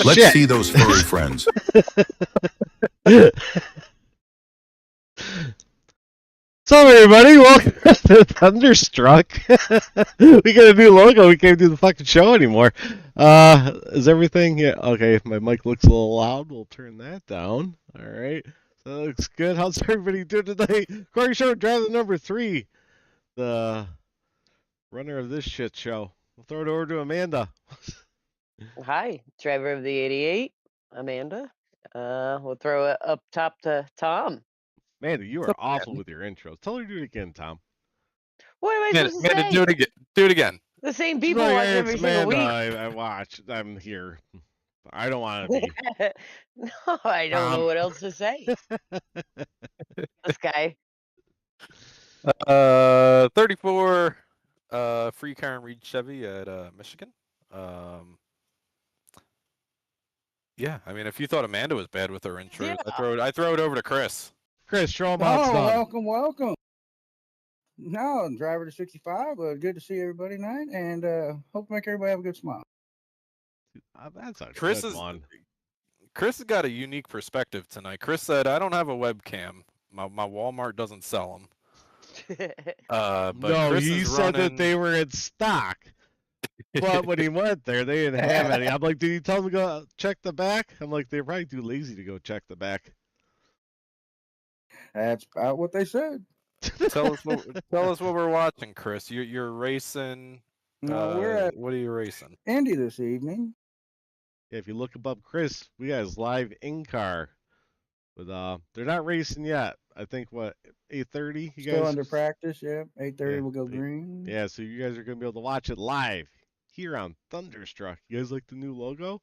Let's Shit. see those furry friends. So everybody, welcome to Thunderstruck. We got a new logo. We can't do the fucking show anymore. Is everything? Yeah. Okay. My mic looks a little loud. We'll turn that down. All right. So that looks good. How's everybody doing today? Kory Show, driver number 3, the runner of this shit show. We'll throw it over to Amanda. Hi, driver of the 88, Amanda. We'll throw it up top to Tom. Amanda, you are awful with your intros. Tell her to do it again, Tom. What am I supposed to Amanda, say? do it again. Do it again. The same She's people like, watch "Hey, every it's single Amanda. week. I watch. I'm here. I don't want to be. No, I don't know what else to say. This guy. 34 free Karen Reed Chevy at Michigan. Yeah, I mean, if you thought Amanda was bad with her intro, Yeah. I throw it over to Chris. Chris, show them how it's done. Welcome. No, I'm driver to 65. Good to see everybody tonight, and hope to make everybody have a good smile. That's a Chris good is one. Chris has got a unique perspective tonight. Chris said, "I don't have a webcam. My Walmart doesn't sell them." But No, Chris he is said running... that they were in stock. But when he went there, they didn't have any. I'm like, did you tell them to go check the back? I'm like, they're probably too lazy to go check the back. That's about what they said. Tell us what we're watching, Chris. You're racing. No, we're at what are you racing? Indy this evening. Yeah, if you look above Chris, we got his live in car. But they're not racing yet. I think 8:30. You Still guys under practice. Yeah, 8:30 Yeah, we'll go green. Yeah, so you guys are gonna be able to watch it live here on Thunderstruck. You guys like the new logo?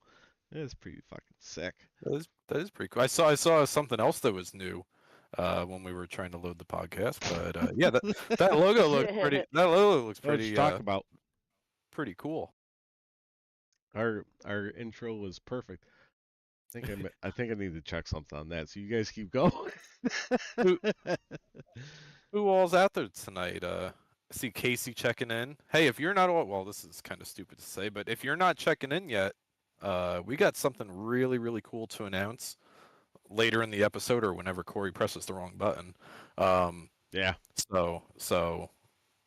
It's pretty fucking sick. That is pretty cool. I saw something else that was new when we were trying to load the podcast, but yeah, that logo looked pretty. That logo looks pretty. Talk about pretty cool. Our intro was perfect. I think I need to check something on that. So you guys keep going. Who all's out there tonight? I see Casey checking in. Hey, if you're not well, this is kind of stupid to say, but if you're not checking in yet, we got something really, really cool to announce later in the episode or whenever Kory presses the wrong button. Yeah. So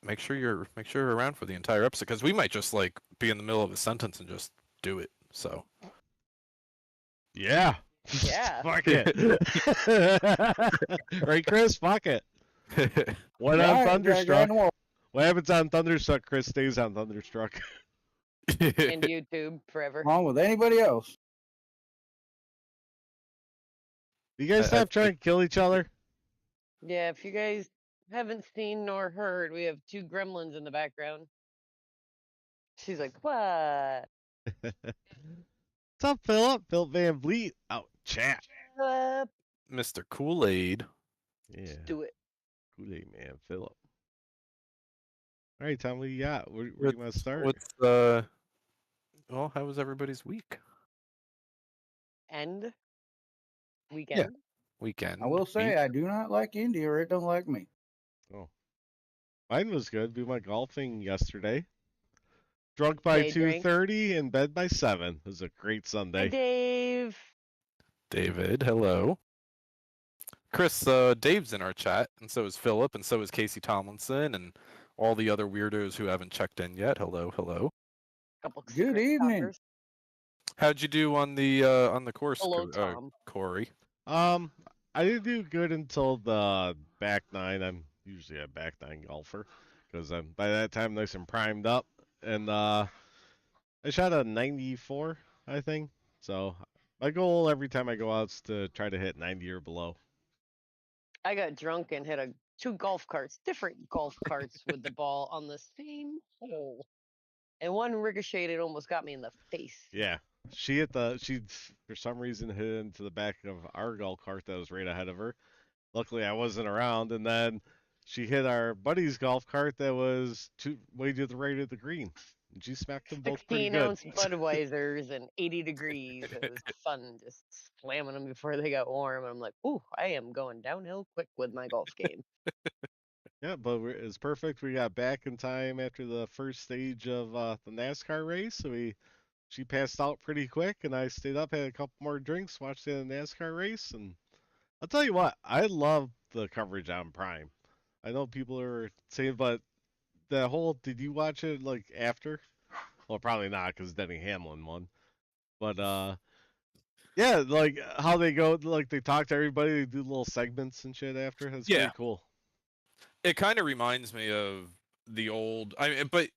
make sure you're around for the entire episode, because we might just like be in the middle of a sentence and just do it. So. Yeah. Yeah. Fuck it. Right, Chris? Fuck it. What on Thunderstruck? What happens on Thunderstruck, Chris, stays on Thunderstruck. And YouTube forever. Along with anybody else. You guys stop trying to kill each other? Yeah, if you guys haven't seen nor heard, we have 2 gremlins in the background. She's like, what? What's up, Philip? Philip Van Vliet. Oh, chat. Mr. Kool-Aid. Yeah. Let's do it. Kool-Aid man, Philip. All right, Tom, what do you got? Where do you want to start? Well, how was everybody's week? Weekend. Yeah. Weekend. I will say I do not like Indy, or it don't like me. Oh. Mine was good. We went golfing yesterday. Drunk by 2:30, in bed by 7. It was a great Sunday. Hey, Dave. David, hello. Chris, Dave's in our chat, and so is Philip, and so is Casey Tomlinson, and all the other weirdos who haven't checked in yet. Hello, hello. Good evening. Talkers. How'd you do on the course, Hello, Tom. Kory? I didn't do good until the back 9. I'm usually a back 9 golfer because I'm by that time nice and primed up, and I shot a 94, I think. So my goal every time I go out is to try to hit 90 or below. I got drunk and hit 2 golf carts, different golf carts with the ball on the same hole. And one ricocheted, almost got me in the face. Yeah. She for some reason hit into the back of our golf cart that was right ahead of her. Luckily I wasn't around, and then she hit our buddy's golf cart that was way to the right of the green. And she smacked them both pretty good. 16-ounce Budweisers and 80 degrees. It was fun just slamming them before they got warm. And I'm like, ooh, I am going downhill quick with my golf game. Yeah, but it's perfect. We got back in time after the first stage of the NASCAR race, so we she passed out pretty quick, and I stayed up, had a couple more drinks, watched the NASCAR race, and I'll tell you what, I love the coverage on Prime. I know people are saying, but the whole, did you watch it like after? Well, probably not because Denny Hamlin won. But yeah, like how they go, like they talk to everybody, they do little segments and shit after. That's Yeah. pretty cool. It kind of reminds me of the old. I mean, but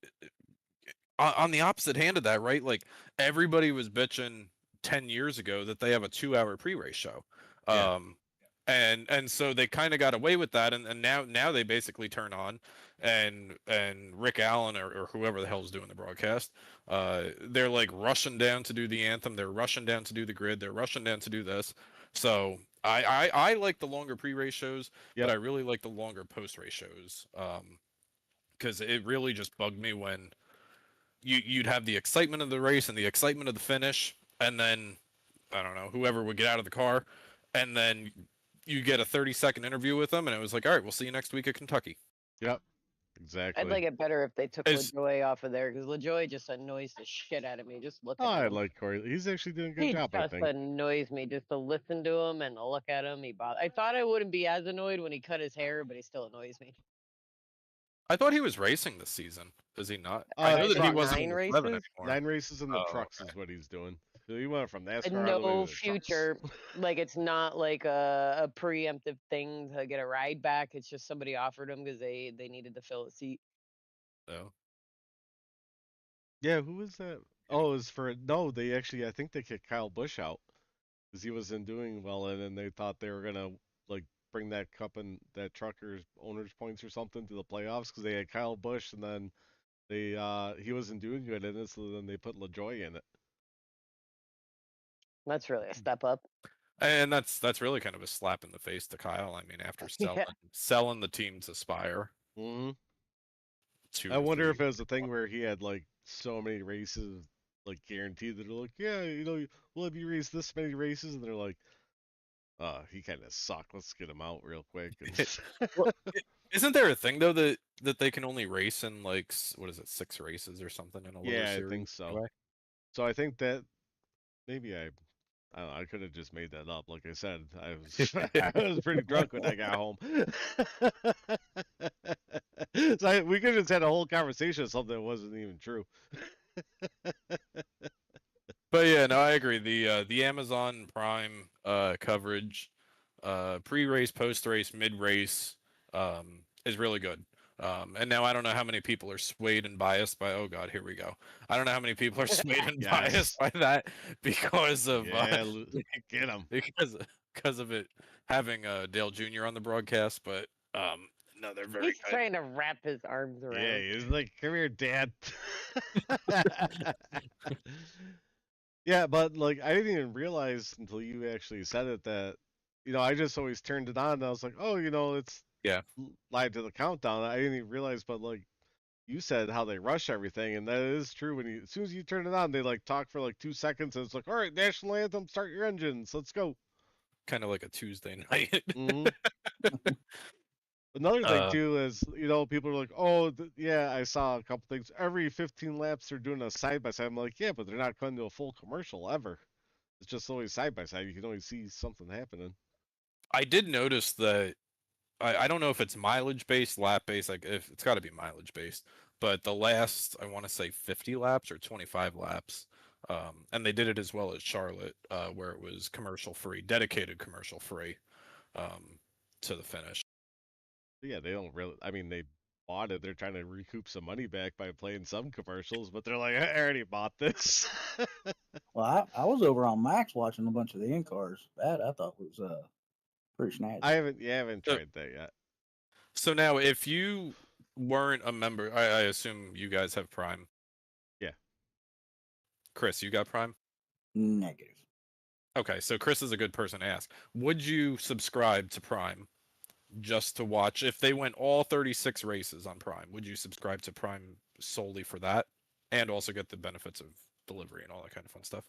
on the opposite hand of that, right? Like everybody was bitching 10 years ago that they have a 2-hour pre-race show. Yeah. And so they kind of got away with that, and now they basically turn on, and Rick Allen or whoever the hell's doing the broadcast, they're like rushing down to do the anthem, they're rushing down to do the grid, they're rushing down to do this. So I like the longer pre-race shows, Yep. but I really like the longer post-race shows, because it really just bugged me when you'd have the excitement of the race and the excitement of the finish, and then I don't know, whoever would get out of the car, and then you get a 30-second interview with them, and it was like, all right, we'll see you next week at Kentucky. Yep. Exactly. I'd like it better if they took Is- LaJoy off of there because LaJoy just annoys the shit out of me. Just look Oh, at I him. like Kory. He's actually doing a good He job, I just think. annoys me just to listen to him and to look at him. I thought I wouldn't be as annoyed when he cut his hair, but he still annoys me. I thought he was racing this season. Is he not? I I know that he think wasn't 9 in races? 11 anymore. 9 races in the Oh, trucks okay. is what he's doing. So he went from NASCAR And all the way to no the future. trucks. Like it's not like a preemptive thing to get a ride back. It's just somebody offered him because they needed to fill a seat. So Yeah, who was that? Oh, it was for no. They actually, I think they kicked Kyle Busch out because he wasn't doing well, and they thought they were gonna like bring that cup and that truckers owners points or something to the playoffs because they had Kyle Busch, and then they he wasn't doing good in it, so then they put LaJoy in it. That's really a step up. and that's really kind of a slap in the face to Kyle. I mean, after Yeah. selling the team to Spire. Hmm. 2 I or wonder 3 if it was a years thing ago. where he had like so many races like guaranteed that they're like, yeah, you know, we'll have you race this many races, and they're like, he kind of sucked. Let's get him out real quick. And Well, isn't there a thing though that they can only race in like what is it, 6 races or something in a lower yeah, I series? think so. Anyway? So I think that maybe I don't know, I could have just made that up. Like I said, I was pretty drunk when I got home. So we could have just had a whole conversation of something that wasn't even true. But yeah, no, I agree. The Amazon Prime coverage, pre-race, post-race, mid-race, is really good. And now I don't know how many people are swayed and biased by. Oh God, here we go. I don't know how many people are swayed and Yes. biased by that because of Yeah, get him. because of it having Dale Jr. on the broadcast. But no, they're very He's good. trying to wrap his arms around. Yeah, he's like, come here, Dad. Yeah, but like I didn't even realize until you actually said it that, you know, I just always turned it on and I was like, oh, you know, it's Yeah. live to the countdown. I didn't even realize, but like you said, how they rush everything, and that is true. When as soon as you turn it on, they like talk for like 2 seconds, and it's like, all right, national anthem, start your engines, let's go. Kind of like a Tuesday night. Hmm. Another thing too is, you know, people are like, oh, yeah, I saw a couple things. Every 15 laps they're doing a side by side. I'm like, yeah, but they're not cutting to a full commercial ever. It's just always side by side. You can always see something happening. I did notice that I don't know if it's mileage based, lap based, like if it's got to be mileage based, but the last I want to say 50 laps or 25 laps, and they did it as well as Charlotte, where it was commercial free, dedicated commercial free, to the finish. Yeah, they don't really. I mean, they bought it. They're trying to recoup some money back by playing some commercials, but they're like, I already bought this. Well, I was over on Max watching a bunch of the in cars. That I thought was pretty snazzy. I haven't tried that yet. So now, if you weren't a member, I assume you guys have Prime. Yeah. Chris, you got Prime? Negative. Okay, so Chris is a good person to ask. Would you subscribe to Prime just to watch? If they went all 36 races on Prime, would you subscribe to Prime solely for that and also get the benefits of delivery and all that kind of fun stuff?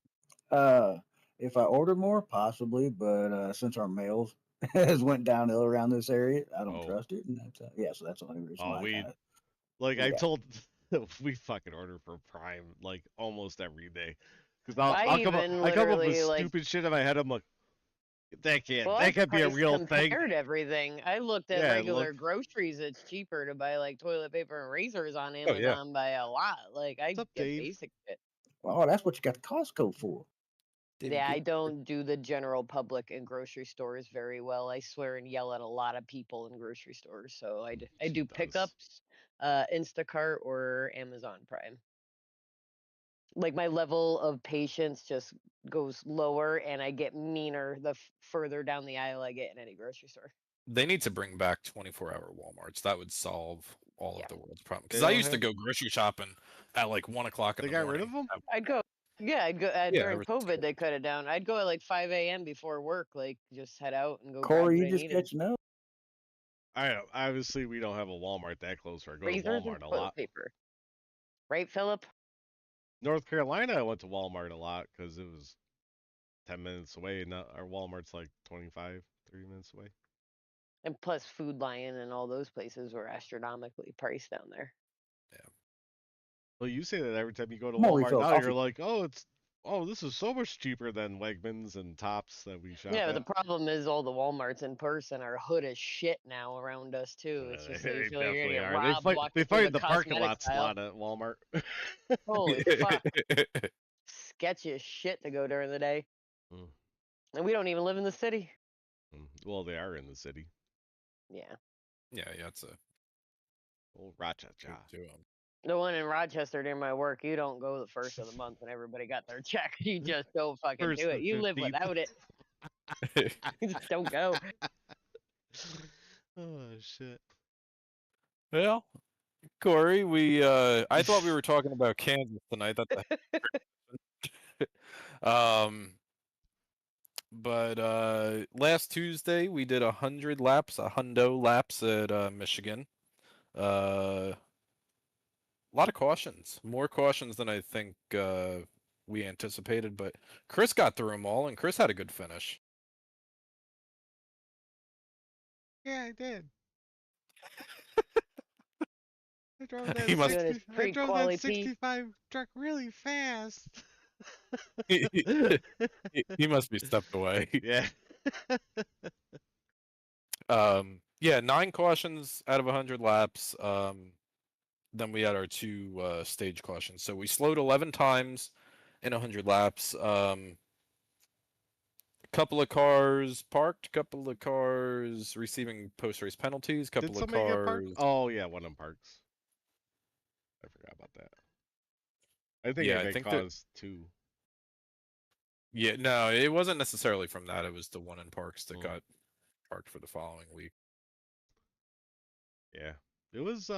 If I ordered more, possibly, but since our mails has went downhill around this area, I don't Oh. trust it. And that's, yeah, so that's the only reason Oh, why. like I Yeah. told We fucking order for Prime like almost every day. Because I I'll come up, even I come up with literally like. stupid shit in my head. I'm like, Well, that I've can't be a price real thing. compared everything. I looked at Yeah, look, regular groceries. It's cheaper to buy like toilet paper and razors on Oh, yeah. Amazon by a lot. Like I what's up, get Dave? basic shit. Oh, that's what you got the Costco for. Yeah, I don't do the general public in grocery stores very well. I swear and yell at a lot of people in grocery stores. So I She do does. pickups, Instacart or Amazon Prime. Like my level of patience just goes lower, and I get meaner the further down the aisle I get in any grocery store. They need to bring back 24-hour Walmarts. That would solve all Yeah. of the world's problems. They Because I don't used to have- go grocery shopping at like 1 o'clock in They the got morning. rid of them? I'd go. Yeah, I'd go Yeah, during everything's COVID. They cut it down. I'd go at like 5 a.m. before work, like just head out and go grab Kory, what you I just needed. catching up. Obviously we don't have a Walmart that close. Where I go to Razors and Walmart a toilet lot. paper. Right, Philip? North Carolina, I went to Walmart a lot because it was 10 minutes away, and our Walmart's like 25, 30 minutes away. And plus, Food Lion and all those places were astronomically priced down there. Well, you say that every time you go to I'm gonna Walmart refill now, coffee. you're like, this is so much cheaper than Wegmans and Tops that we shop Yeah, at. but the problem is all the Walmarts in person are hood as shit now around us too. It's just They you feel like you're definitely gonna get are. robbed They walking fight through in the the parking cosmetics lots a aisle. lot at Walmart. Holy fuck, sketchy as shit to go during the day. Mm. And we don't even live in the city. Well, they are in the city. Yeah. Yeah, it's a Old Rochester. to them. The one in Rochester near my work, you don't go the first of the month when everybody got their check. You just don't fucking First do and it. You live 15th. without it. You just don't go. Oh shit. Well, Kory, I thought we were talking about Kansas tonight. But last Tuesday we did 100 laps, a hundo laps at Michigan. A lot of cautions, more cautions than I think we anticipated. But Chris got through them all, and Chris had a good finish. Yeah, I did. I drove that He must. Doing his 60, I free drove quality that 65 truck really fast. He must be stepped away. Yeah. Yeah, 9 cautions out of 100 laps. Then we had our 2 stage cautions. So we slowed 11 times in 100 laps. Couple of cars parked, couple of cars receiving post-race penalties, Did couple of somebody get parked? cars. Oh yeah, one of them parks. I forgot about that. I think Yeah, I I may think that. cause 2. Yeah, no, it wasn't necessarily from that. It was the one in Parks that Mm. got parked for the following week. Yeah. It was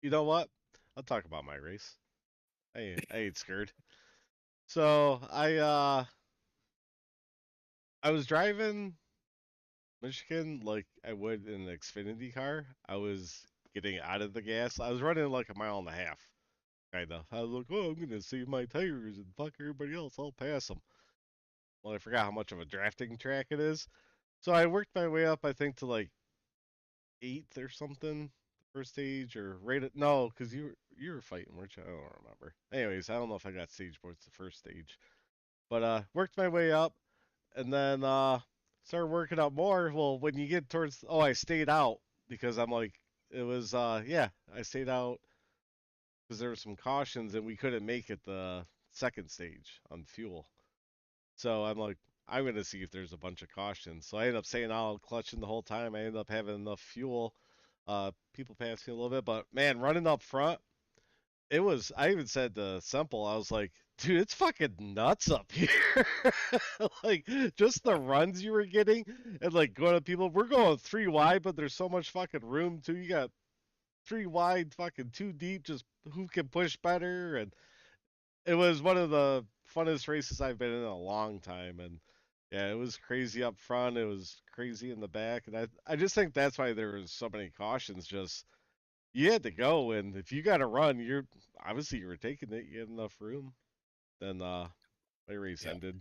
you know what? I'll talk about my race. I ain't scared. So I was driving Michigan like I would in an Xfinity car. I was getting out of the gas. I was running like a mile and a half. Kind of. I was like, oh, I'm gonna save my tires and fuck everybody else. I'll pass them. Well, I forgot how much of a drafting track it is. So I worked my way up, I think, to like 8th or something, the first stage, or right at no, because you were fighting, weren't you? I don't remember. Anyways, I don't know if I got stage points the first stage, but worked my way up, and then started working out more. Well, when you get towards, I stayed out because I'm like, it was yeah, I stayed out because there were some cautions and we couldn't make it the second stage on fuel. So I'm like, I'm gonna see if there's a bunch of cautions. So I ended up staying out, clutching the whole time. I ended up having enough fuel. People passed me a little bit, but man, running up front, it was. I even said to Semple, I was like, dude, it's fucking nuts up here. Like just the runs you were getting, and like going to people. We're going 3 wide, but there's so much fucking room too. You got 3 wide, fucking 2 deep. Just who can push better, and it was one of the funnest races I've been in a long time, and yeah, it was crazy up front. It was crazy in the back, and I just think that's why there was so many cautions. Just you had to go, and if you got to run, you're obviously you were taking it. You had enough room. Then my race Yeah. ended.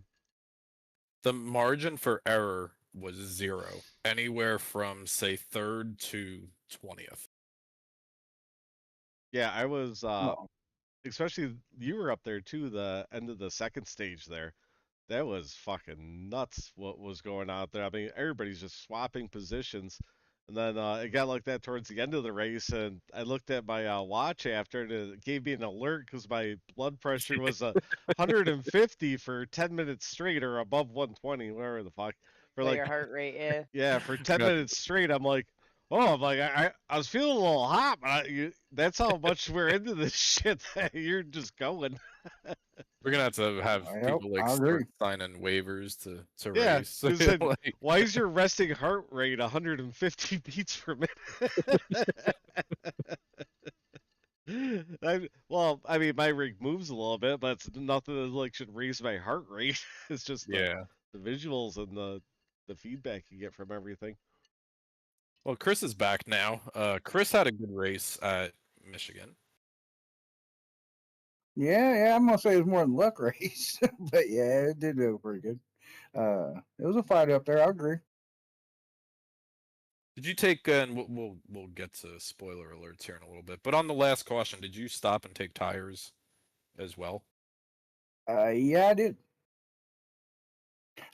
The margin for error was 0, anywhere from say 3rd to 20th. Yeah, I was Oh, especially you were up there too, the end of the second stage there. That was fucking nuts what was going on out there. I mean, everybody's just swapping positions. And then it got like that towards the end of the race, and I looked at my watch after, and it gave me an alert because my blood pressure was 150 for 10 minutes straight, or above 120, whatever the fuck. For But your like, heart rate, yeah. yeah, for 10 Got minutes straight, I'm like, oh, I'm like, I was feeling a little hot, but that's how much we're into this shit. That you're just going. We're gonna have yep, people like I start agree. signing waivers to Yeah, race. you said, Like, why is your resting heart rate 150 beats per minute? Well, I mean, my rig moves a little bit, but it's nothing that like should raise my heart rate. It's just yeah. the visuals and the feedback you get from everything. Well, Chris is back now. Chris had a good race at Michigan. Yeah, I'm gonna say it was more than luck race, but yeah, it did go pretty good. It was a fight up there. I agree. Did you take? And we'll get to spoiler alerts here in a little bit. But on the last caution, did you stop and take tires as well? Yeah, I did.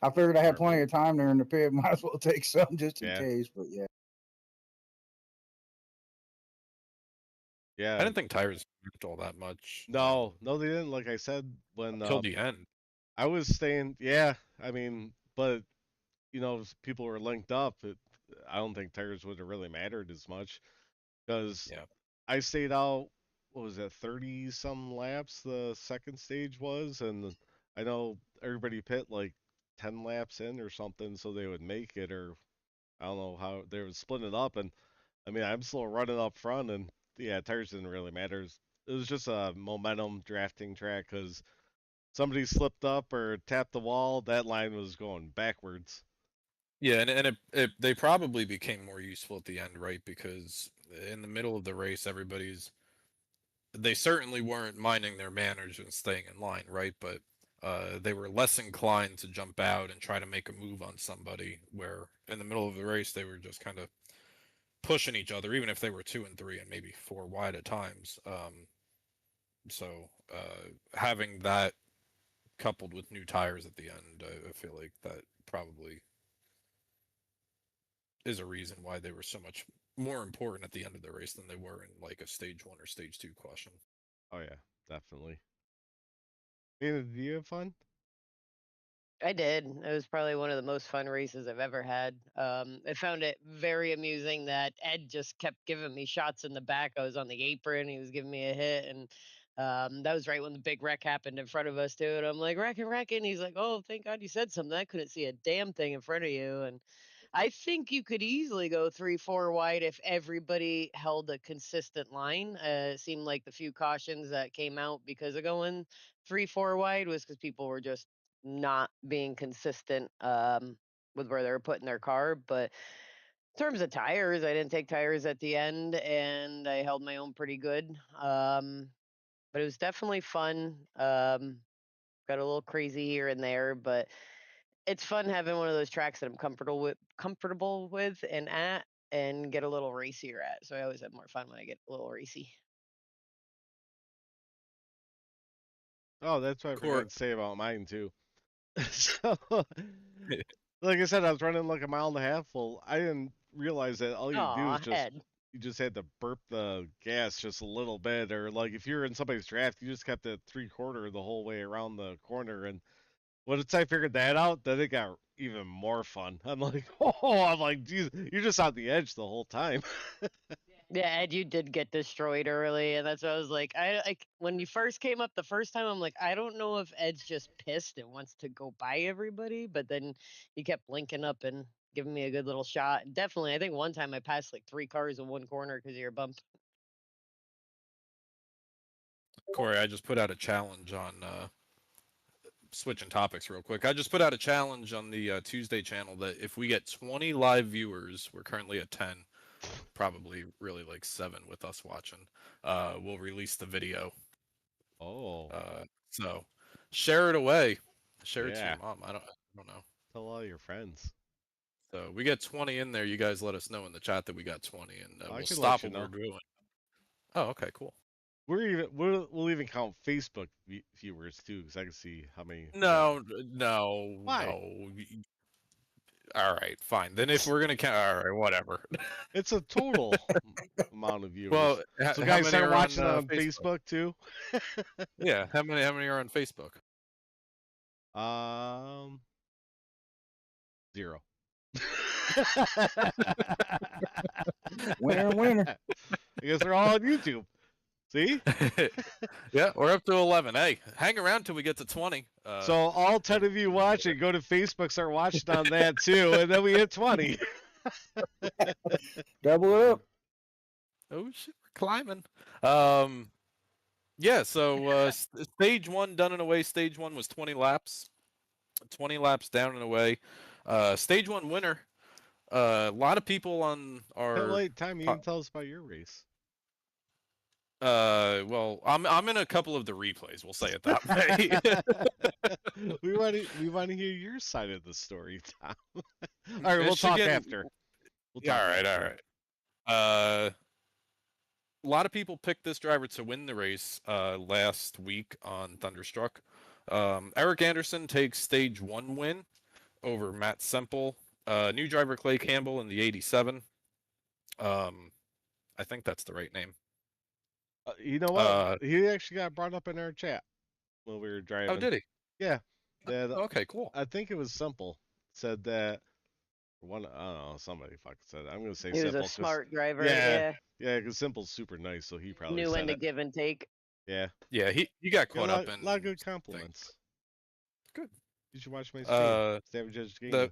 I figured I had plenty Perfect. of time there in the pit. Might as well take some just in Yeah, case. But yeah, I yeah. didn't think tires moved all that much No, they didn't. Like I said, when until the end. I was staying, yeah, I mean, but people were linked up. I don't think tires would have really mattered as much because Yeah. I stayed out. What was it, 30 some laps? The second stage was, and I know everybody pit like 10 laps in or something, so they would make it, or I don't know how they would split it up. And I mean, I'm still running up front, and yeah, tires didn't really matter. It was just a momentum drafting track because somebody slipped up or tapped the wall, that line was going backwards. Yeah, and they probably became more useful at the end, right? Because in the middle of the race, they certainly weren't minding their manners and staying in line, right? But they were less inclined to jump out and try to make a move on somebody. Where in the middle of the race, they were just kind of pushing each other, even if they were 2 and 3 and maybe 4 wide at times. So having that coupled with new tires at the end, I feel like that probably is a reason why they were so much more important at the end of the race than they were in like a stage 1 or stage 2 caution. Oh yeah, definitely. Nina, do you have fun? I did. It was probably one of the most fun races I've ever had. I found it very amusing that Ed just kept giving me shots in the back. I was on the apron, he was giving me a hit, and that was right when the big wreck happened in front of us too. And I'm like, wrecking. He's like, oh, thank God you said something. I couldn't see a damn thing in front of you. And I think you could easily go 3, 4 wide if everybody held a consistent line. It seemed like the few cautions that came out because of going 3, 4 wide was because people were just not being consistent with where they were putting their car. But in terms of tires, I didn't take tires at the end and I held my own pretty good. But it was definitely fun. Got a little crazy here and there, but it's fun having one of those tracks that I'm comfortable with and at and get a little racier at. So I always have more fun when I get a little racy. Oh, that's what I Core, forgot to say about mine too. So, like I said, I was running like a mile and a half full. I didn't realize that all you do is Aw, just Ed. you just had to burp the gas just a little bit, or like if you're in somebody's draft, you just kept it 3/4 the whole way around the corner. And once I figured that out, then it got even more fun. I'm like, oh, I'm like, geez, you're just on the edge the whole time. Yeah, Ed, you did get destroyed early, and that's what I was like. I like when you first came up the first time. I'm like, I don't know if Ed's just pissed and wants to go by everybody, but then he kept linking up and giving me a good little shot. Definitely, I think one time I passed like 3 cars in one corner because of your bump. Kory, I just put out a challenge on switching topics real quick. I just put out a challenge on the Tuesday channel that if we get 20 live viewers, we're currently at 10, probably really like 7 with us watching. We'll release the video. Oh, So share it away. Share it to your yeah. mom. I don't know. Tell all your friends. So we get 20 in there. You guys let us know in the chat that we got 20, and I we'll can let stop you what we're know. doing. Oh, okay, cool. We'll even count Facebook viewers too, because I can see how many. No. Why? All right, fine. Then if we're gonna count, all right, whatever. It's a total amount of viewers. Well, so how guys, many start are watching on Facebook too. Yeah, how many are on Facebook? 0. Winner, winner. I guess they're all on YouTube. See? Yeah, we're up to 11. Hey, hang around till we get to 20. So all 10 of you watching, go to Facebook, start watching on that too, and then we hit 20. Double up. Oh shit, we're climbing. Yeah. So stage 1 done and away. Stage 1 was 20 laps. 20 laps down and away. Stage 1 winner. A lot of people on our. Late time, you didn't tell us about your race. Well, I'm in a couple of the replays. We'll say it that way. we want to hear your side of the story, Tom. All right, we'll talk after. All right. A lot of people picked this driver to win the race last week on Thunderstruck. Eric Anderson takes stage 1 win over Matt Semple. New driver Clay Campbell in the 87. I think that's the right name. You know what? He actually got brought up in our chat when we were driving. Oh, did he? Yeah. Okay, cool. I think it was Simple said that. I don't know. Somebody fucking said it. I'm gonna say He was Simple. a smart driver. Yeah, because Simple's super nice, so he probably Knew when said to give and take. Yeah. Yeah, he got caught up in a lot of good compliments. Good. You should watch my stream. Savage Edge Gaming.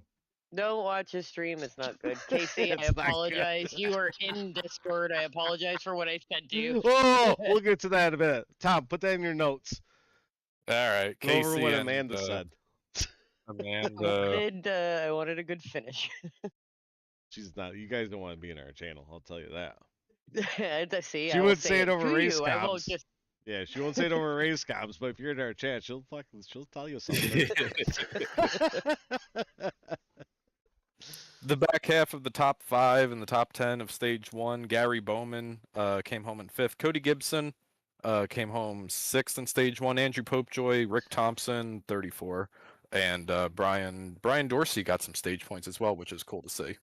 Don't watch his stream. It's not good. Casey, I apologize. You were in Discord. I apologize for what I said to you. Oh, we'll get to that in a minute. Tom, put that in your notes. All right, Go Casey over what and, Amanda said. Amanda. I wanted a good finish. She's not. You guys don't want to be in our channel. I'll tell you that. See, she wouldn't say it over race I won't comms. just... Yeah, she won't say it over race comms. But if you're in our chat, she'll tell you something. The back half of the top 5 and the top 10 of stage 1, Gary Bowman came home in 5th. Cody Gibson came home 6th in stage 1. Andrew Popejoy, Rick Thompson, 34. And Brian Dorsey got some stage points as well, which is cool to see.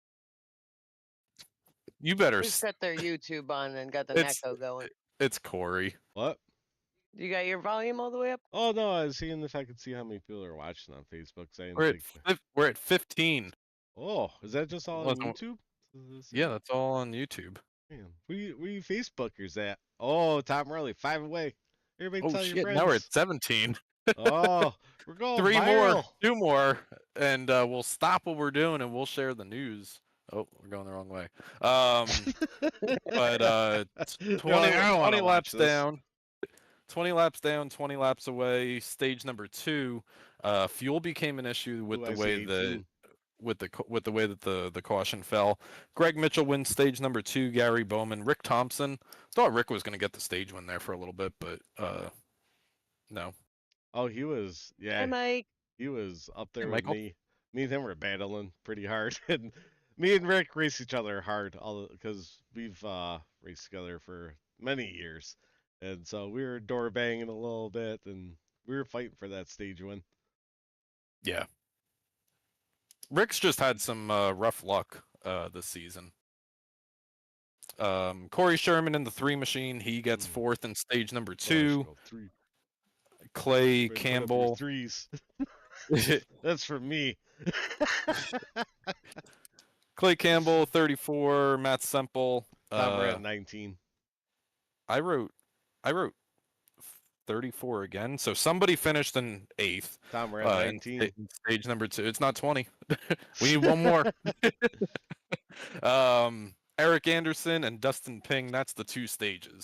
You better... Who's got their YouTube on and got the echo going? It's Kory. What? You got your volume all the way up? Oh, no, I was seeing if I could see how many people are watching on Facebook. We're at 15. Oh, is that just all on YouTube? Yeah, that's all on YouTube. Man, where you Facebookers at? Oh, Tom Riley, 5 away. Everybody tell your friends. Now we're at 17. Oh, we're going 3 viral. more, 2 more, and we'll stop what we're doing and we'll share the news. Oh, we're going the wrong way. But 20 laps down. 20 laps down, 20 laps away. Stage number 2, fuel became an issue with the way that the caution fell. Greg Mitchell wins stage number 2. Gary Bowman, Rick Thompson. Thought Rick was going to get the stage win there for a little bit, but no. Oh, he was. Yeah, Hey, Mike. He was up there Hey, with Michael. me. Me and him were battling pretty hard, and me and Rick race each other hard, because we've raced together for many years, and so we were door banging a little bit, and we were fighting for that stage win. Yeah. Rick's just had some rough luck this season. Corey Sherman in the 3 machine, he gets 4th in stage number 2. Clay Campbell. Threes. That's for me. Clay Campbell, 34. Matt Semple. We're at 19. I wrote 34 again. So somebody finished in 8th. Tom, we're at 19. In stage number 2. It's not 20. We need one more. Eric Anderson and Dustin Ping. That's the 2 stages.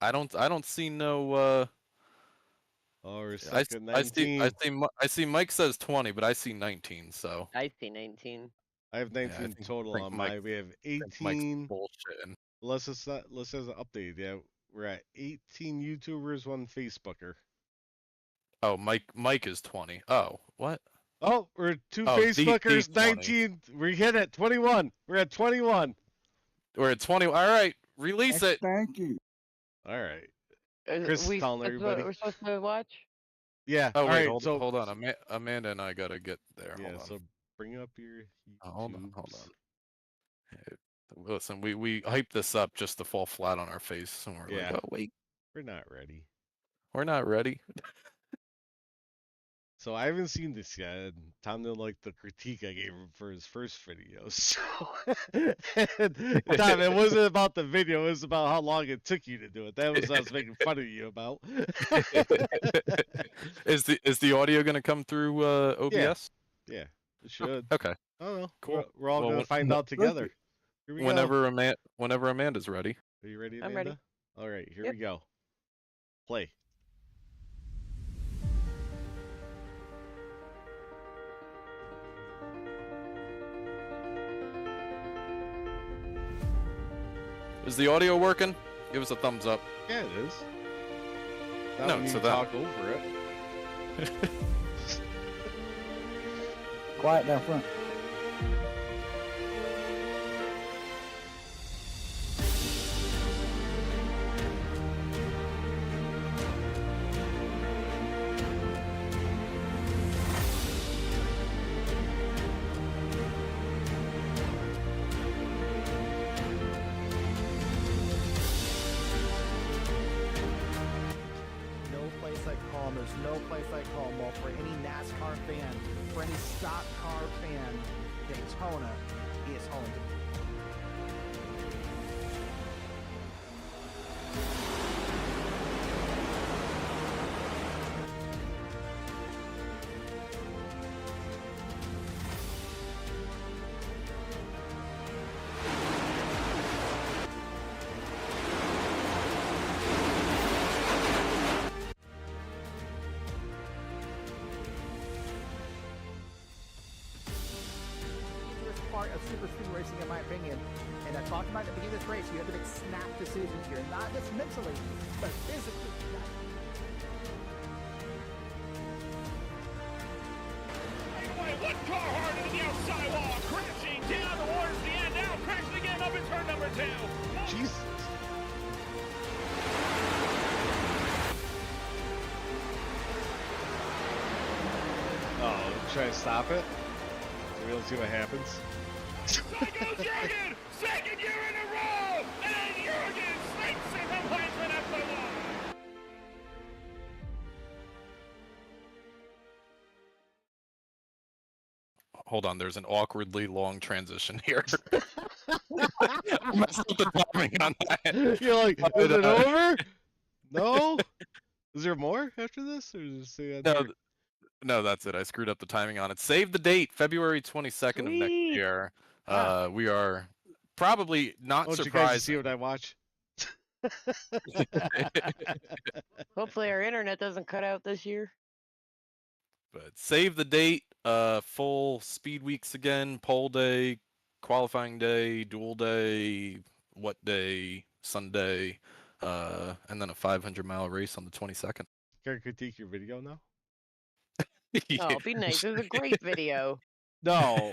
I don't see no. We're stuck at 19. I see. Mike says 20, but I see 19. So I see 19. I have 19 total on mine. We have 18. Bullshitting. Let's just an update. Yeah, we're at 18 YouTubers, 1 Facebooker. Oh, Mike is 20. Oh, what? Oh, we're 2 Facebookers, 19. We hit it. 21. We're at 21. We're at 20. All right, Release it. Thank you. All right. Is Chris is we calling supposed to- everybody. We're supposed to watch. Yeah. Oh all wait, right. hold on. Amanda and I gotta get there. Yeah. Hold on. So bring up your. Hold on. YouTubes. Hey, listen, we hyped this up just to fall flat on our face, and we're Yeah. like, oh wait, We're not ready. we're not ready. So I haven't seen this yet. And Tom didn't like the critique I gave him for his first video. So Tom, it wasn't about the video. It was about how long it took you to do it. That was what I was making fun of you about. Is the audio gonna come through OBS? Yeah, it should. Okay. I don't know. Cool. We're all Well, gonna find out together. Here we go. Whenever Amanda's ready. Are you ready, I'm Amanda? ready. All right, here Yep. we go. Play. Is the audio working? Give us a thumbs up. Yeah, it is. Not No, when you so that- talk over it. Quiet down front. No place like home. There's no place like home. Well, for any NASCAR fan, for any stock car fan, Daytona is home. This part of super speed racing, in my opinion, and I talked about at the beginning of this race, you have to make snap decisions here, not just mentally, but physically. Away, one car hard into the outside wall, crashing down towards the end, now crashing again up in turn number 2. Jesus. Oh, try to stop it. So we'll see what happens. Psycho Jurgen, second year in a row, and then Jurgen snakes it from Heisman at the line. Hold on, there's an awkwardly long transition here. I messed up the timing on that. You're like, But, is it over? No? Is there more after this? Or just say that No, there? no, that's it. I screwed up the timing on it. Save the date, February 22nd of next Sweet. year. Ah. We are probably not Won't you guys surprised. see what I watch? Hopefully, our internet doesn't cut out this year. But save the date, full speed weeks again, pole day, qualifying day, dual day, what day, Sunday, and then a 500-mile race on the 22nd. Can I critique your video now? Oh, be nice. It was a great video. No.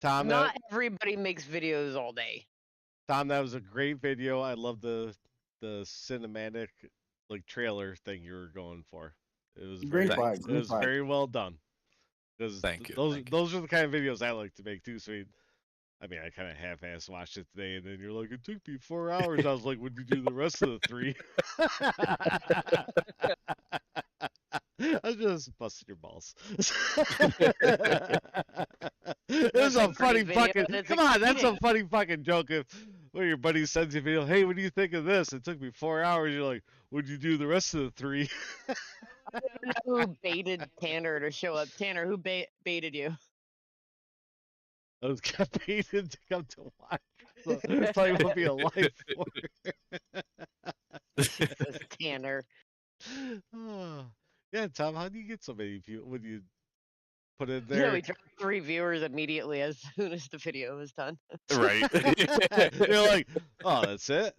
Tom, Not everybody makes videos all day. Tom, that was a great video. I love the cinematic like trailer thing you were going for. It was Green very, flag. it Green was flag. very well done. Because Thank you, those thank you. those are the kind of videos I like to make too. So I mean, I kind of half-ass watched it today, and then you're like, it took me 4 hours. I was like, would you do the rest of the 3? I was just busting your balls. It's a a pretty funny video, fucking. and it's Come on, that's a exciting. funny fucking joke. If one of your buddies sends you a video, hey, what do you think of this? It took me 4 hours. You're like, would you do the rest of the 3? I don't know who baited Tanner to show up. Tanner, who baited you? I was baited to come to watch. So I thought it would be a live for Jesus, Tanner. Oh. Yeah, Tom, how do you get so many people when you put it Yeah, there? we dropped 3 viewers immediately as soon as the video was done. Right. You're like, oh, that's it?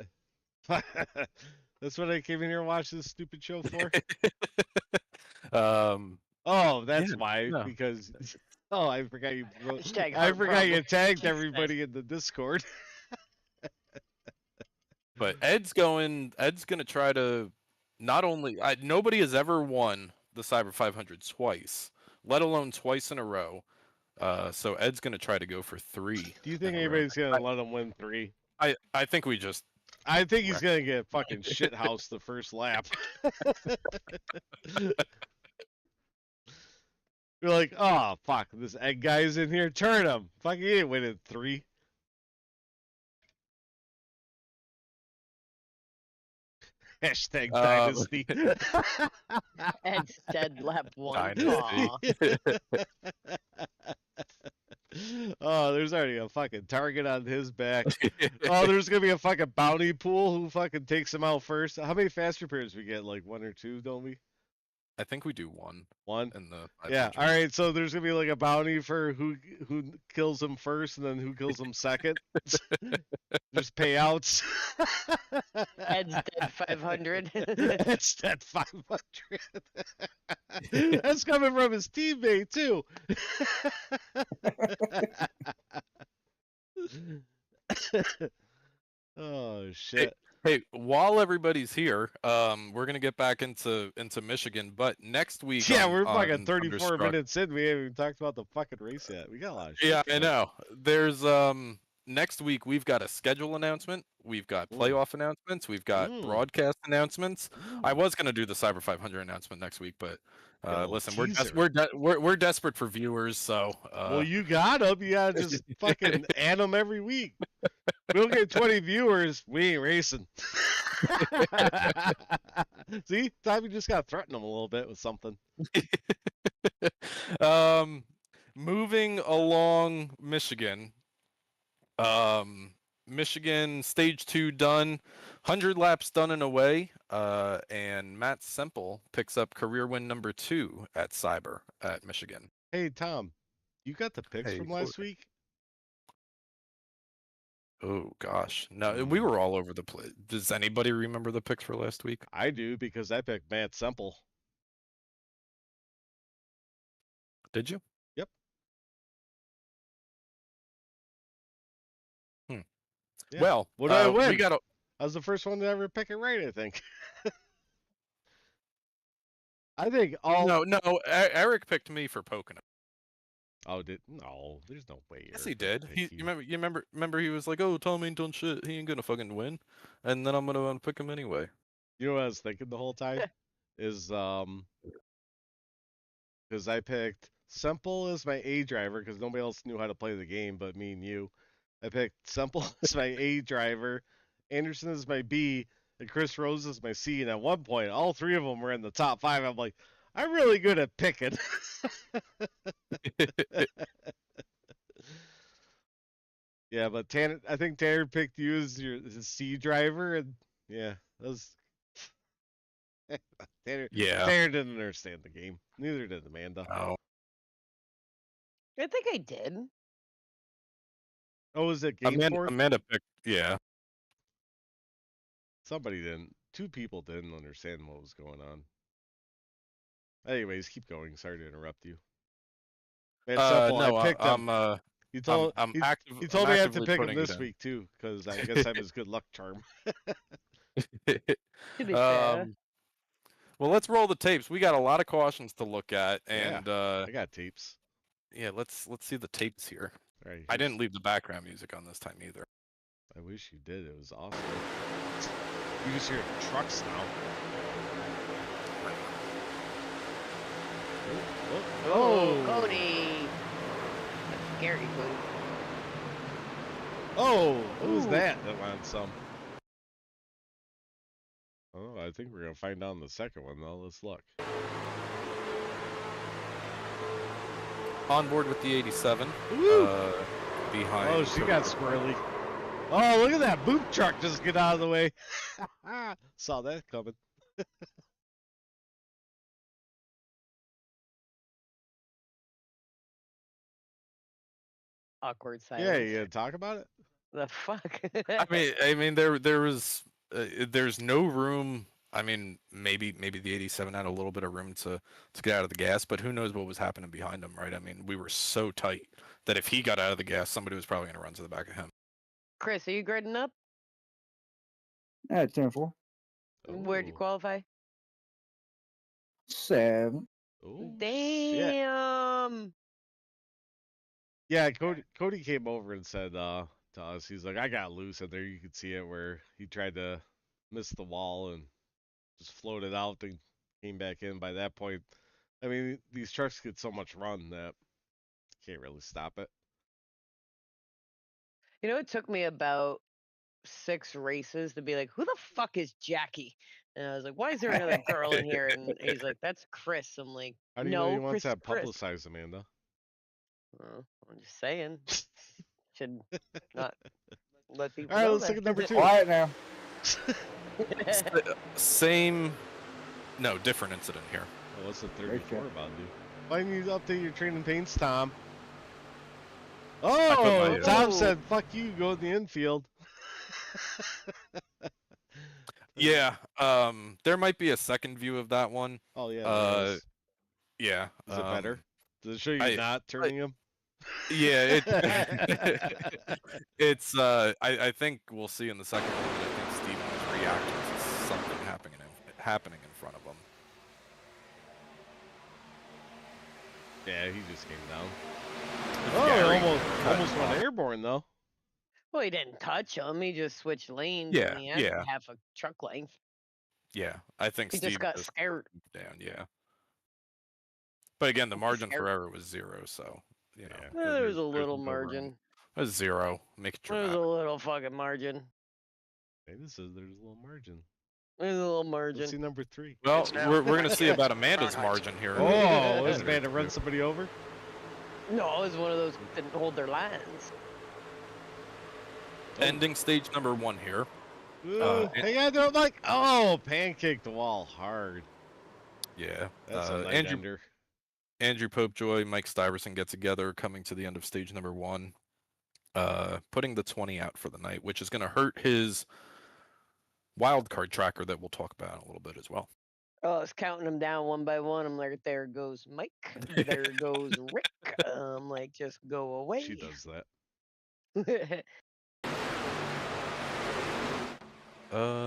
That's what I came in here and watched this stupid show for? Oh, that's Yeah, why. no. Because I forgot you wrote, Hashtag I heart forgot you problem. tagged Thanks, everybody in the Discord. But Ed's gonna try to not only nobody has ever won the Cyber 500 twice, let alone twice in a row. So Ed's gonna try to go for 3. Do you think in a row. anybody's gonna let him win 3? I think we just I think he's gonna get fucking shithoused the first lap. You're like, oh fuck, this egg guy's in here. Turn him. Fuck, he ain't winning 3. Hashtag dynasty. Ed's dead lap 1. Dynasty. Aw. Oh, there's already a fucking target on his back. Oh, there's gonna be a fucking bounty pool who fucking takes him out first. How many fast repairs we get? Like 1 or 2, don't we? I think we do 1. 1? In the Yeah. 500. All right. So there's gonna be like a bounty for who kills him first, and then who kills him second. There's payouts. Ed's dead 500. It's that 500. That's coming from his teammate too. Oh shit. Hey, while everybody's here, we're gonna get back into Michigan, but next week. Yeah, on- we're on fucking 34 Thunderstruck- minutes in. We haven't even talked about the fucking race yet. We got a lot of shit. Yeah, I going. know. There's next week we've got a schedule announcement, we've got playoff announcements, we've got Ooh. broadcast announcements. I Ooh. was gonna do the Cyber 500 announcement next week, but Got a little listen, teaser. we're desperate for viewers, so Well, you got them. You gotta just fucking add them every week. We don't get 20 viewers. We ain't racing. See, time you just gotta threaten them a little bit with something. moving along Michigan. Michigan stage 2 done, 100 laps done and away. And Matt Semple picks up career win number 2 at Cyber at Michigan. Hey, Tom, you got the picks Hey, from last week? Oh gosh, no, we were all over the place. Does anybody remember the picks for last week? I do because I picked Matt Semple. Did you? Yep. Yeah. Well, what did I win? we got a. I was the first one to ever pick it right, I think. I think all. No, Eric picked me for Pocono. Oh, no? There's no way. Yes, Eric he did. would He, pick you remember he was like, "Oh, Tom ain't done shit. He ain't gonna fucking win," and then I'm gonna pick him anyway. You know what I was thinking the whole time is because I picked Semple as my A driver because nobody else knew how to play the game but me and you. I picked Semple as my A driver, Anderson as my B, and Chris Rose as my C. And at one point, all 3 of them were in the top 5. I'm like, I'm really good at picking. Yeah, but I think Tanner picked you as his C driver, and yeah, that was. Tanner didn't understand the game. Neither did Amanda. Oh. I think I did. Oh, was it game 4? Amanda picked. Yeah. Somebody didn't. 2 people didn't understand what was going on. Anyways, keep going. Sorry to interrupt you. Simple, no, I picked him. He told I'm he, active. he told I'm me I had to actively pick him putting it this in. week too, because I guess I'm his good luck charm. To be fair. Well, let's roll the tapes. We got a lot of cautions to look at, Yeah. and I got tapes. yeah, let's see the tapes here. All right, I didn't leave the background music on this time either. I wish you did. It was awesome. You just hear trucks now. Oh! Cody. That's scary, Cody. Oh! What was Ooh. that went some? Oh, I think we're gonna find out in the second one though. Let's look. On board with the 87. Woo! Behind. Oh, she got squirrely. Oh, look at that boot truck just get out of the way. Saw that coming. Awkward silence. Yeah, you gonna talk about it? The fuck? I mean, there was, there's no room. I mean, maybe the 87 had a little bit of room to get out of the gas, but who knows what was happening behind him, right? I mean, we were so tight that if he got out of the gas, somebody was probably going to run to the back of him. Chris, are you gridding up? I had 10-4. Where'd you Ooh. qualify? 7. Ooh. Damn. Yeah, Cody came over and said to us, he's like, I got loose, and there you could see it where he tried to miss the wall and just floated out and came back in. By that point, I mean, these trucks get so much run that you can't really stop it. You know, it took me about 6 races to be like, who the fuck is Jackie? And I was like, why is there another girl in here? And he's like, that's Chris. I'm like, How do you know no, you want Chris is that Chris. publicized, Amanda? Well, I'm just saying. Should not let people All right, know let's that. look at number 2. Quiet now. Same, no, different incident here. Oh, what's the Great 34 job. about, dude? Why didn't you update your training paints, Tom? put Oh, my, Tom Oh. said, fuck you, go in the infield. Yeah, there might be a second view of that one. Oh, yeah, there is. Yeah. Is it better? Does it show you I- not turning him? Yeah, it's I think we'll see in the second one that I think Steven is reacting to something happening in front of him. Yeah, he just came down. Yeah, Oh, he almost cut went off. airborne, though. Well, he didn't touch him. He just switched lanes. Yeah, And he had yeah. half a truck length. Yeah, I think He Steven just got just scared. moved down. Yeah, but again, the margin scared. for error was 0, so you know Yeah. Well, there's a little no room. margin. It was 0. Make it There's a dramatic. little fucking margin. Hey, this is there's a little margin. There's a little Let's margin. see number 3. Well, It's now we're gonna 98 see about Amanda's Fahrenheit. margin here. Oh, is Later Amanda run too. somebody over? No, it was one of those that didn't hold their lines. Ending stage number 1 here. Ooh, hang on to it, Mike. Oh, pancake the wall hard. Yeah, That's a night Andrew ender. Andrew Popejoy, Mike Stuyvesant get together, coming to the end of stage number 1, putting the 20 out for the night, which is going to hurt his wild card tracker that we'll talk about in a little bit as well. Oh, I was counting them down one by one. I'm like, there goes Mike. There goes Rick. I'm like, just go away. She does that.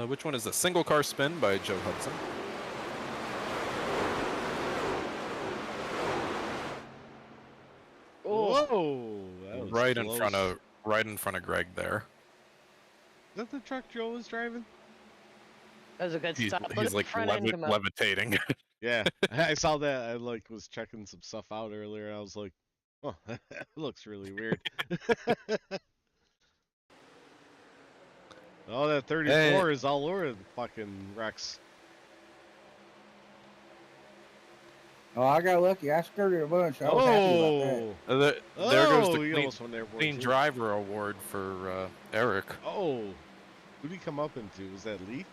Which one is the single car spin by Joe Hudson? Oh, Whoa, that was Right close. in front of Greg there. Is that the truck Joe was driving? that was a good He's, stop. Look he's at like the front end come out. levitating. Yeah, I saw that. I was checking some stuff out earlier, and I was like, "Oh, that looks really weird." Oh, that 34 is all over the fucking Rex. Oh, I got lucky. I skirted a bunch. I was happy about that. There goes Oh, the he clean, almost won airborne clean too. driver award for Eric. Oh, who did he come up into? Was that Lee?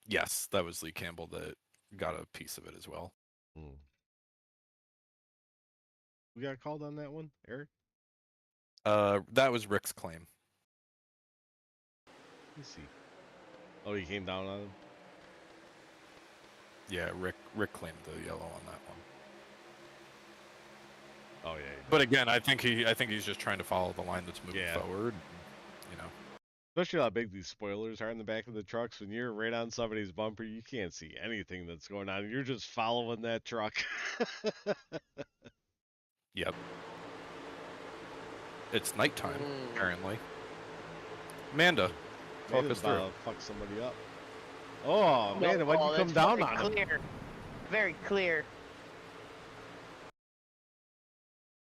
Yes, that was Lee Campbell that got a piece of it as well. We got called on that one, Eric? That was Rick's claim. Let me see. Oh, he came down on him? Yeah, Rick claimed the yellow on that one. Oh, yeah. But again, I think he's just trying to follow the line that's moving Yeah. forward. You know. Especially how big these spoilers are in the back of the trucks. When you're right on somebody's bumper, you can't see anything that's going on. You're just following that truck. Yep. It's nighttime, apparently. Amanda, talk Amanda's us through. about to fuck somebody up. Oh, Amanda, why'd you come that's down very on him? clear. Very clear.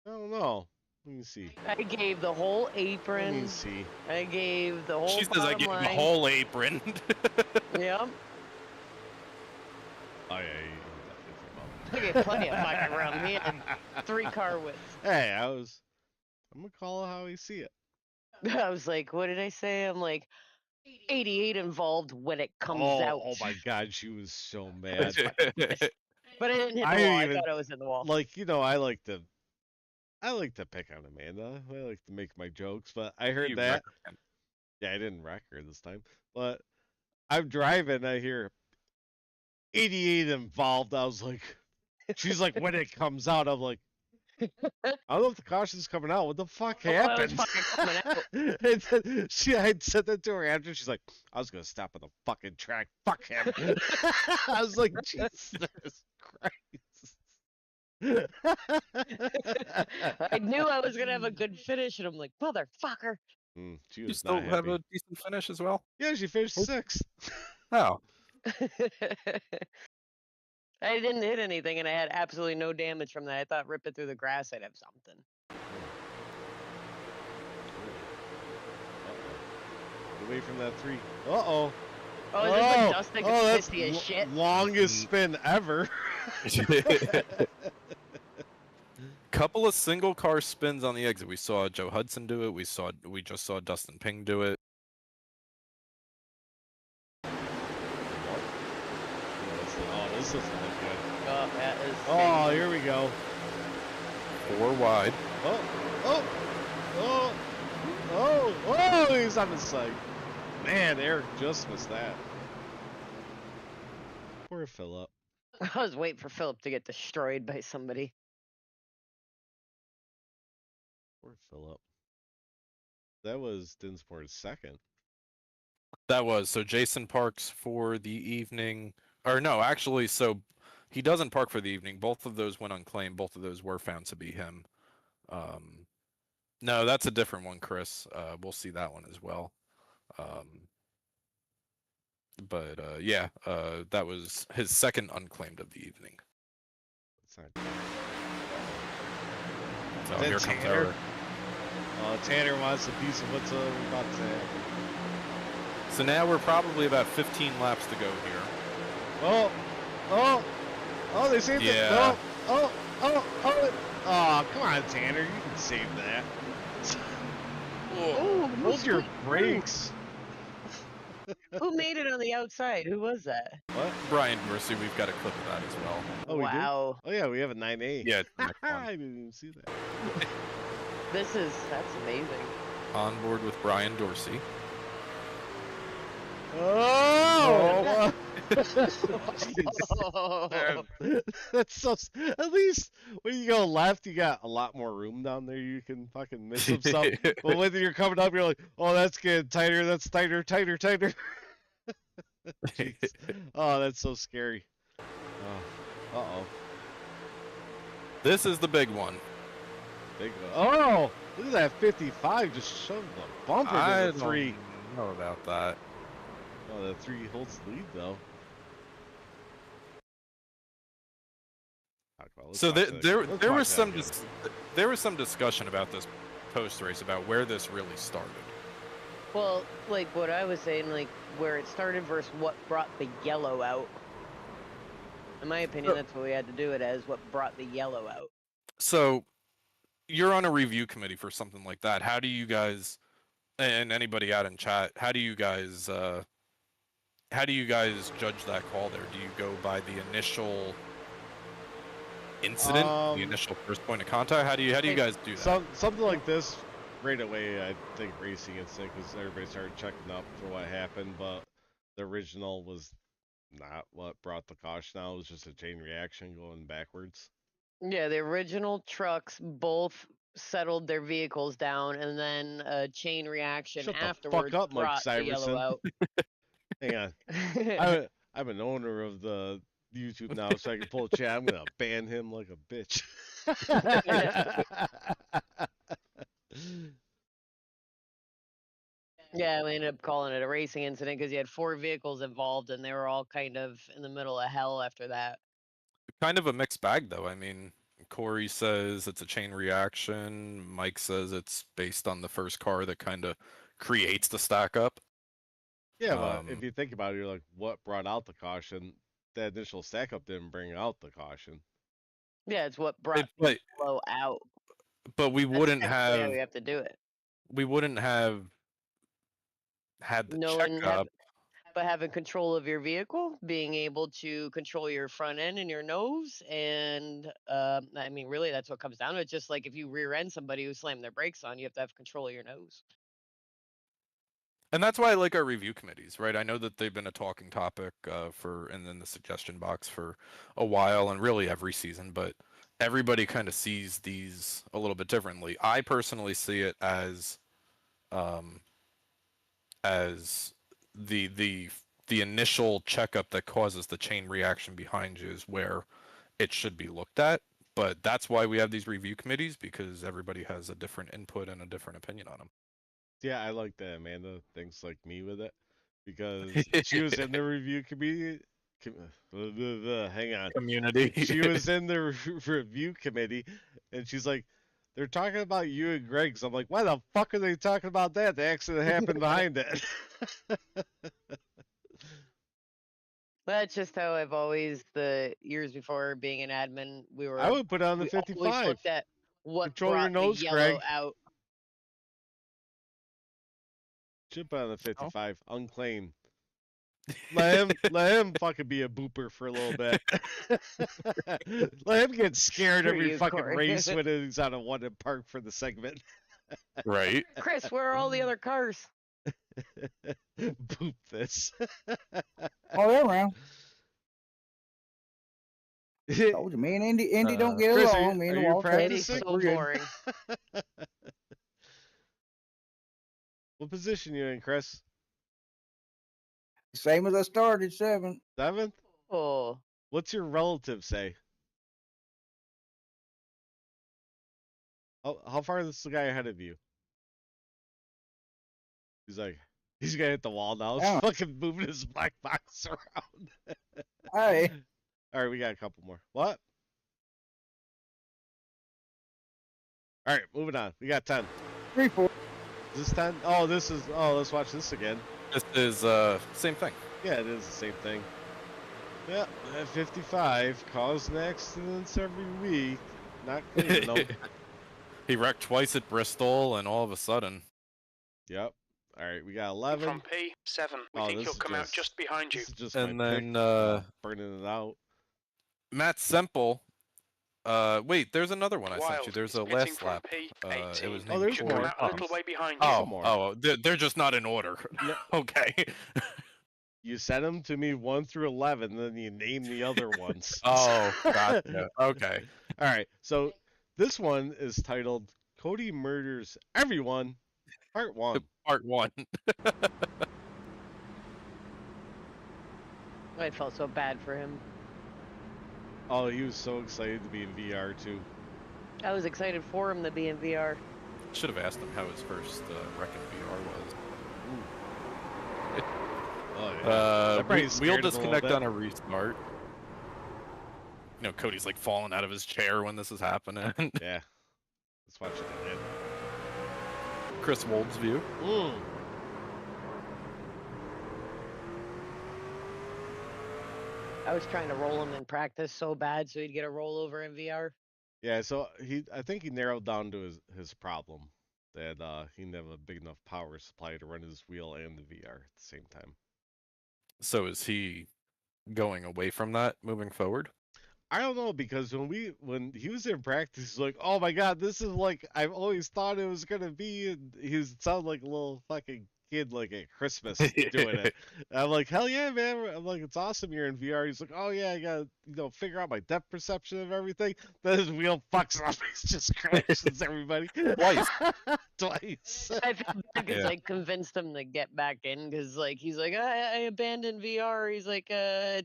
I don't know. Let me see. I gave the whole Let me apron. see. I gave the whole She says I bottom gave him line. the whole apron. Yep. Oh, yeah. I gave plenty of fucking room. He had 3 car widths. Hey, I'm going to call it how we see it. I was like, what did I say? I'm like, 88 involved when it comes out. Oh, my God. She was so mad. But I didn't hit the I wall. I even- thought I was in the wall. Like, you know, I like to pick on Amanda. I like to make my jokes, but I heard You that. recommend- Yeah, I didn't wreck her this time. But I'm driving, I hear 88 involved. I was like, she's like, when it comes out, I'm like, I don't know if the caution's coming out. What the fuck Oh, I was happened? fucking coming out. And then I said that to her after. She's like, I was gonna stop on the fucking track. Fuck him. I was like, Jesus Christ. I knew I was gonna have a good finish, and I'm like, motherfucker. She You was still not have happy. a decent finish as well. Yeah, she finished sixth. Oh, I didn't hit anything, and I had absolutely no damage from that. I thought rip it through the grass, I'd have something. Away from that three. Uh-oh. Oh, is this when Dustin gets that's pissy as shit? longest spin ever. couple of single car spins on the exit. We saw Joe Hudson do it. We just saw Dustin Ping do it. Oh, this doesn't look good. Oh, that is. Oh, here we go. 4 wide. Oh, he's on his side. Man, Eric just missed that. Poor Phillip. I was waiting for Philip to get destroyed by somebody. Poor Phillip. That was Dinsmore's second. That was so Jason parks for the evening. Or no, actually, so he doesn't park for the evening. Both of those went unclaimed. Both of those were found to be him. No, that's a different one, Chris. We'll see that one as well. Yeah, that was his second unclaimed of the evening. That's not So Is that here comes Tanner? our. Tanner wants a piece of what's about to happen. So now we're probably about 15 laps to go here. Oh, they saved it. Yeah. Oh, come on, Tanner. You can save that. Oh, Hold your brakes. Who made it on the outside? Who was that? What? Brian Dorsey, we've got a clip of that as well. Oh, we do? Wow. Oh, yeah, we have a 9A. Yeah, it's the next one. I didn't even see that. That's amazing. On board with Brian Dorsey. Oh! Oh. That's so. At least when you go left, you got a lot more room down there. You can fucking miss some stuff. But when you're coming up, you're like, oh, that's getting tighter. That's tighter. Jeez. Oh, that's so scary. Uh-oh. This is the big one. Big one. Oh, look at that 55 just shoved the bumper I to the 3. don't know about that. Oh, the 3 holds the lead, though. So there was some discussion about this post race about where this really started. Well, like what I was saying, like where it started versus what brought the yellow out. In my opinion, that's what we had to do it as, what brought the yellow out. So you're on a review committee for something like that. How do you guys, and anybody out in chat, how do you guys judge that call there? Do you go by the initial incident, the initial first point of contact? How do you guys do that? Something like this, right away, I think racing instinct, because everybody started checking up for what happened, but the original was not what brought the caution out. It was just a chain reaction going backwards. Yeah, the original trucks both settled their vehicles down, and then a chain reaction Shut the afterwards fuck up, Mike brought the yellow Syverson. out. Hang on. I'm an owner of the YouTube now, so I can pull a chat. I'm gonna ban him like a bitch. Yeah, we ended up calling it a racing incident because you had 4 vehicles involved, and they were all kind of in the middle of hell after that. Kind of a mixed bag, though. I mean, Kory says it's a chain reaction. Mike says it's based on the first car that kind of creates the stack up. Yeah, but if you think about it, you're like, what brought out the caution? That initial stack up didn't bring out the caution. Yeah, it's what brought the flow out. But we wouldn't have. Yeah, we have to do it. We wouldn't have had the checkup. But having control of your vehicle, being able to control your front end and your nose, and I mean, really, that's what comes down to it. Just like if you rear end somebody who slammed their brakes on, you have to have control of your nose. And that's why I like our review committees, right? I know that they've been a talking topic and then the suggestion box for a while, and really every season. But everybody kind of sees these a little bit differently. I personally see it as the initial checkup that causes the chain reaction behind you is where it should be looked at. But that's why we have these review committees, because everybody has a different input and a different opinion on them. Yeah, I like that Amanda thinks like me with it because she was in the review committee. Hang on. Community. She was in the review committee, and she's like, "They're talking about you and Greg's." I'm like, "Why the fuck are they talking about that? The accident happened behind it." That's just how I've always, the years before being an admin, I would put on the we always 55. looked at what Control your brought nose, the yellow Craig. out. Should put on the 55. Unclaimed. Let him fucking be a booper for a little bit. Let him get scared Screw every you, fucking Kory. race when he's on a one park for the segment. Right. Chris, where are all the other cars? Boop this. Oh, they're around. Told you, me and Indy don't get Chris, along. Me and are the you Wall Andy's practicing? so boring. What position you in, Chris? Same as I started, 7th. 7th? Oh, What's your relative say? How far is the guy ahead of you? He's like, he's gonna hit the wall now. He's Yeah. fucking moving his black box around. Hey, All right, we got a couple more. What? All right, moving on. We got 10. 3-4. Is this 10? Oh, this is. Oh, let's watch this again. This is same thing. Yeah, it is the same thing. Yeah, at 55, causing accidents every week. Not cleaning them. He wrecked twice at Bristol, and all of a sudden, Yep. All right, we got 11. From P7, we Oh, think this he'll is come out just behind you. This is just and my then pick, burning it out. Matt Semple. Wait, there's another one I sent you. Wild There's is a pitting last from lap. P18. It was Oh, named there's Should more. come out a little way behind you. Some more. Oh, they're just not in order. No. Okay. You sent them to me 1 through 11, then you name the other ones. Oh, gotcha. Okay. All right, so this one is titled "Cody Murders Everyone," Part 1. Part 1. I felt so bad for him. Oh, he was so excited to be in VR too. I was excited for him to be in VR. Should have asked him how his first wreck in VR was. Oh yeah. That probably scared Wheel him a little disconnect bit. on a restart. You know, Cody's like falling out of his chair when this is happening. Yeah. Let's watch it again. Chris Wold's view. I was trying to roll him in practice so bad so he'd get a rollover in VR. Yeah, so I think he narrowed down to his problem that he didn't have a big enough power supply to run his wheel and the VR at the same time. So is he going away from that moving forward? I don't know, because when he was in practice, he's like, "Oh my god, this is like I've always thought it was gonna be." And he sounded like a little fucking kid, like at Christmas doing it. And I'm like, "Hell yeah, man!" I'm like, "It's awesome you're in VR." He's like, "Oh yeah, I gotta figure out my depth perception of everything." Then his wheel fucks up. He just crashes everybody Twice. Twice. I felt bad because I convinced him to get back in because he's like, I abandoned VR. He's like,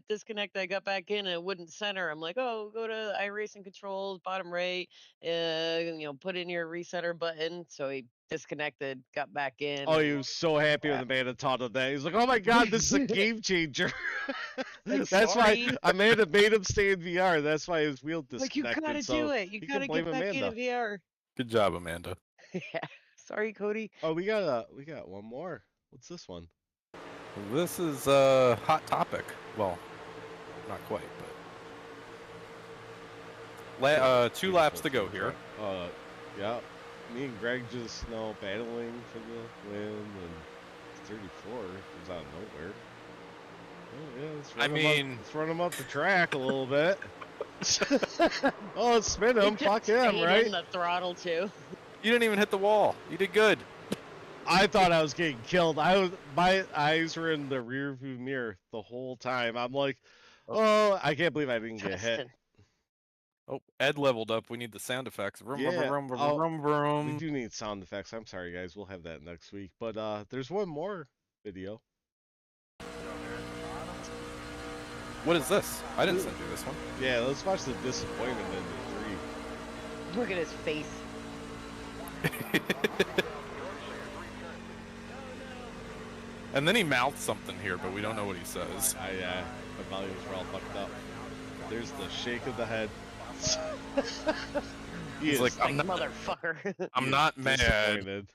disconnect. I got back in and it wouldn't center. I'm like, oh, go to iRacing controls, bottom right, put in your resetter button. So he disconnected, got back in. Oh, he was so happy when the man taught him that. He's like, "Oh my god, this is a game changer." Like, That's sorry. why Amanda made him stay in VR. That's why his wheel Like, you disconnected. gotta so do it. You he gotta can blame get back Amanda. in VR. Good job, Amanda. Yeah. Sorry, Cody. Oh, we got one more. What's this one? This is a hot topic. Well, not quite, but 2 laps to go here. Yeah. Me and Greg just battling for the win, and 34 comes out of nowhere. Oh yeah, let's run him up the track a little bit. Oh, let's spin him. Fuck him, Stayed right? in the throttle too. You didn't even hit the wall. You did good. I thought I was getting killed. My eyes were in the rear view mirror the whole time. I'm like, oh, I can't believe I didn't get hit. Justin. Oh, Ed leveled up. We need the sound effects. Vroom, vroom, Yeah, vroom, vroom, oh, vroom, we vroom. do need sound effects. I'm sorry, guys. We'll have that next week. But there's one more video. What is this? I didn't send you this one. Yeah, let's watch the disappointment in the 3. Look at his face. And then he mouthed something here, but we don't know what he says. My volumes were all fucked up. There's the shake of the head. He's like, Like, I'm not, motherfucker. I'm not mad. Disappointed.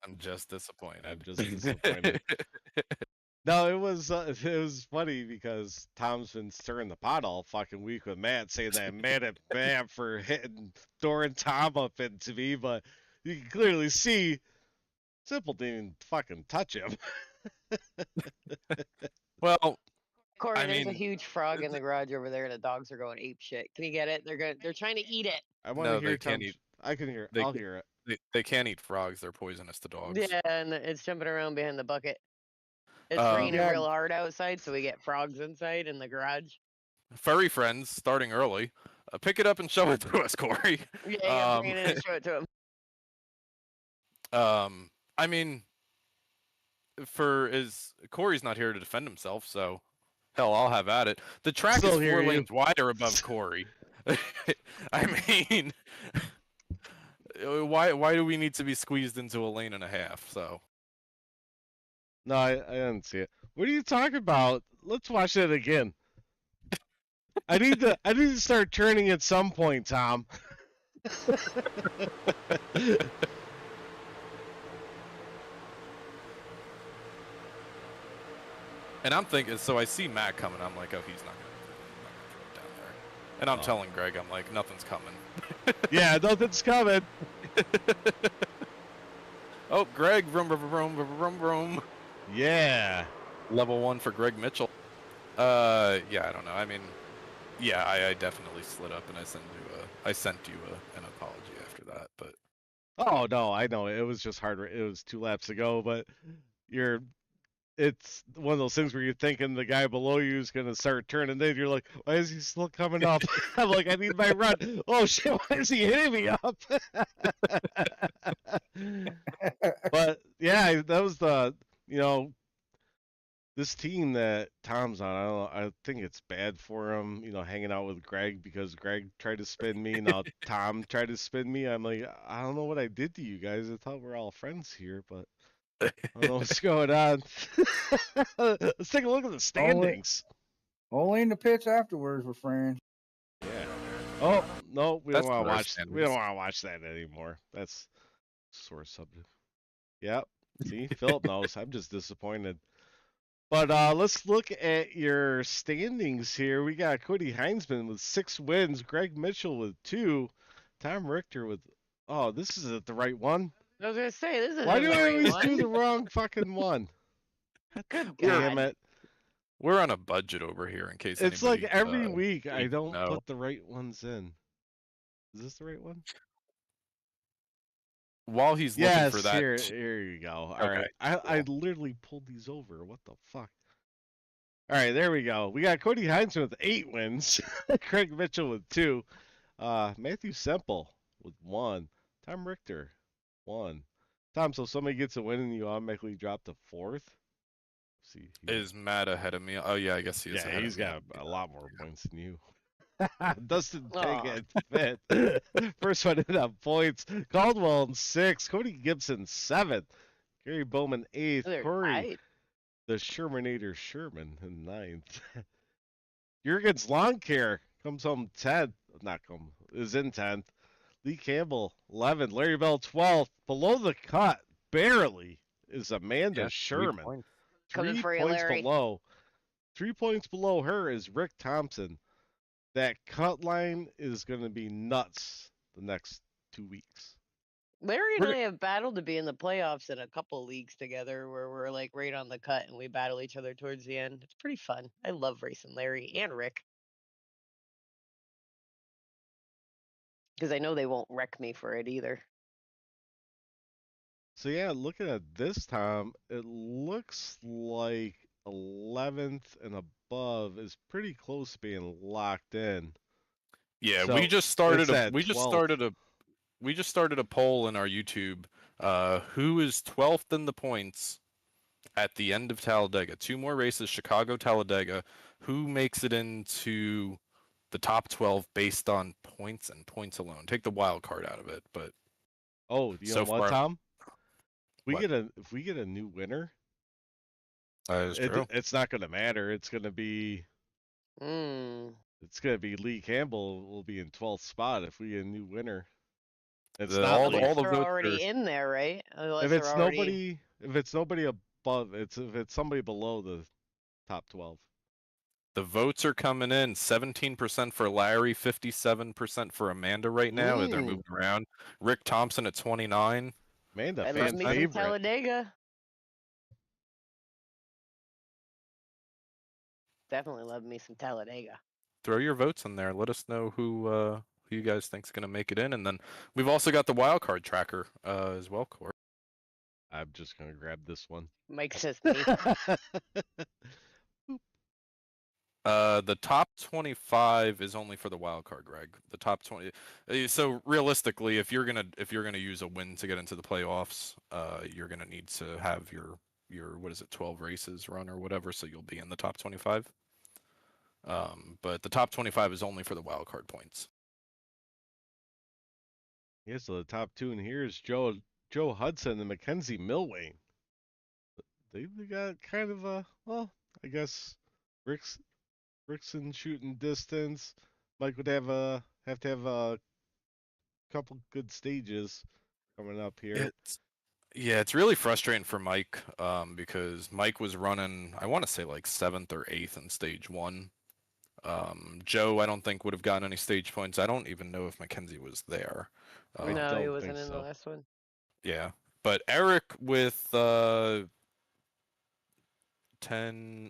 I'm just disappointed. I'm just disappointed. No, it was funny because Tom's been stirring the pot all fucking week with Matt, saying that I'm mad at Matt for hitting Dora and Tom up into me, but you can clearly see Simple didn't even fucking touch him. Well, Kory, I there's a mean, huge frog in the garage over there, and the dogs are going ape shit. Can you get it? They're trying to eat it. I want to No, hear they can't Tom. eat- I can hear. they I'll ca- hear it. they can't eat frogs. They're poisonous to dogs. Yeah, and it's jumping around behind the bucket. It's Um, raining Yeah. real hard outside, so we get frogs inside in the garage. Furry Friends starting early. Pick it up and show it to us, Kory. Yeah, bring it in and show it to him. I mean, Kory's not here to defend himself, so hell, I'll have at it. The track Still is hear 4 you. lanes wider above Kory. I mean, why do we need to be squeezed into a lane and a half? So No, I didn't see it. What are you talking about? Let's watch it again. I need to start turning at some point, Tom. and I'm thinking, so I see Matt coming. I'm like, oh, he's not gonna throw it down there. And I'm Oh. telling Greg, I'm like, nothing's coming. Yeah, nothing's coming. Oh, Greg, vroom, vroom, vroom, vroom, vroom, vroom. Yeah. Level 1 for Greg Mitchell. Yeah, I don't know. I mean, yeah, I definitely slid up, and I sent you an apology after that. But Oh no, I know it was just hard. It was 2 laps ago, but it's one of those things where you're thinking the guy below you is gonna start turning. Then you're like, why is he still coming up? I'm like, I need my run. Oh shit, why is he hitting me up? But yeah, that was this team that Tom's on. I don't know. I think it's bad for him, hanging out with Greg because Greg tried to spin me. Now Tom tried to spin me. I'm like, I don't know what I did to you guys. I thought we're all friends here, but I don't know what's going on. Let's take a look at the standings. Only in the pits afterwards we're friends. Yeah. Oh no, we don't That's want to what our watch. We standings. don't want to watch that anymore. That's sore subject. Yep. See, Philip knows. I'm just disappointed. But let's look at your standings here. We got Cody Heinzman with 6 wins, Greg Mitchell with 2, Tom Richter with. Oh, this isn't the right one. I was gonna say this isn't Why do the I right always one. do the wrong fucking one? Good Damn God. it! we're on a budget over here in case It's like anybody, every week I didn't don't know. put the right ones in. Is this the right one? While he's looking Yes, for that, here you go. All Okay, right, I literally pulled these over. What the fuck? All right, there we go. We got Cody Heinzman with 8 wins, Craig Mitchell with 2, Matthew Semple with 1, Tom Richter 1. Tom, so somebody gets a win and you automatically drop to 4th. See, is Matt ahead of me? Oh yeah, I guess he is. yeah, ahead he's of me. got a lot more points than you. Dustin Aw. Piggott 5th. First one in on points. Caldwell in 6th. Cody Gibson 7th. Gary Bowman 8th. They're Kory tied. the Shermanator Sherman in 9th. Jurgen's Lawn Care comes home 10th. Is in 10th. Lee Campbell 11th. Larry Bell 12th. Below the cut, barely, is Amanda Yeah, 3 Sherman. points. Coming 3 for you, points Larry. below. 3 points below her is Rick Thompson. That cut line is going to be nuts the next 2 weeks. Larry and We're I have battled to be in the playoffs in a couple leagues together where we're like right on the cut and we battle each other towards the end. It's pretty fun. I love racing Larry and Rick. Because I know they won't wreck me for it either. So yeah, looking at this time, it looks like 11th and above is pretty close to being locked in. Yeah, So, we just started it's a at 12th. we just started a poll in our YouTube. Who is 12th in the points at the end of Talladega? 2 more races, Chicago, Talladega. Who makes it into the top 12 based on points and points alone? Take the wild card out of it, but Oh, you know so what, far, Tom? what? If we get a new winner, That is true. it's not going to matter. It's going to be Mm. Lee Campbell will be in 12th spot if we get a new winner. It's The- not all like the- Unless the they're votes already are- in there, right? Unless if they're it's already... nobody above, if it's somebody below the top 12. The votes are coming in 17% for Larry, 57% for Amanda right now. They're Ooh. moving around. Rick Thompson at 29. Amanda, I love fan me some favorite. Talladega. Definitely love me some Talladega. Throw your votes in there. Let us know who you guys think's gonna make it in, and then we've also got the wild card tracker as well, Kory. I'm just going to grab this one. Mike says me. The top 25 is only for the wild card, Greg. The top 20. So realistically, if you're gonna use a win to get into the playoffs, you're gonna need to have your what is it, 12 races run or whatever, so you'll be in the top 25. But the top 25 is only for the wild card points. Yeah, so the top 2 in here is Joe Hudson and Mackenzie Milwain. They got kind of a, well, I guess Rickson shooting distance. Mike would have to have a couple good stages coming up here. It's really frustrating for Mike, because Mike was running, I want to say like 7th or 8th in stage 1. Joe, I don't think would have gotten any stage points. I don't even know if Mackenzie was there. I No, he don't wasn't think in the so. last one. Yeah, but Eric with 10,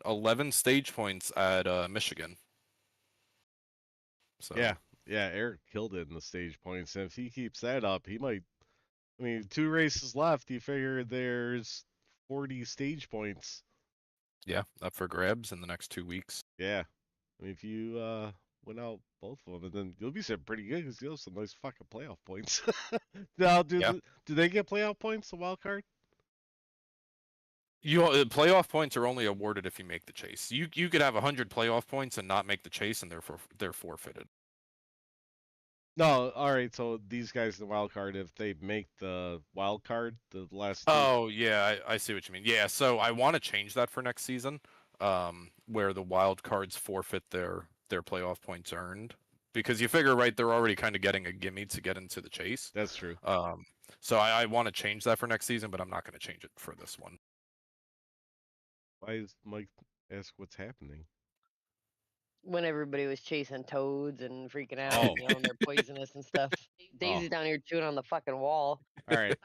11 stage points at Michigan. So Yeah, Eric killed it in the stage points, and if he keeps that up, he might. I mean, 2 races left. You figure there's 40 stage points. yeah, up for grabs in the next 2 weeks. Yeah, I mean, if you win out both of them, then you'll be sitting pretty good because you'll have some nice fucking playoff points. Now, do they get playoff points? The wild card? Playoff points are only awarded if you make the chase. You could have 100 playoff points and not make the chase, and therefore they're forfeited. No, all right. So these guys in the wild card, if they make the wild card, the last. 2... Oh yeah, I see what you mean. Yeah, so I want to change that for next season, where the wild cards forfeit their playoff points earned, because you figure, right, they're already kind of getting a gimme to get into the chase. That's true. So I want to change that for next season, but I'm not going to change it for this one. Why is Mike ask what's happening? When everybody was chasing toads and freaking out, Oh. yelling they're poisonous and stuff. Daisy's down here chewing on the fucking wall. All right.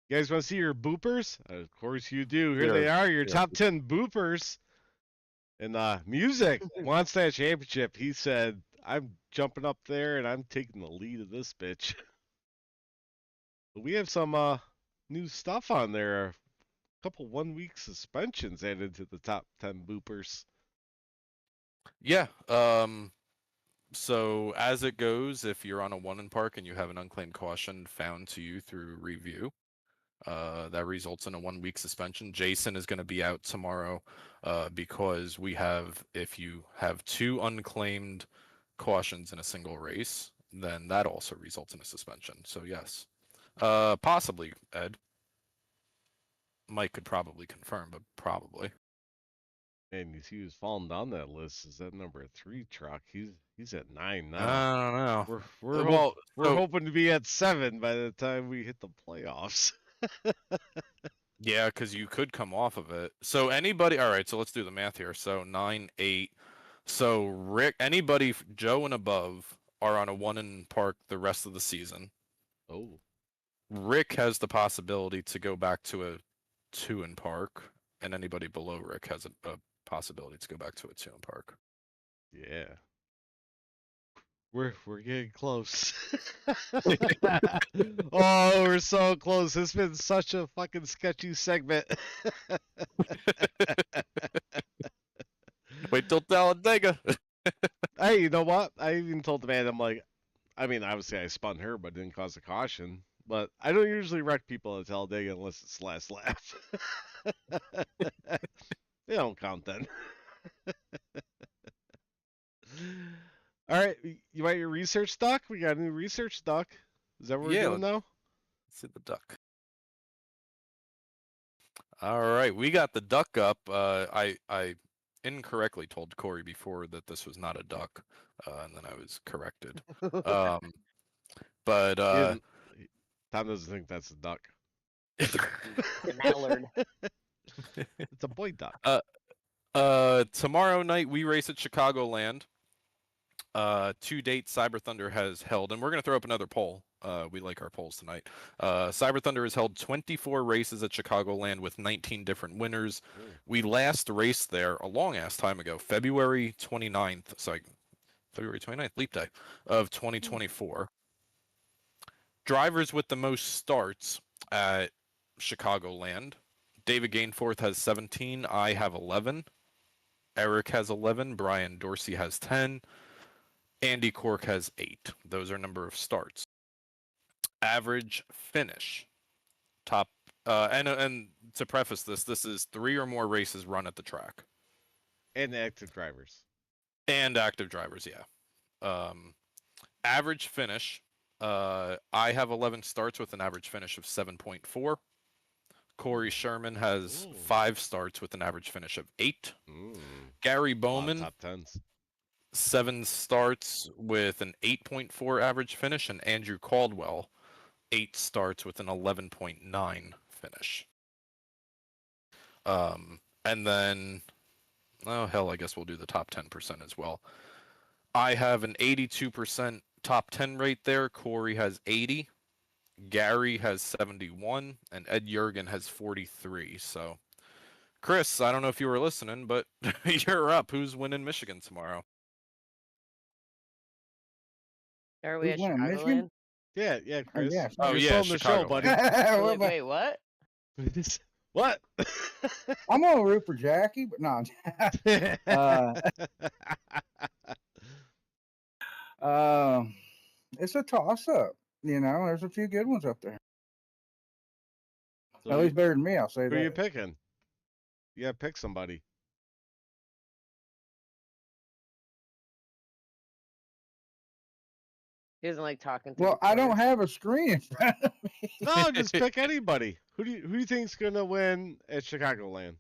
You guys want to see your boopers? Of course you do. Here Yeah, they are, your yeah. top 10 boopers. And Music wants that championship. He said, I'm jumping up there and I'm taking the lead of this bitch. But we have some new stuff on there. A couple 1-week suspensions added to the top 10 boopers. Yeah. So as it goes, if you're on a 1 in park and you have an unclaimed caution found to you through review, that results in a 1-week suspension. Jason is going to be out tomorrow because if you have 2 unclaimed cautions in a single race, then that also results in a suspension. So yes, possibly, Ed. Mike could probably confirm, but probably. And you see who's falling down that list is that number 3 truck. He's at 9 now. I don't know. We're hoping to be at 7 by the time we hit the playoffs. Yeah, because you could come off of it. So anybody, all right, so let's do the math here. So 9, 8. So Rick, anybody, Joe and above, are on a 1 in park the rest of the season. Oh. Rick has the possibility to go back to a 2 in park, and anybody below Rick has a possibility to go back to a 2 in park. Yeah. We're getting close. Oh, we're so close. It's been such a fucking sketchy segment. Wait till Talladega. Hey, you know what? I even told the man, I'm like, I mean, obviously I spun her, but didn't cause a caution. But I don't usually wreck people at Talladega unless it's last lap. They don't count then. All right, you want your research doc? We got a new research doc. Is that what we're Yeah, doing now? let's see the duck. All right, we got the duck up. I incorrectly told Kory before that this was not a duck, and then I was corrected. Um, but He doesn't- Tom doesn't think that's a duck. It's a mallard. It's a boy duck. Tomorrow night we race at Chicagoland. To date, Cyber Thunder has held, and we're going to throw up another poll. We like our polls tonight. Cyber Thunder has held 24 races at Chicagoland with 19 different winners. We last raced there a long ass time ago, February 29th. So February 29th, leap day of 2024. Drivers with the most starts at Chicagoland. David Gainforth has 17. I have 11. Eric has 11. Brian Dorsey has 10. Andy Cork has 8. Those are number of starts. Average finish. Top and to preface this, this is 3 or more races run at the track. And active drivers. And active drivers, yeah. Average finish. I have 11 starts with an average finish of 7.4. Kory Sherman has 5 starts with an average finish of 8. Gary Bowman, top 10s. 7 starts with an 8.4 average finish, and Andrew Caldwell, 8 starts with an 11.9 finish. And then, oh hell, I guess we'll do the top 10% as well. I have an 82% top 10 rate there. Kory has 80. Gary has 71, and Ed Jurgen has 43. So, Chris, I don't know if you were listening, but you're up. Who's winning Michigan tomorrow? Are we Who's at winning, Michigan? Chicagoland? Yeah, Chris. yeah. Oh, You're yeah, still in the show, Chicagoland. buddy. What about- Wait, what? What? I'm gonna root for Jackie, but no. It's a toss up. You know, there's a few good ones up there. So At least better than me, I'll say who are you that. picking? You gotta pick somebody. He doesn't like talking to Well, I don't reporters. have a screen in front of me. No, just pick anybody. Who do you think's gonna win at Chicagoland?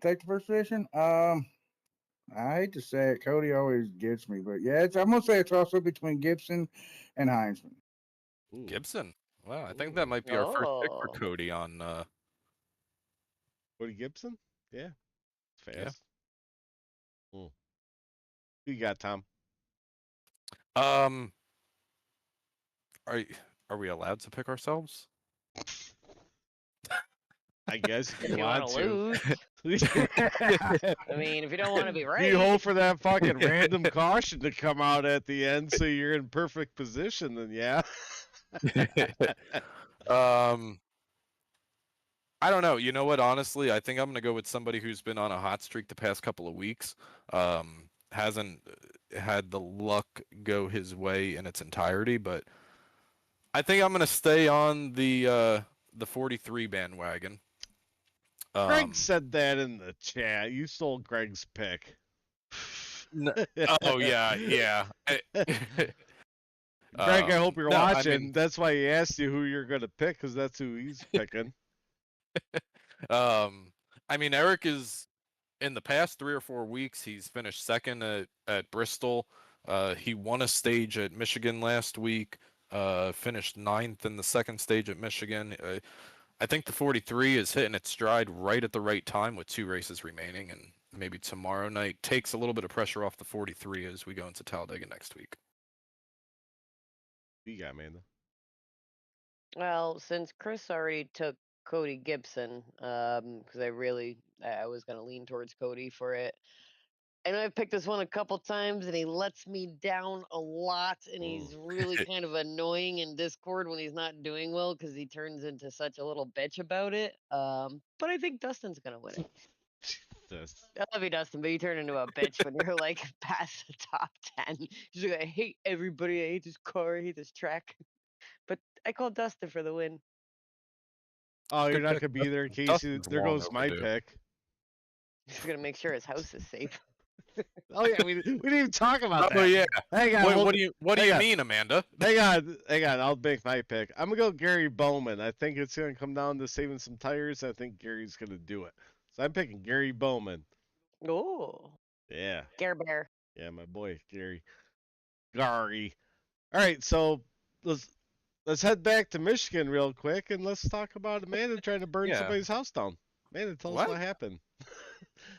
Take the first position. I hate to say it, Cody always gets me, but yeah, I'm gonna say it's also between Gibson and Heinzman. Ooh. Gibson. Wow, I think that might be our first pick for Oh. Cody on. Cody Gibson? Yeah, it's Yeah. fast. Who you got, Tom? Are we allowed to pick ourselves? I guess If you you want want to. lose. I mean, if you don't want to be right. You hope for that fucking random caution to come out at the end, so you're in perfect position. Then yeah. I don't know. You know what? Honestly, I think I'm gonna go with somebody who's been on a hot streak the past couple of weeks. Hasn't had the luck go his way in its entirety, but I think I'm gonna stay on the 43 bandwagon. Greg said that in the chat. You stole Greg's pick. Oh yeah. Greg, I hope you're no, I watching. mean- That's why he asked you who you're gonna pick, because that's who he's picking. I mean, Eric is in the past 3 or 4 weeks. He's finished second at Bristol. He won a stage at Michigan last week. Finished 9th in the second stage at Michigan. I think the 43 is hitting its stride right at the right time with 2 races remaining, and maybe tomorrow night takes a little bit of pressure off the 43 as we go into Talladega next week. You got Amanda. Well, since Chris already took Cody Gibson, because I was gonna lean towards Cody for it. I know I've picked this one a couple times, and he lets me down a lot, and he's really kind of annoying in Discord when he's not doing well because he turns into such a little bitch about it. But I think Dustin's gonna win it. this. I love you, Dustin, but you turn into a bitch when you're like past the top 10. You're like, I hate everybody. I hate this car. I hate this track. But I called Dustin for the win. Oh, you're Good not pick. gonna be there, Casey. Dustin's There long goes my overdue. pick. He's gonna make sure his house is safe. Oh yeah, we didn't even talk about Oh that. yeah. Hang on. What do you hang on. mean, Amanda? Hang on. I'll make my pick. I'm gonna go Gary Bowman. I think it's gonna come down to saving some tires. I think Gary's gonna do it. So I'm picking Gary Bowman. Oh, Yeah, Care Bear. yeah, my boy Gary. Gary. All right, so let's head back to Michigan real quick and let's talk about Amanda trying to burn Yeah. somebody's house down. Amanda, tell us What? what happened.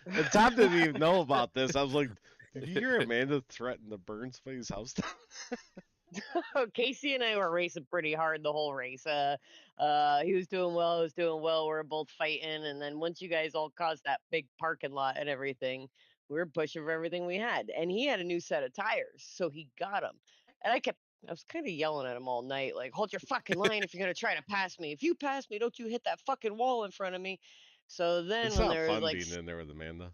And Tom didn't even know about this. I was like, did you hear Amanda threaten to burn somebody's house down? Casey and I were racing pretty hard the whole race. He was doing well. I was doing well. We were both fighting, and then once you guys all caused that big parking lot and everything, we were pushing for everything we had. And he had a new set of tires, so he got them. And I was kind of yelling at him all night, like, "Hold your fucking line if you're gonna try to pass me. If you pass me, don't you hit that fucking wall in front of me." So then It's when not there was fun like being in there with Amanda.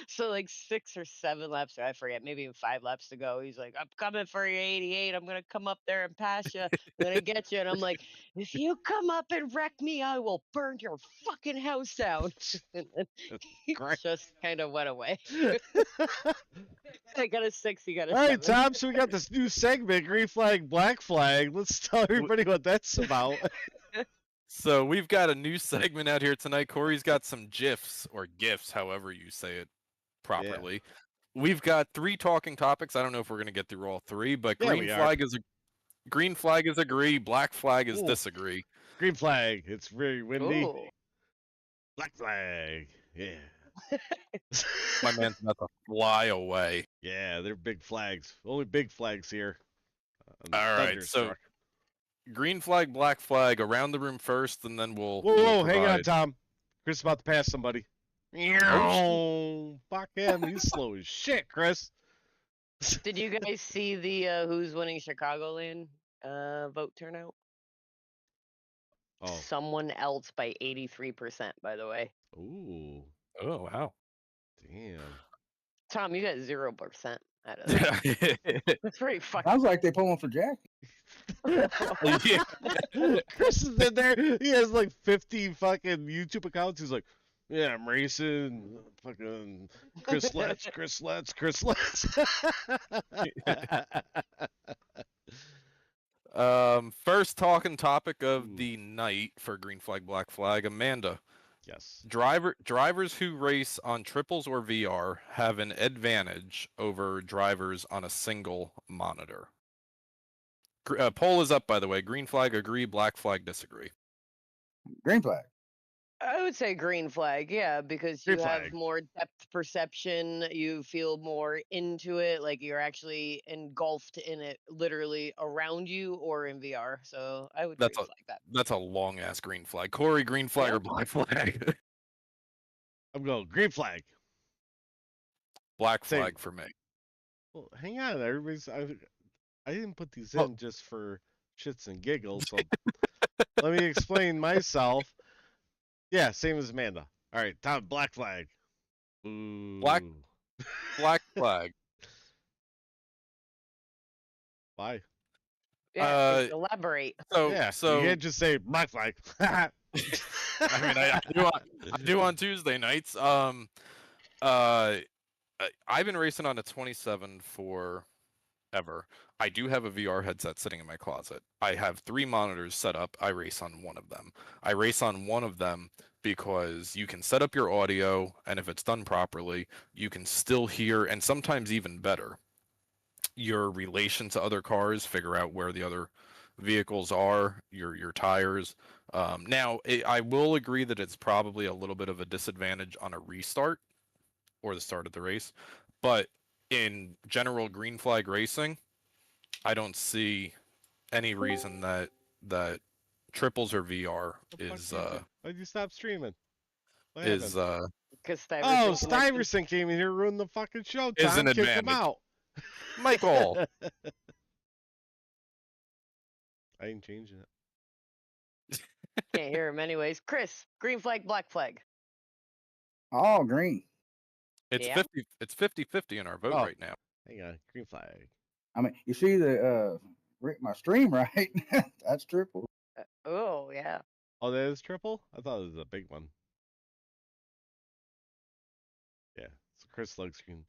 so like 6 or 7 laps, I forget, maybe even 5 laps to go. He's like, "I'm coming for your 88. I'm gonna come up there and pass you. I'm gonna get you." And I'm like, "If you come up and wreck me, I will burn your fucking house down." And then he Great. just kind of went away. I got a 6. He got a All right, 7. Tom. So we got this new segment, Green Flag, Black Flag. Let's tell everybody what that's about. So we've got a new segment out here tonight. Corey's got some GIFs or GIFs, however you say it properly. We've got 3 talking topics. I don't know if we're gonna get through all 3, but Yeah, green we are. flag is agree, black flag is Ooh. disagree. Green Flag. It's very windy. Ooh. Black Flag. Yeah. My man's about to fly away. Yeah, they're big flags. Only big flags here. on All right, so Thunderstruck. green flag, black flag, around the room first, and then we'll. Whoa, hang on, provide- Tom. Chris is about to pass somebody. Oh, fuck him. He's slow as shit, Chris. Did you guys see the who's winning Chicagoland vote turnout? Oh. Someone else by 83%, by the way. Ooh. Oh wow. Damn. Tom, you got 0% out of that. That's pretty fucking. Sounds like they pulling for Jack. Chris is in there. He has like 50 fucking YouTube accounts. He's like, yeah, I'm racing. Fucking Chris Letts. First talking topic of Ooh. the night for green flag, black flag. Amanda, Yes. drivers who race on triples or VR have an advantage over drivers on a single monitor. Poll is up, by the way. Green flag agree, black flag disagree. Green flag. I would say green flag, yeah, because Green you have flag. more depth perception. You feel more into it, like you're actually engulfed in it, literally around you or in VR. So I would That's green flag that. That's a long ass green flag. Kory, green flag Yeah. or black flag? I'm going green flag. Black Same. flag for me. Well, hang on. Everybody's. I didn't put these Well- in just for shits and giggles. So let me explain myself. Yeah, same as Amanda. All right, Tom, black flag. Ooh. Black flag. Why? Yeah, just elaborate. So Yeah, so you can't just say black flag. I mean, I do on Tuesday nights. I've been racing on a 27 forever. I do have a VR headset sitting in my closet. I have 3 monitors set up. I race on one of them. I race on one of them because you can set up your audio, and if it's done properly, you can still hear, and sometimes even better, your relation to other cars, figure out where the other vehicles are, your tires. I will agree that it's probably a little bit of a disadvantage on a restart or the start of the race, but in general green flag racing, I don't see any reason that triples or VR is Why'd you stop streaming? What is happened? Because Oh, Stuyvesant came in here and ruined the fucking show. Is Tom an kicked him advantage. out. Michael. I ain't changing it. Can't hear him anyways. Chris, green flag, black flag. All green. It's Yeah. 50. It's 50-50 in our vote Oh. right now. Hang on, green flag. I mean, you see my stream, right? That's triple. Oh, yeah. Oh, that is triple? I thought it was a big one. Yeah, so Chris likes green.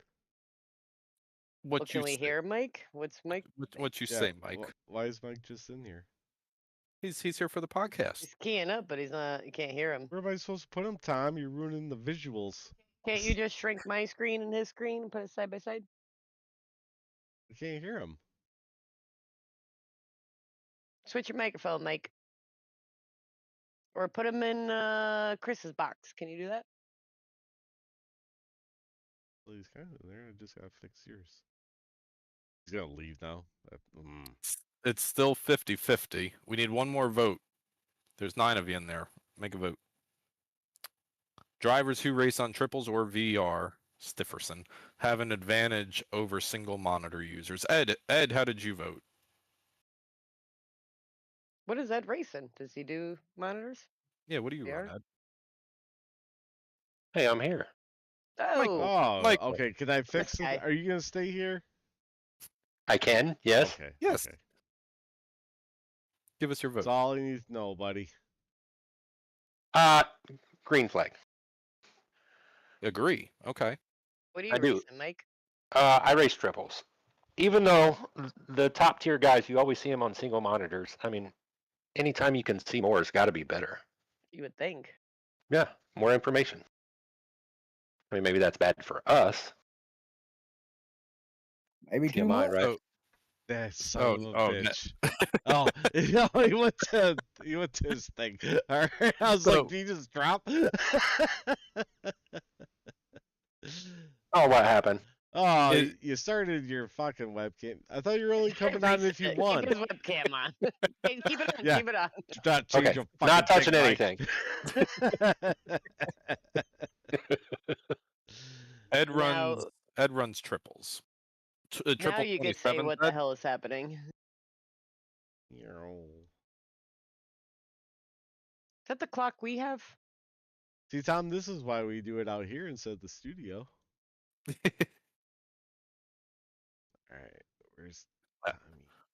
Well, What can you we say? hear Mike? What's Mike? What you Yeah, say, Mike? why is Mike just in here? He's here for the podcast. He's keying up, but he's not. You can't hear him. Where am I supposed to put him, Tom? You're ruining the visuals. Can't you just shrink my screen and his screen and put it side by side? I can't hear him. Switch your microphone, Mike. Or put him in Chris's box. Can you do that? Well, he's kind of there. I just gotta fix yours. He's gonna leave now. It's still 50-50. We need one more vote. There's 9 of you in there. Make a vote. Drivers who race on triples or VR, Stifferson, have an advantage over single monitor users. Ed, how did you vote? What is Ed racing? Does he do monitors? Yeah, what do you run, VR? Ed? Hey, I'm here. Oh, Oh, Mike. okay. Can I fix guy. it? Are you gonna stay here? I can, yes. Okay. Yes. Okay. Give us your That's vote. all you need to know, buddy. Green flag. Agree. Okay. what are you I do. racing, Mike? I race triples. Even though the top tier guys, you always see them on single monitors. I mean, anytime you can see more, it's got to be better. You would think. Yeah, more information. I mean, maybe that's bad for us. Maybe too TMI, much. right? So, That son Oh, of a oh, no. bitch. Oh, no, he went to his thing. All right. I was So- like, did he just drop? Oh, what happened? Oh, It- you started your fucking webcam. I thought you were only Start coming on if racing you it. won. Keep his webcam on. Hey, keep it on. Yeah. Keep it on. Do not change Okay, your not fucking touching thing, Mike. Ed Now- runs triples. Now Triple you can say 27, what the Ed? hell is happening. Is that the clock we have? See, Tom, this is why we do it out here instead of the studio. All right, where's Tommy?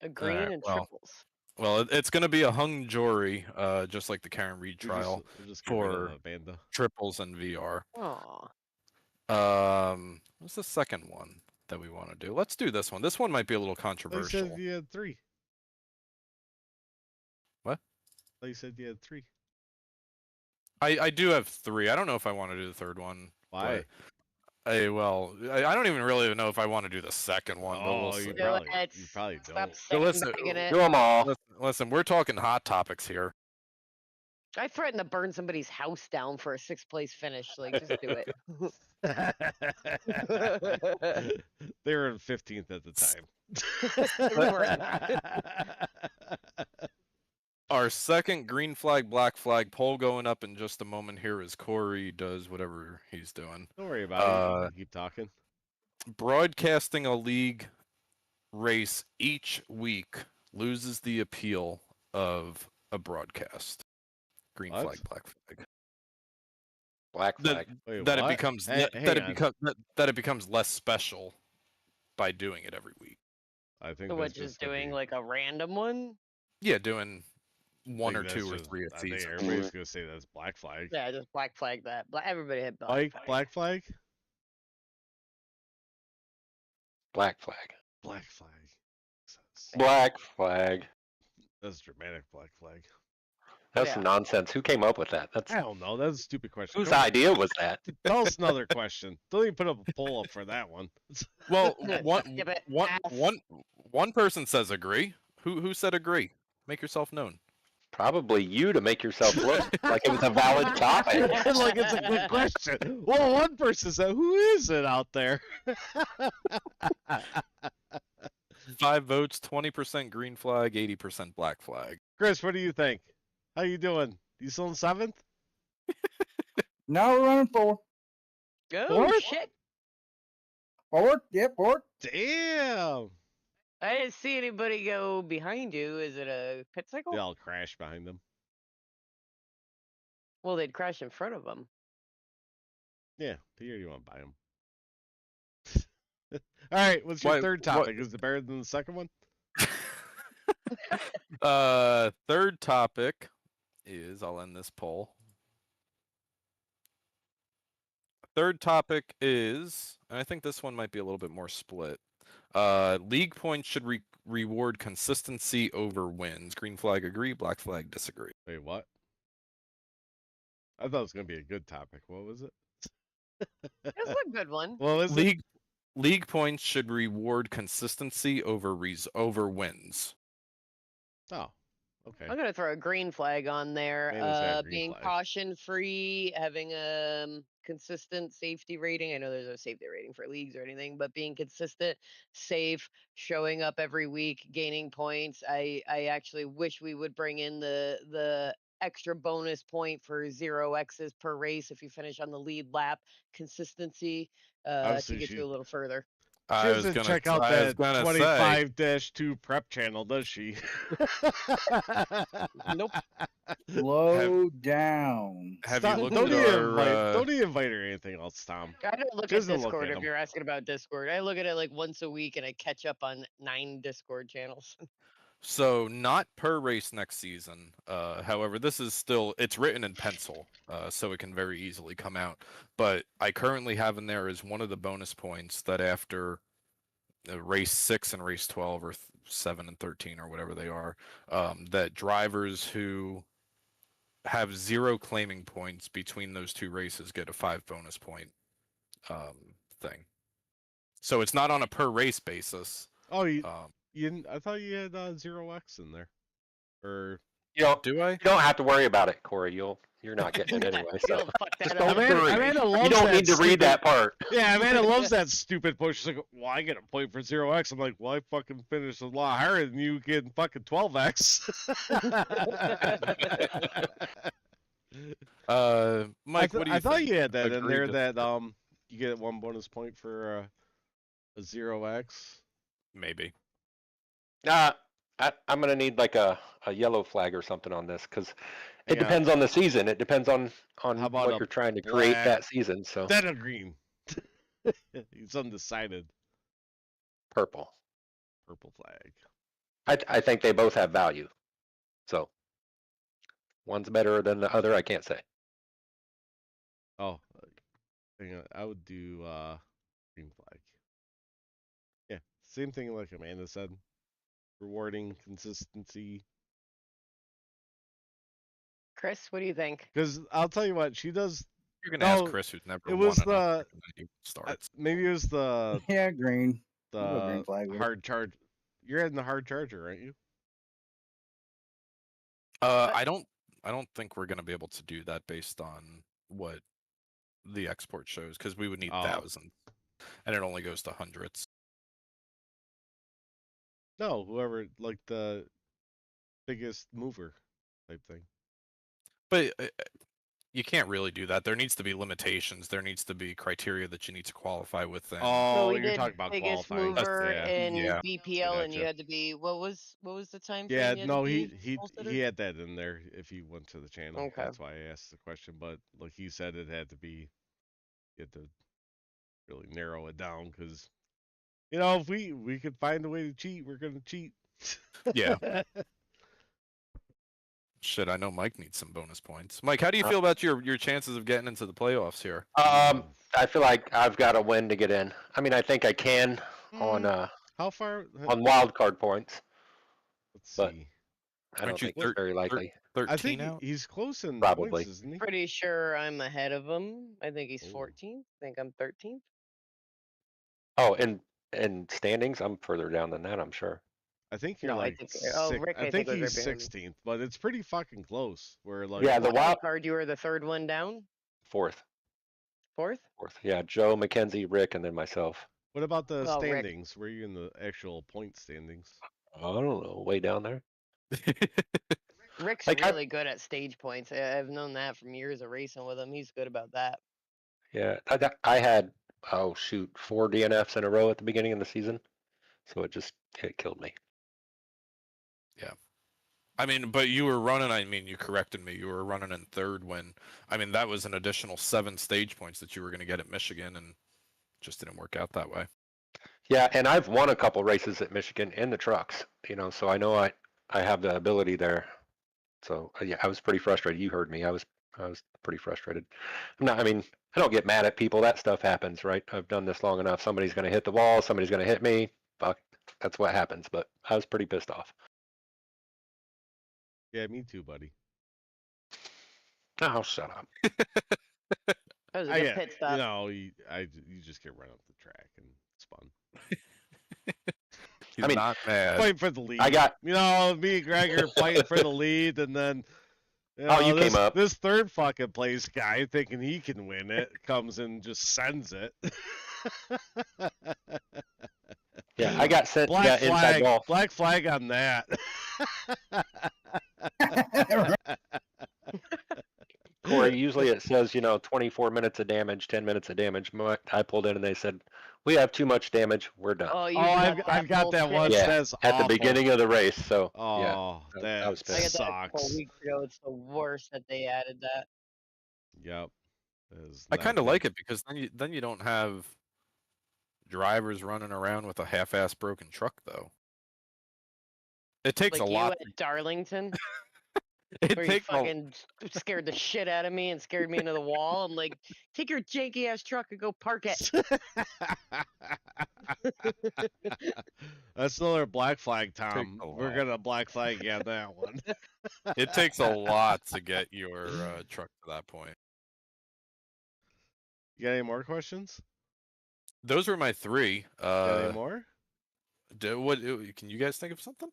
A green Alright, and well, triples. Well, it's going to be a hung jury, just like the Karen Reed trial, We'll just get rid of for the Banda. triples and VR. Aw. What's the second one that we want to do? Let's do this one. This one might be a little They controversial. said you had 3. What? They said you had 3. I do have 3. I don't know if I want to do the third one. Why? I don't even really know if I want to do the second one. But we'll Oh, see. you Do probably, it. you probably Stop don't. listen, sandbagging it. Do them all. Listen, we're talking hot topics here. I threatened to burn somebody's house down for a 6th place finish. Like, just do it. They were in 15th at the time. We were Our second green flag, black flag poll going up in just a moment here as Kory does whatever he's doing. Don't worry about it. You can keep talking. Broadcasting a league race each week loses the appeal of a broadcast. Green What? flag, black flag. Black That, flag. Wait, that it what? becomes Hang on. that it becomes less special by doing it every week. I think So that's what, just gonna doing be- like a random one? Yeah, doing I one or think two that's or just- 3 a I think season. everybody's gonna say that's black flag. Yeah, just black flag that. Everybody hit black Mike, flag. black flag? Black flag. Black flag. Black flag. That's dramatic black flag. That's Yeah. some nonsense. Who came up with that? That's I don't know. That's a stupid question. whose Don't- idea was that? Tell us another question. Don't even put up a poll up for that one. Well, Skip it. Pass. one person says agree. Who said agree? Make yourself known. Probably you to make yourself look like it was a valid topic. Like it's a good question. Well, one person said, "Who is it out there?" 5 votes, 20% green flag, 80% black flag. Chris, what do you think? How you doing? You still in 7th? No, we're running 4. Oh, Fourth? shit. 4? Yep, 4. Damn! I didn't see anybody go behind you. Is it a pit cycle? They all crash behind them. Well, they'd crash in front of them. Yeah, the year you want to buy them. All right, what's your third topic? Is it better than the second one? Third topic is, I'll end this poll. Third topic is, and I think this one might be a little bit more split. League points should reward consistency over wins. Green flag agree, black flag disagree. Wait, what? I thought it was gonna be a good topic. What was it? That's a good one. What was it? League points should reward consistency over wins. Oh, okay. I'm gonna throw a green flag on there. Amanda's got a green Being flag. caution free, having a consistent safety rating. I know there's no safety rating for leagues or anything, but being consistent, safe, showing up every week, gaining points. I actually wish we would bring in the extra bonus point for 0x's per race if you finish on the lead lap. Consistency Obviously, to get you a little further. She I was doesn't gonna check out I was that gonna say, 25-2 prep channel, does she? Nope. Slow down. have Stop- you looked don't at even our? invite, don't even invite her anything else, Tom. I don't look at Doesn't look Discord at if 'em. you're asking about Discord. I look at it like once a week and I catch up on 9 Discord channels. So not per race next season. However, this is still, it's written in pencil, so it can very easily come out. But I currently have in there as one of the bonus points that after race 6 and race 12 or 7 and 13 or whatever they are, that drivers who have 0 claiming points between those 2 races get a 5 bonus point thing. So it's not on a per race basis. Oh, I thought you had 0x in there, or You don't, Do I? you don't have to worry about it, Corey. You're not getting it anyway. So You'll fuck just that don't up. worry. Amanda You loves don't that need to read stupid- that part. Yeah, Amanda loves that stupid push. She's like, well, I get a point for 0x. I'm like, well, I fucking finished a lot higher than you getting fucking 12x. Mike, what do you I thought think? you had that in Agree, there disagree? that you get 1 bonus point for a 0x. Maybe. I'm gonna need like a yellow flag or something on this because it Yeah. depends on the season. It depends on How about what a you're trying to create black- that season. So Then a green. He's undecided. purple. Purple flag. I think they both have value. So one's better than the other. I can't say. Oh, hang on. I would do green flag. Yeah, same thing like Amanda said. Rewarding consistency. Chris, what do you think? Because I'll tell you what, she does. You're gonna ask No, Chris, who's never it was won enough the- when he starts. Maybe it was the Yeah, green. I'll go green the flag with it. hard charge. You're adding the hard charger, aren't you? I don't think we're gonna be able to do that based on what the export shows, because we would need Oh. thousands, and it only goes to hundreds. No, whoever like the biggest mover type thing. But you can't really do that. There needs to be limitations. There needs to be criteria that you need to qualify within. Oh, we you're did talking about biggest qualifying. mover Yeah. in Yeah. BPL, and you Gotcha. had to be what was the time? Yeah, frame you had to no, be he posted? had that in there if he went to the channel. Okay. That's why I asked the question. But like he said, it had to be. You had to really narrow it down because, if we could find a way to cheat, we're gonna cheat. Yeah. Shit, I know Mike needs some bonus points. Mike, how do you feel about your chances of getting into the playoffs here? I feel like I've got to win to get in. I mean, I think I can on How far? on wild card points. Let's but- see. I don't Aren't you think it's very likely. 13 I think now? he's close in Probably. points, isn't he? Pretty sure I'm ahead of him. I think he's Oh. 14th. I think I'm 13th. Oh, in standings, I'm further down than that. I'm sure. I think you're No, I like think- oh, six- Rick, I I think think was right he's behind me. 16th, but it's pretty fucking close. Where like Yeah, the wild card, you were the third one down. fourth. Fourth. Yeah, Joe, Mackenzie, Rick, and then myself. What about the Oh, Rick. standings? Were you in the actual point standings? I don't know, way down there. Rick's Like, really good at stage points. I've known that from years of racing with him. He's good about that. Yeah, I had 4 DNFs in a row at the beginning of the season, so it killed me. I mean, but you were running. I mean, you corrected me. You were running in third when. I mean, that was an additional 7 stage points that you were going to get at Michigan, and just didn't work out that way. Yeah, and I've won a couple races at Michigan in the trucks, so I know I have the ability there. So yeah, I was pretty frustrated. You heard me. I was pretty frustrated. I mean, I don't get mad at people. That stuff happens, right? I've done this long enough. Somebody's going to hit the wall. Somebody's going to hit me. Fuck, that's what happens. But I was pretty pissed off. Yeah, me too, buddy. Oh, shut up. That was a I good get, pit stop. you just get run up the track and it's fun. He's I mean, not mad. Fighting for the lead. I got. Me and Gregor fighting for the lead, and then You this, came up. This third fucking place guy thinking he can win it comes and just sends it. Yeah, I got sent Black that inside flag. wall. Black flag on that. Kory, usually it says, 24 minutes of damage, 10 minutes of damage. I pulled in and they said, we have too much damage. We're done. Oh, you I've got that one. Yeah, That's at awful. the beginning of the race. So Oh, yeah, that I was I got pissed. that a couple sucks. weeks ago. It's the worst that they added that. Yep. I kind of like it because then you don't have drivers running around with a half-ass broken truck, though. It takes Like a you lot. at Darlington, It where you takes a fucking scared the shit out of me and scared me into the wall. I'm like, take your janky ass truck and go park it. That's another black flag, Tom. a We're lot. gonna black flag you on that one. It takes a lot to get your truck to that point. You got any more questions? Those were my 3. Got any more? What can you guys think of something?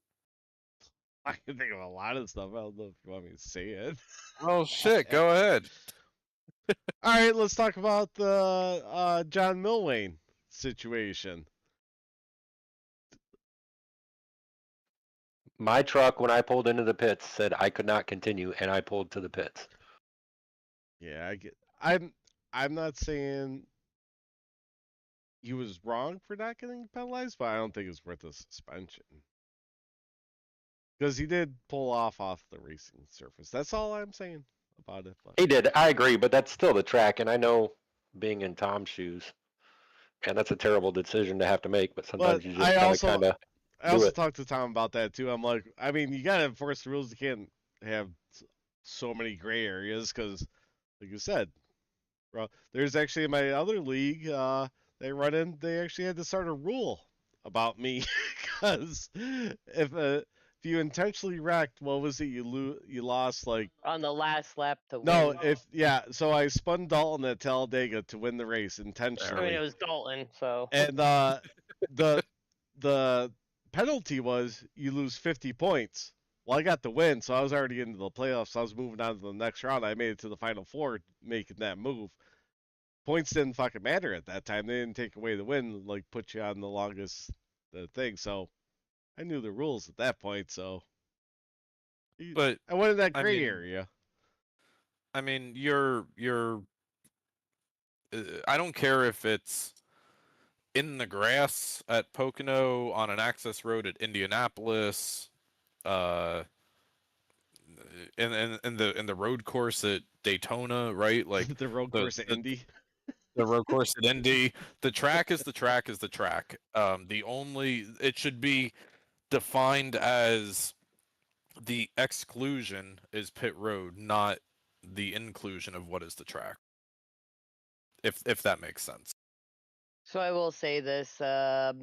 I can think of a lot of stuff. I don't know if you want me to say it. Oh shit! Go ahead. All right, let's talk about the John Milwain situation. My truck, when I pulled into the pits, said I could not continue, and I pulled to the pits. Yeah, I'm not saying he was wrong for not getting penalized, but I don't think it's worth a suspension. Because he did pull off the racing surface. That's all I'm saying about it. But. He did. I agree, but that's still the track, and I know being in Tom's shoes, and that's a terrible decision to have to make, but sometimes you just kind of I also talked to Tom about that too. I'm like, I mean, you gotta enforce the rules. You can't have so many gray areas because, like you said, bro, there's actually in my other league they run in. They actually had to start a rule about me because if you intentionally wrecked, what was it? You lost like On the last lap to win. no, so I spun Dalton at Talladega to win the race I intentionally. mean, it was Dalton, so. And the penalty was you lose 50 points. Well, I got the win, so I was already into the playoffs. So I was moving on to the next round. I made it to the final 4, making that move. Points didn't fucking matter at that time. They didn't take away the win, like put you on the longest thing. So I knew the rules at that point. So, But I went in that gray area. I mean, you're. I don't care if it's in the grass at Pocono, on an access road at Indianapolis, in the road course at Daytona, right? Like the road course at Indy. The road course at Indy. The track is the track is the track. It should be defined as the exclusion is pit road, not the inclusion of what is the track. If that makes sense. So I will say this: I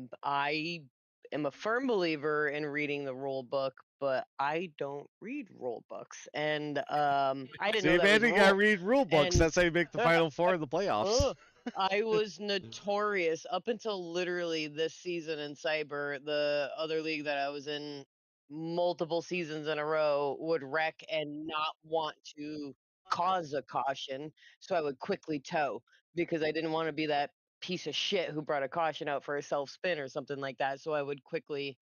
am a firm believer in reading the rule book, but I don't read rule books, and I didn't know that was a got to rule. read rule books. And- That's how you make the final 4 of the playoffs. Ugh. I was notorious up until literally this season in Cyber, the other league that I was in multiple seasons in a row, would wreck and not want to cause a caution. So I would quickly tow because I didn't want to be that piece of shit who brought a caution out for a self spin or something like that. So I would quickly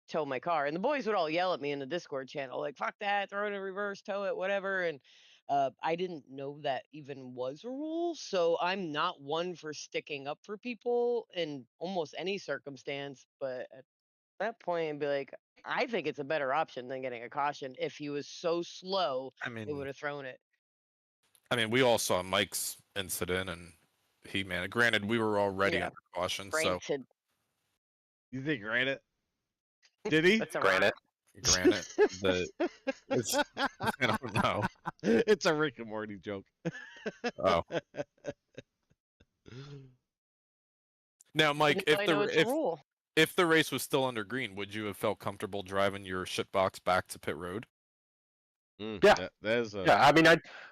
tow my car. And the boys would all yell at me in the Discord channel, like, fuck that, throw it in reverse, tow it, whatever. And I didn't know that even was a rule. So I'm not one for sticking up for people in almost any circumstance. But at that point, I'd be like, I think it's a better option than getting a caution. If he was so slow, I they mean, would have thrown it. we all saw Mike's incident, and granted, we were already Yeah. under caution, so Frank should. You think Granite? Did he? That's a Granite. granted, the it's, I don't know. It's a Rick and Morty joke. Oh, now, Mike, Now I know it's a rule. if the race was still under green, would you have felt comfortable driving your shitbox back to pit road? Yeah. That is a. Yeah, I mean,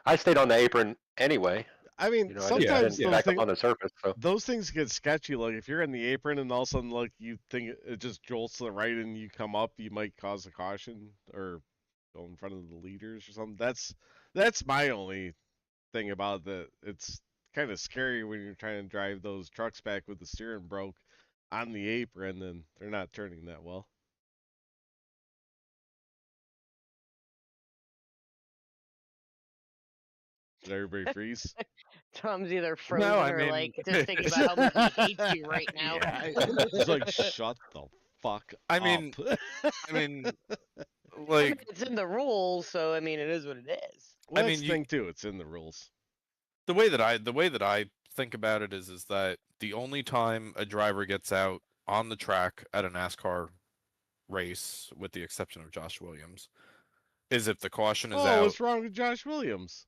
I stayed on the apron anyway. I mean, You know, I sometimes didn't those back things, up on the surface. So those things get sketchy. Like if you're in the apron and all of a sudden, like you think it just jolts to the right and you come up, you might cause a caution or go in front of the leaders or something. That's my only thing about that. It's kind of scary when you're trying to drive those trucks back with the steering broke on the apron and they're not turning that well. Did everybody freeze? Tom's either frozen No, I or mean- like just thinking about how much he hates you right now. Yeah, it's like shut the fuck I up. mean, I mean, I mean, like, it's in the rules, so I mean, it is what it is. well, I that's mean, the thing too. It's in the rules. the way that I think about it is that the only time a driver gets out on the track at a NASCAR race, with the exception of Josh Williams, is if the caution is out. What's wrong with Josh Williams?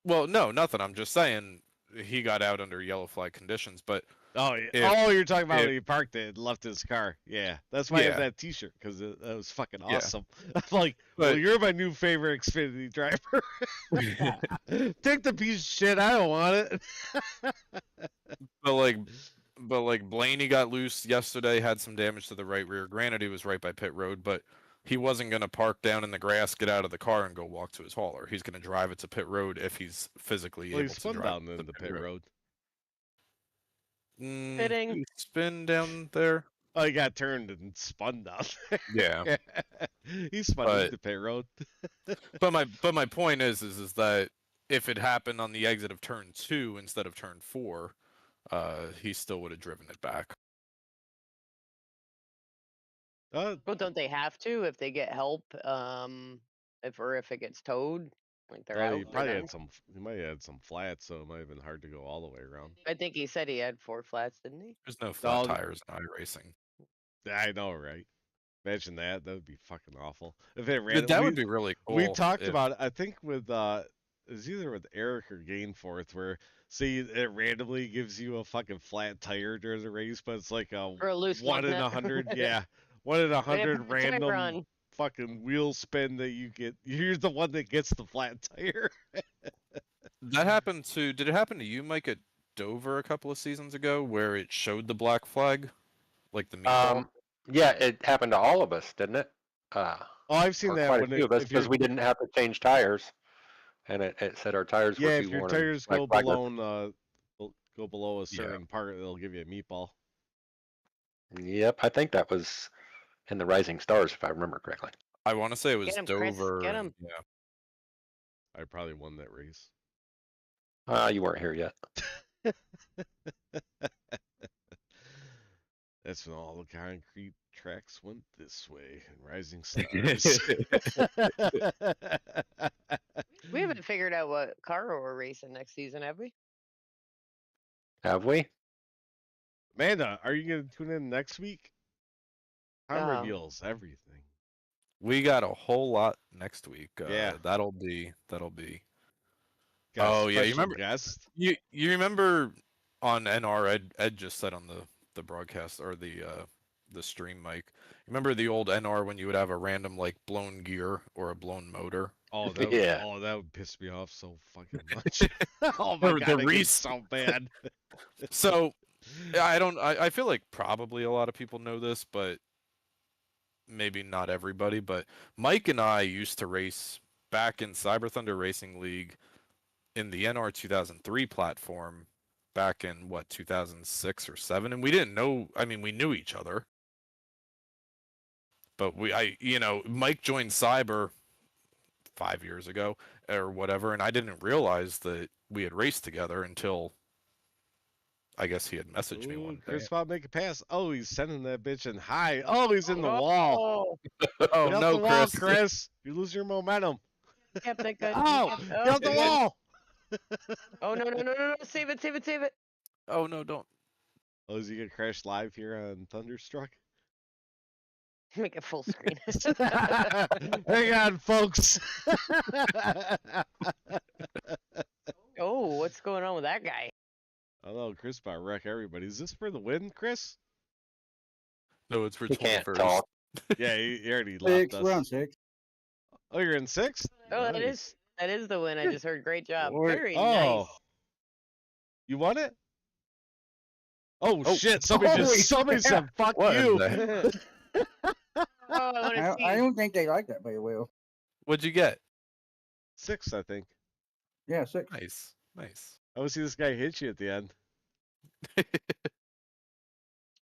Well, no, nothing. I'm just saying he got out under yellow flag conditions, but Oh, yeah. If- You're talking about if- when he parked it and left his car. Yeah, that's why I Yeah. have that T-shirt because that was fucking Yeah. awesome. I'm like, well, But- you're my new favorite Xfinity driver. Take the piece of shit. I don't want it. but like Blaney got loose yesterday, had some damage to the right rear. Granted, he was right by pit road, but he wasn't going to park down in the grass, get out of the car, and go walk to his hauler. He's going to drive it to pit road if he's physically Well, he able to spun drive down to in the pit road. Fitting. He spin down there. Oh, he got turned and spun down. Yeah. He spun But- into pit road. But my point is that if it happened on the exit of turn 2 instead of turn 4, he still would have driven it back. But don't they have to if they get help? If it gets towed, like they're out. He for probably them? had some. He might have had some flats, so it might have been hard to go all the way around. I think he said he had 4 flats, didn't he? There's no flat Oh, tires in iRacing. I know, right? Imagine that. That would be fucking awful. If it ran. That would be really cool. We talked if- about it, I think with it was either with Eric or Gainforth, where see it randomly gives you a fucking flat tire during the race, but it's like a Or a loose 1 in lug nut. 100, yeah, 1 in 100 put the tire random on. fucking wheel spin that you get. You're the one that gets the flat tire. That happened to. Did it happen to you, Mike, at Dover a couple of seasons ago, where it showed the black flag, like the meatball? yeah, it happened to all of us, didn't it? Oh, I've seen Or that quite when a few of us if you're- because we didn't have to change tires, and it said our tires yeah, were if too your worn. and tires black go flag was- below a Yeah. certain part, it'll give you a meatball. Yep, I think that was in the Rising Stars, if I remember correctly. I want to say it was Get 'em, Chris, Dover. get 'em. Yeah. I probably won that race. You weren't here yet. That's when all the concrete tracks went this way and Rising Stars. We haven't figured out what car we're racing next season, have we? Have we? Amanda, are you going to tune in next week? Tom No. reveals everything. We got a whole lot next week. Yeah. That'll be. Got a Oh, yeah, you special remember- guest? You remember on NR Ed just said on the broadcast or the stream, Mike. Remember the old NR when you would have a random like blown gear or a blown motor? Oh, that Yeah. that would piss me off so fucking much. Oh my The god, it Reese- gets so bad. So I feel like probably a lot of people know this, but maybe not everybody. But Mike and I used to race back in Cyber Thunder Racing League in the NR 2003 platform back in 2006 or 7, and we didn't know. I mean, we knew each other, but Mike joined Cyber 5 years ago or whatever, and I didn't realize that we had raced together until I guess he had messaged me Ooh, one day. Chris about to make a pass. Oh, he's sending that bitch in high. Oh, he's in the wall. Oh, Oh Get off no, the wall, Chris! Chris. You lose your momentum. kept that good. Oh, Kept, get off the good. wall. Oh no, no, no, no, no! Save it, save it, save it. Oh no, don't. Oh, is he gonna crash live here on Thunderstruck? Make it full screen. Hang on, folks. Oh, what's going on with that guy? I don't know, Chris about to wreck everybody. Is this for the win, Chris? No, it's for He can't 21st. talk. Yeah, he already left Six, us. we're on 6. Oh, you're in 6th? Oh, Nice. that is the win. I just heard. Great job. Or- Very Oh. nice. You won it? Oh, Oh. shit, somebody Holy said fuck What in you. the- Oh, I want to see. I don't think they like that very well. What'd you get? 6th, I think. Yeah, 6. Nice, nice. I would see this guy hit you at the end. Do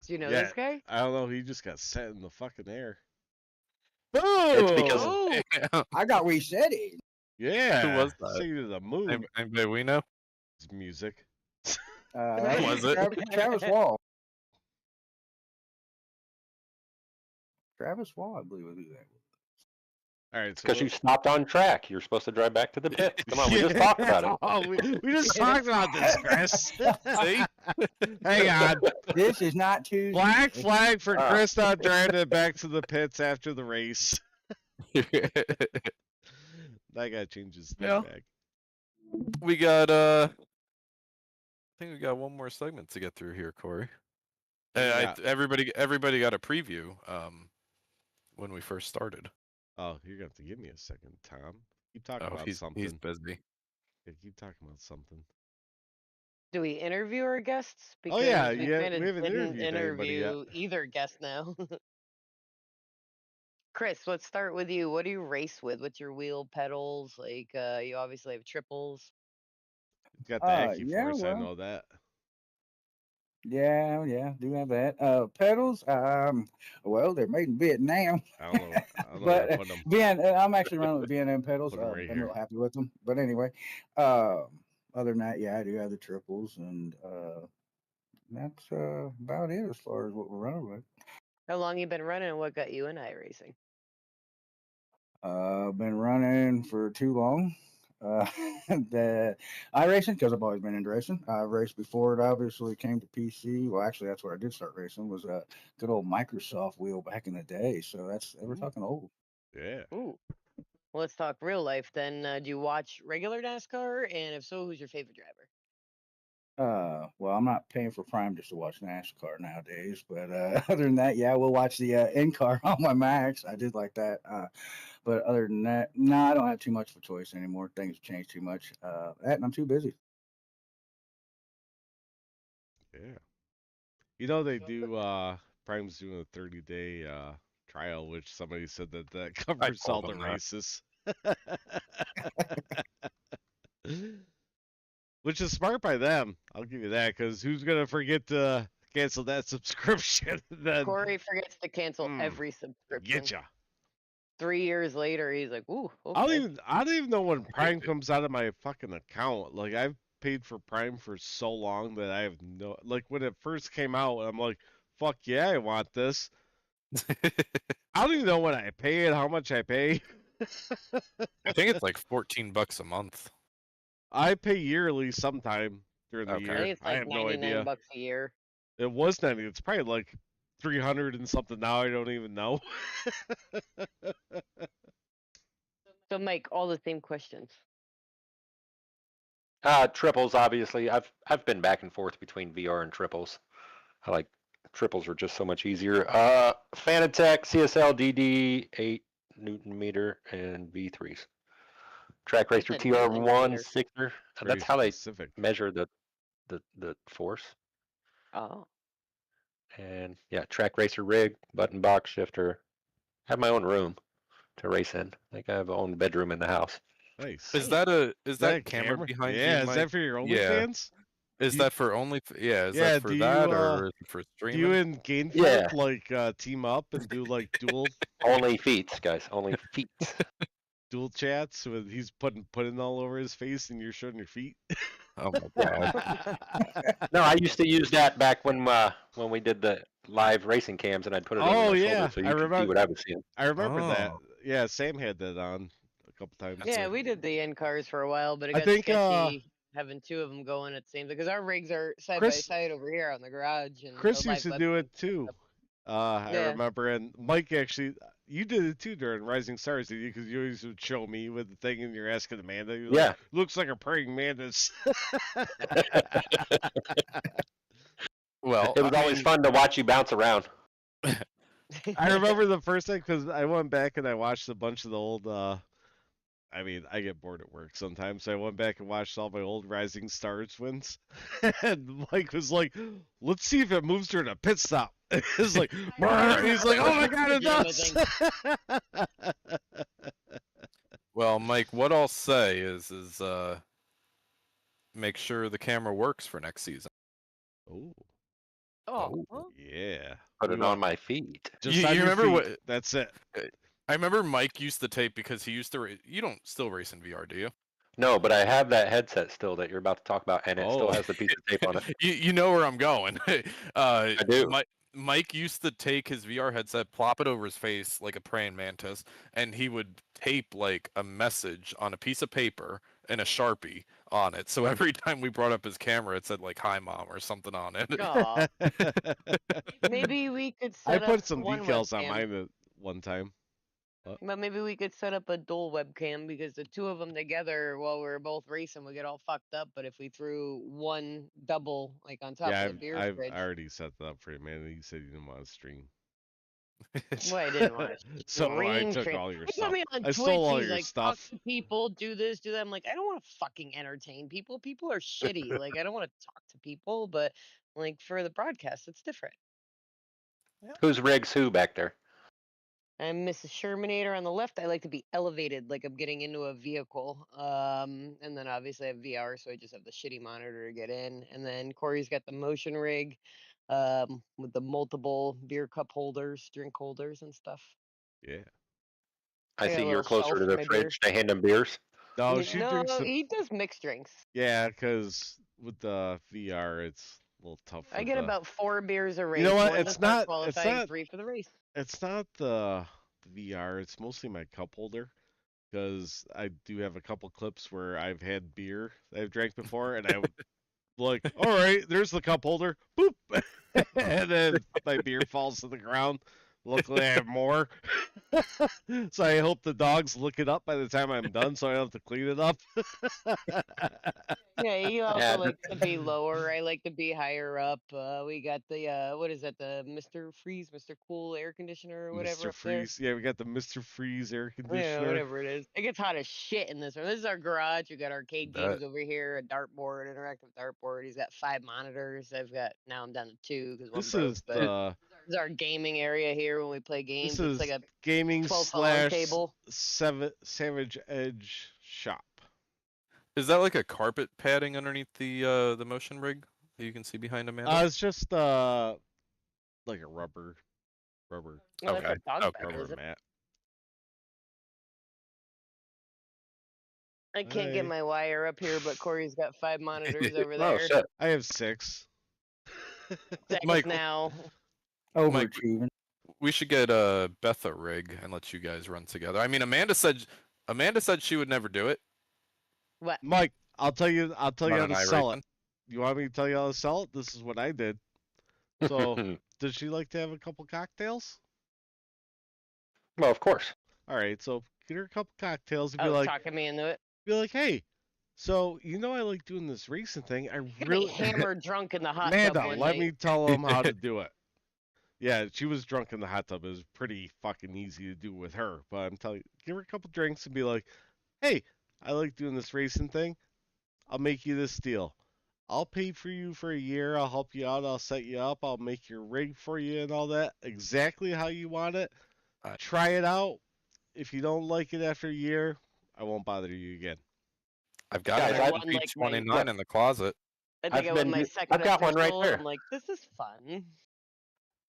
you know Yeah. this guy? I don't know, he just got set in the fucking air. It's because Oh, I got reset it. Yeah. Who was that? See you to the moon. Anybody we know? It's music. Was it? Travis Wall. Travis Wall, I believe, was who that was. All right, so because you stopped on track. You're supposed to drive back to the pit. Come on, we just talked about it. Oh, we just talked about this, Chris. See? Hang on. This is not Tuesday. Black flag for Ah. Chris not driving it back to the pits after the race. That guy changes Yeah. back. We got I think we got one more segment to get through here, Kory. Yeah. Everybody got a preview when we first started. Oh, you're gonna have to give me a second, Tom. Keep talking Oh, about he's something. busy. Yeah, keep talking about something. do we interview our guests? Oh, yeah, we yeah, kinda we haven't didn't interviewed anybody yet. interview either guest now. Chris, let's start with you. What do you race with? What's your wheel pedals? Like, you obviously have triples. You got the Accu yeah, Force, I well. know that. Yeah, do have that. Pedals, well, they're made in Vietnam. I don't know. I don't know But where to put them. I'm actually running with V&M pedals. Put 'em right I'm here. real happy with them. But anyway, other than that, yeah, I do have the triples, and that's about it as far as what we're running with. How long you been running and what got you in iRacing? Been running for too long. The iRacing, because I've always been into racing. I raced before it obviously came to PC. Well, actually, that's where I did start racing. Was a good old Microsoft wheel back in the day. So we're talking old. Yeah. Ooh. Well, let's talk real life then. Do you watch regular NASCAR? And if so, who's your favorite driver? Well, I'm not paying for Prime just to watch NASCAR nowadays, but other than that, yeah, we'll watch the in-car on my Max. I did like that. But other than that, no, I don't have too much of a choice anymore. Things have changed too much. And I'm too busy. Yeah. You know they do Prime's doing a 30-day trial, which somebody said that covers all told the them that. races. Which is smart by them. I'll give you that, because who's gonna forget to cancel that subscription? Then Kory forgets to cancel Hmm, every subscription. getcha. 3 years later, he's like, "Ooh, I okay." don't even know when Prime comes out of my fucking account. Like I've paid for Prime for so long that I have no, like when it first came out, I'm like, fuck yeah, I want this. I don't even know when I pay it, how much I pay. I think it's like $14 a month. I pay yearly sometime during the Okay. I year. think it's I like have no 99 idea. bucks a year. It was 90. It's probably like 300 and something now. I don't even know. So, Mike, all the same questions. Triples, obviously. I've been back and forth between VR and triples. I like triples are just so much easier. Fanatec, CSL, DD, 8 Newton meter, and V3s. Track Racer What's a Newton TR1 meter? Sixer. Very That's how they specific. measure the force. Oh. And yeah, Track Racer rig, button box shifter. Have my own room to race in. I think I have my own bedroom in the house. Nice. Is that a a camera behind you? Yeah, is Mike? that for your Yeah. OnlyFans? Is that for only? Yeah, is Yeah, that for do that you, or is it for Do streaming? you and Gainflip Yeah. like team up and do like dual Only feet, guys. Only feet. chats with he's putting all over his face and you're showing your feet? Oh my god. No, I used to use that back when we did the live racing cams, and I'd put it over Oh my yeah, shoulder so you could see what I was seeing. I remember that. Oh. Yeah, Sam had that on a couple times. That's Yeah, a- we did the in cars for a while, but it I got think, sketchy having two of them going at the same time because our rigs are side by Chris- side over here on the garage. And Chris the used to live do webcam it too. setup. I Yeah. remember, and Mike actually, you did it too during Rising Stars, did you? Because you always would show me with the thing, and you're asking Amanda. You're Yeah. like, looks like a praying mantis. Well, It was I always mean, fun to watch you bounce around. I remember the first time because I went back and I watched a bunch of the old. I mean, I get bored at work sometimes, so I went back and watched all my old Rising Stars wins. And Mike was like, "Let's see if it moves during a pit stop." It's like, "Brr," he's like, "Oh my god, it does!" well, Mike, what I'll say is make sure the camera works for next season. Oh, Oh, yeah. Put You it want- on my feet. Just You on your remember feet. what- That's it. I remember Mike used the tape because he used to. You don't still race in VR, do you? No, but I have that headset still that you're about to talk about, and it still Oh. has the piece of tape on it. You know where I'm going. I do. Mike used to take his VR headset, plop it over his face like a praying mantis, and he would tape like a message on a piece of paper and a Sharpie on it. So every time we brought up his camera, it said like "Hi, Mom" or something on it. aw. Maybe we could I set up put some one decals on webcam. mine at one time. But maybe we could set up a dual webcam because the two of them together while we were both racing would get all fucked up. But if we threw one double like on top Yeah, of the beer I've fridge, already set that up for you, man. You said you didn't want to stream. well, I didn't want to. So I Stream, took stream. all your He put stuff. me on I Twitch. stole all He's your like, stuff. talk to people, do this, do that. I'm like, I don't want to fucking entertain people. People are shitty. Like, I don't want to talk to people, but like for the broadcast, it's different. Who's rigs who back there? I'm Mrs. Shermanator on the left. I like to be elevated, like I'm getting into a vehicle. And then obviously I have VR, so I just have the shitty monitor to get in. And then Kory's got the motion rig, with the multiple beer cup holders, drink holders, and stuff. Yeah. I I got see a you're little closer shelf to for the my fridge to hand them beers. No, No, she drinks the. he does mixed drinks. Yeah, because with the VR, it's a little tough. I with get the- about 4 beers a race. know what? One It's to start not- it's qualifying, not- 3 for the race. It's not the VR. It's mostly my cup holder. Because I do have a couple clips where I've had beer that I've drank before, and I would like, all right, there's the cup holder, boop, and then my beer falls to the ground. Luckily, I have more, so I hope the dogs look it up by the time I'm done, so I don't have to clean it up. Yeah, you also Yeah, like to be lower. I like to be higher up. We got the what is that? The Mr. Freeze, Mr. Cool air conditioner or whatever Mr. up there. Freeze, yeah, we got the Mr. Freeze air Yeah, conditioner. whatever it is. It gets hot as shit in this room. This is our garage. We got arcade Bet. games over here, a dartboard, interactive dartboard. He's got 5 monitors. Now I'm down to 2 because one This broke. is But the this is our gaming area here when we play games. this It's is like a gaming 12 / table. Savage Edge shop. Is that like a carpet padding underneath the motion rig that you can see behind Amanda? It's just like a rubber Oh, that's Okay, a dog okay. bed, is rubber it? mat. I can't get Hey. my wire up here, but Kory's got 5 monitors over Oh there. shit! I have 6. Thanks Mike, now. Overachieving. We should get Beth a rig and let you guys run together. I mean, Amanda said she would never do it. What? Mike, I'll tell you how Run to an sell iRacing. it. You want me to tell you how to sell it? This is what I did. So, does she like to have a couple cocktails? Well, of course. All right, so get her a couple cocktails and be Oh, like, talking me into it. hey, so you know I like doing this racing thing. I You're gonna really be hammered drunk in the hot tub Amanda, one let night. me tell them how to do it. Yeah, she was drunk in the hot tub. It was pretty fucking easy to do with her. But I'm telling you, give her a couple drinks and be like, hey, I like doing this racing thing. I'll make you this deal. I'll pay for you for a year. I'll help you out. I'll set you up. I'll make your rig for you and all that exactly how you want it. Try it out. If you don't like it after a year, I won't bother you again. I've got Guys, an I've- One like my- P29 in the closet. I think I've I won been- my second I've got one right official. there. I'm like, this is fun.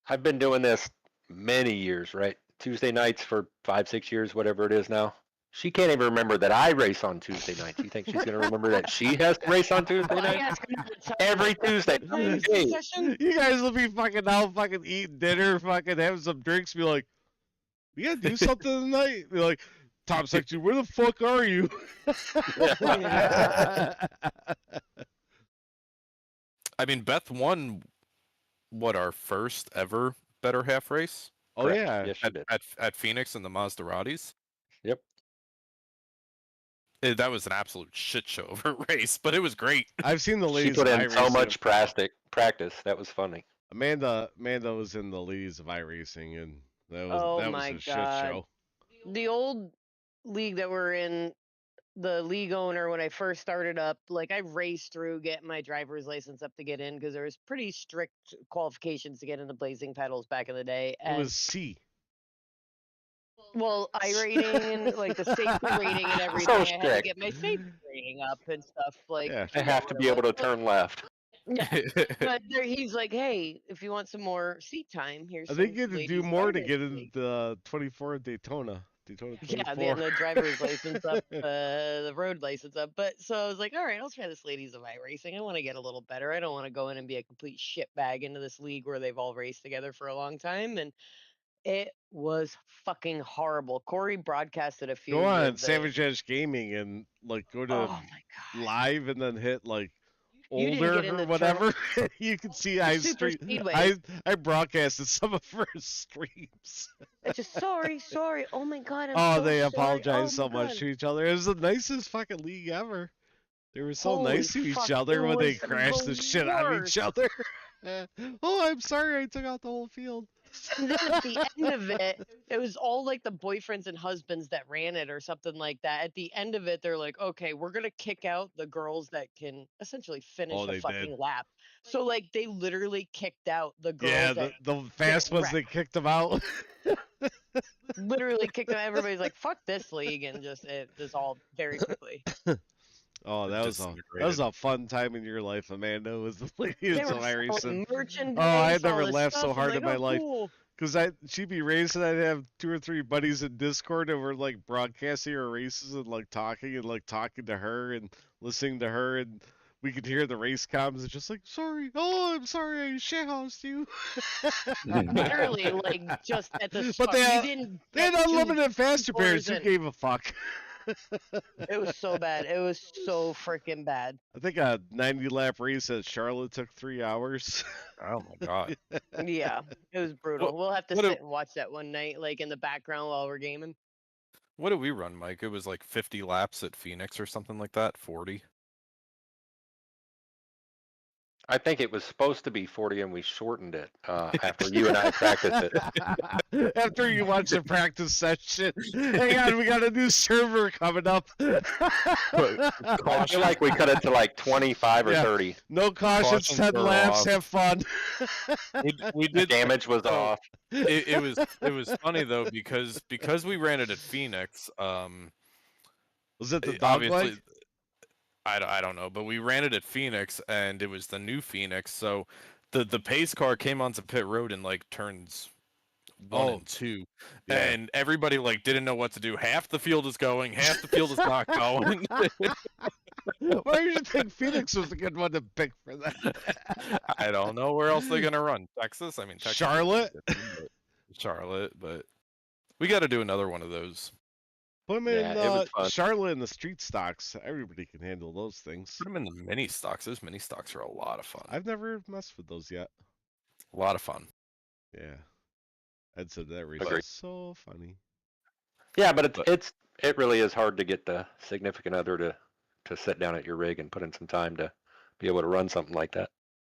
I've been doing this many years, right? Tuesday nights for 5, 6 years, whatever it is now. She can't even remember that I race on Tuesday nights. You think she's going to remember that she has to race on Tuesday Well, I nights? ask her to tell Every Tuesday. Hey, session. You guys will be fucking out, fucking eating dinner, fucking having some drinks, be like, we gotta do something tonight. Be like, top section, where the fuck are you? I mean, Beth won our first ever better half race Oh correct. yeah. Yes, she did. at Phoenix in the Maseratis. Yep. That was an absolute shit show of a race, but it was great. I've seen the She ladies put of in so iRacing. much practice. That was funny. Amanda was in the ladies of iRacing, and that Oh was my a shit God. show. The old league that we're in, the league owner, when I first started up, like I raced through getting my driver's license up to get in because there was pretty strict qualifications to get into Blazing Pedals back in the day. It And was C. well, I rating and like the safety rating and everything, I had to strict. get my safety rating up and stuff. Like Yeah. I I forget have what to it be able was. to turn left. Yeah, but he's like, hey, if you want some more seat time, here's I some think you had to ladies do of more to iRacing get in league. the 24 Daytona. Daytona 24. Yeah, getting the driver's license up, the road license up. But so I was like, all right, I'll try this ladies of iRacing. I want to get a little better. I don't want to go in and be a complete shitbag into this league where they've all raced together for a long time. And it was fucking horrible. Kory broadcasted a few Go on with the, Savage Edge Gaming and like go to oh my God. live and then hit like You didn't older get in or the whatever. You can see I Super stream. Speedway. I broadcasted some of her streams. It's just sorry. Oh my God. I'm Oh, so they sorry. apologize Oh so my much God. to each other. It was the nicest fucking league ever. They were so Holy nice to each fuck, other it when they was crashed the the shit out of each worst. other. Oh, I'm sorry I took out the whole field. And then at the end of it, it was all like the boyfriends and husbands that ran it or something like that. At the end of it, they're like, okay, we're going to kick out the girls that can essentially finish Oh, a they fucking did. lap. So, like, they literally kicked out the girls Yeah, that the fast ones, they wrecked. kicked them out. Literally kicked them. Everybody's like, fuck this league. And just, it just all very quickly. Oh, that was Disintegrated. a fun time in your life, Amanda. Was the ladies They of were iRacing. selling merchandise. Oh, I had all never this laughed stuff. so I'm hard like, in my oh, life. cool. Cause she'd be racing, I'd have 2 or 3 buddies in Discord, and we're like broadcasting our races and like talking to her and listening to her, and we could hear the race comms. And just like, sorry, oh, I'm sorry, I shithoused you. Literally, like, just at the But start. they You had, didn't they had get two unlimited faster pairs. corners Who in. gave a fuck? It was so bad. It was so freaking bad. I think a 90 lap race at Charlotte took 3 hours. Oh my God. Yeah, it was brutal. What- We'll have to what a- sit and watch that one night, like in the background while we're gaming. What did we run, Mike? It was like 50 laps at Phoenix or something like that. 40. I think it was supposed to be 40 and we shortened it after you and I practiced it. After you watch the practice session. Hang on, we got a new server coming up. I feel like we cut it to like 25 or Yeah. 30. No cautions, Cautions 10 are laps, off. have fun. We The did damage was so- off. it was funny though because we ran it at Phoenix. Was it the dog Obviously, leg? I don't know, but we ran it at Phoenix and it was the new Phoenix. So the pace car came onto pit road in like turns 1 Oh. and 2, Yeah. and everybody like didn't know what to do. Half the field is going, half the field is not going. Why do you think Phoenix was a good one to pick for that? I don't know where else they're gonna run. Texas? I mean, Texas. Charlotte? Charlotte, but we got to do another one of those. Put them Yeah, it was in fun. Charlotte in the street stocks. Everybody can handle those things. Put them in the mini stocks. Those mini stocks are a lot of fun. I've never messed with those yet. A lot of fun. Yeah. Ed said that race Agreed. was so funny. Yeah, but But- it really is hard to get the significant other to sit down at your rig and put in some time to be able to run something like that.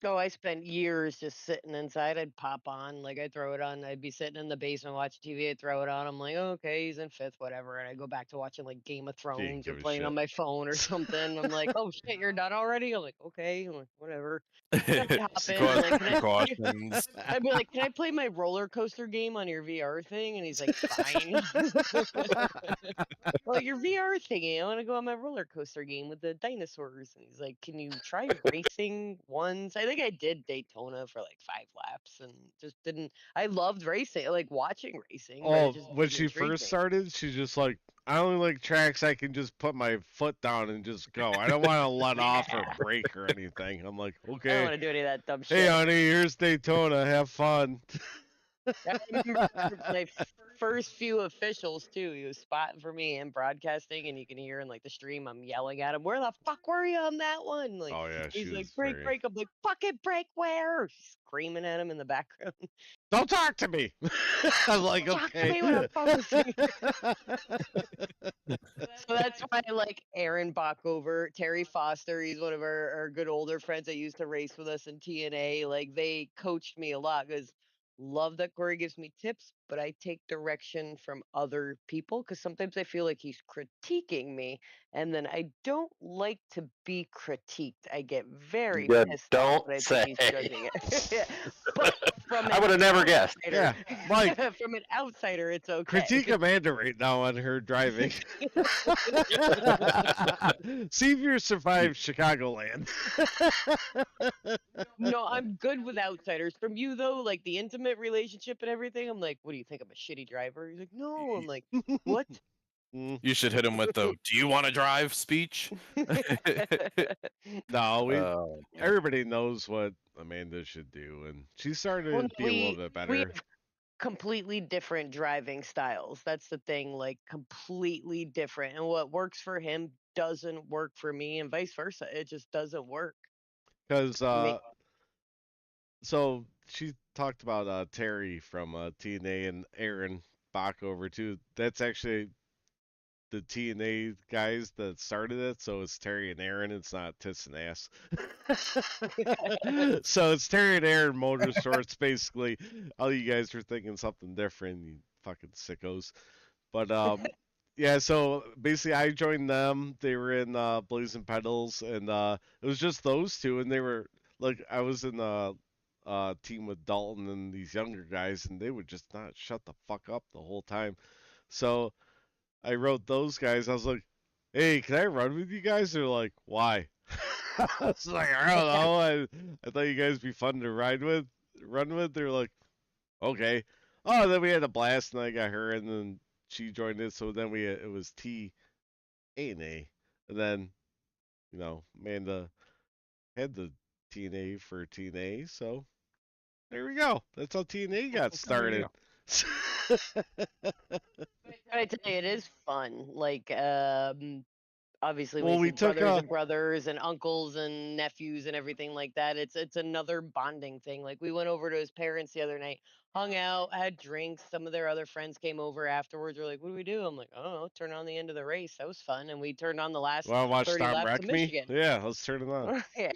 Oh, I spent years just sitting inside. I'd pop on, like I'd throw it on. I'd be sitting in the basement watching TV. I'd throw it on. I'm like, okay, he's in 5th, whatever. And I go back to watching like Game of Thrones give or a playing on shit. my phone or something. I'm like, oh shit, you're done already? I'm like, okay, I'm like, whatever. I'd hop in, like, can I- Precautions. I'd be like, can I play my roller coaster game on your VR thing? And he's like, fine. Well, your VR thingy, I want to go on my roller coaster game with the dinosaurs. And he's like, can you try racing once? I think I did Daytona for like 5 laps and just didn't. I loved racing, like watching racing. but it Oh, just when didn't she intrigue first me. started, she's just like, I only like tracks I can just put my foot down and just go. I don't want to let off or Yeah. brake or anything. I'm like, I don't okay, want to do any of that dumb hey shit. honey, here's Daytona. Have fun. I remember my first few officials too. He was spotting for me and broadcasting, and you can hear in like the stream, I'm yelling at him, "Where the fuck were you on that one?" Like Oh yeah, he's she like, was "Break, very. break." I'm like, "Fucking break where?" Screaming at him in the background. Don't talk to me. I'm like, Talk to okay. me when I'm focusing. So that's why I like Aaron Bockover, Terry Foster. He's one of our good older friends that used to race with us in TNA. Like they coached me a lot because love that Kory gives me tips, but I take direction from other people because sometimes I feel like he's critiquing me, and then I don't like to be critiqued. I get very You pissed off don't when I think say. he's judging it. But from I an would have never guessed. Yeah, Mike, from an outsider, it's okay. critique Amanda right now on her driving. See if you survive Chicagoland. No, I'm good with outsiders. From you though, like the intimate relationship and everything, I'm like, what do you think? I'm a shitty driver? He's like, no. I'm like, what? You should hit him with the "Do you want to drive?" speech. No, Oh, man. everybody knows what Amanda should do, and she's starting Well, to be a little bit we better. have completely different driving styles. That's the thing, like completely different. And what works for him doesn't work for me, and vice versa. It just doesn't work. Because Me. so she talked about Terry from TNA and Aaron Bockover too. That's actually the TNA guys that started it, so it's Terry and Aaron. It's not Tits and Ass. So it's Terry and Aaron Motorsports, basically. All you guys were thinking something different, you fucking sickos. But yeah. So basically, I joined them. They were in Blazing Pedals, and it was just those two, and they were like, I was in a team with Dalton and these younger guys, and they would just not shut the fuck up the whole time. So I wrote those guys. I was like, "Hey, can I run with you guys?" They're like, "Why?" I was like, "I don't know. I thought you guys would be fun to run with." They're like, "Okay." Oh, then we had a blast, and I got her, and then she joined it. So then it was TNA, and then Amanda had the TNA for TNA. So there we go. That's how TNA got started. But I tell you, it is fun. Like, obviously when Well, you see we took brothers and brothers and uncles and nephews and everything like that, it's another bonding thing. Like we went over to his parents the other night, hung out, had drinks. Some of their other friends came over afterwards. We're like, what do we do? I'm like, I don't know, turn on the end of the race. That was fun. And we turned on the last Want to watch 30 Tom laps of wreck me? Michigan. Yeah, let's turn it on. Yeah.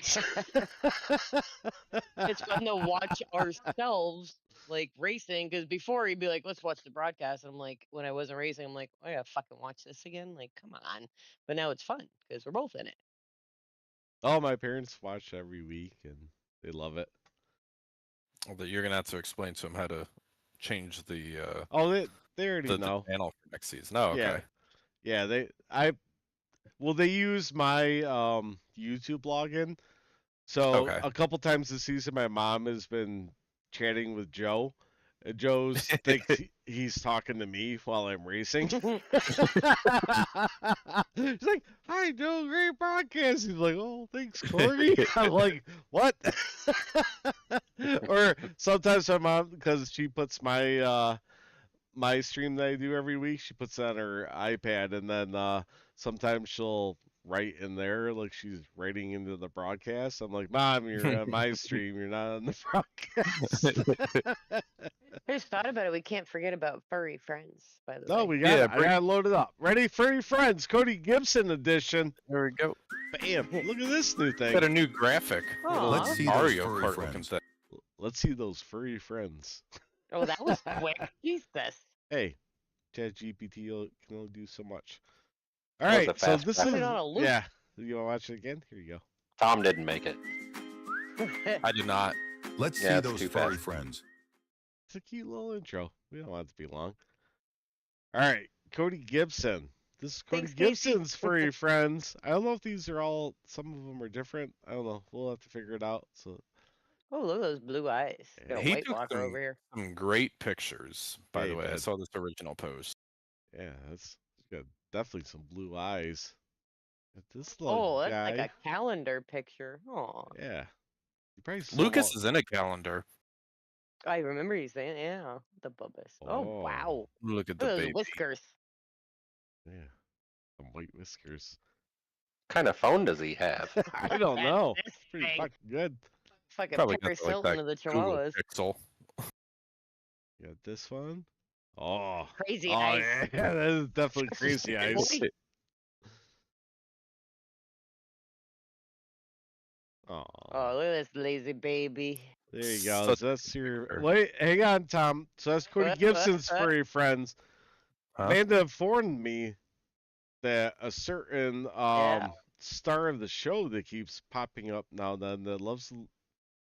It's fun to watch ourselves like racing because before he'd be like, let's watch the broadcast. And I'm like, when I wasn't racing, I'm like, oh yeah, fucking watch this again. Like, come on. But now it's fun because we're both in it. Oh, my parents watch every week and they love it. That you're gonna have to explain to him how to change the Oh, they already the know. channel for next season. Oh, okay. Yeah, they use my YouTube login. So Okay. a couple times this season, my mom has been chatting with Joe. And Joe's thinks he's talking to me while I'm racing. He's like, "Hi, Joe, great podcast." He's like, "Oh, thanks, Kory." I'm like, "What?" Or sometimes my mom, because she puts my stream that I do every week, she puts it on her iPad, and then sometimes she'll write in there like she's writing into the broadcast. I'm like, "Mom, you're on my stream. You're not on the broadcast." I just thought about it. We can't forget about Furry Friends, by the No, way. we got it. I bring- got it loaded up. Ready, Furry Friends, Cody Gibson edition. There we go. Bam! Look at this new thing. Got a new graphic. Aw. Let's Let's see see those Mario furry Kart looking friends. thing. Let's see those furry friends. Oh, that was quick. Jesus. Hey, ChatGPT can only do so much. All That was right, a so fast this graphic. is Put it on a loop. yeah. You want to watch it again? Here you go. Tom didn't make it. I did not. Let's Yeah, see it's those too furry fast. friends. It's a cute little intro. We don't want it to be long. All right, Cody Gibson. This is Cody Thanks, Casey. Gibson's furry friends. I don't know if these are all. Some of them are different. I don't know. We'll have to figure it out. So Oh, look at those blue eyes. Got a He White took Walker some- over here. Some great pictures, by Hey, the way. I man. saw this original post. yeah, that's Got definitely some blue eyes. Got this Oh, little that's guy. like a calendar picture. Oh, Yeah. You probably saw Lucas is in a calendar. I remember you saying, yeah, the Bubbas. Oh, wow. Look at Look the at those baby. whiskers. Yeah. Some white whiskers. kind of phone does he have? I don't know. This Pretty thing. fucking good. Fucking Probably Paris got like Hilton that of the Google Chihuahuas. Pixel. You got this one. Oh. Crazy Oh, eyes. yeah. That is definitely crazy eyes. Boy. Oh. Oh, look at this lazy baby. There you go. Such So that's your. picture. Wait, hang on, Tom. So that's Kory Gibson's Furry Friends. Huh? Amanda informed me that a certain Yeah. star of the show that keeps popping up now and then that loves to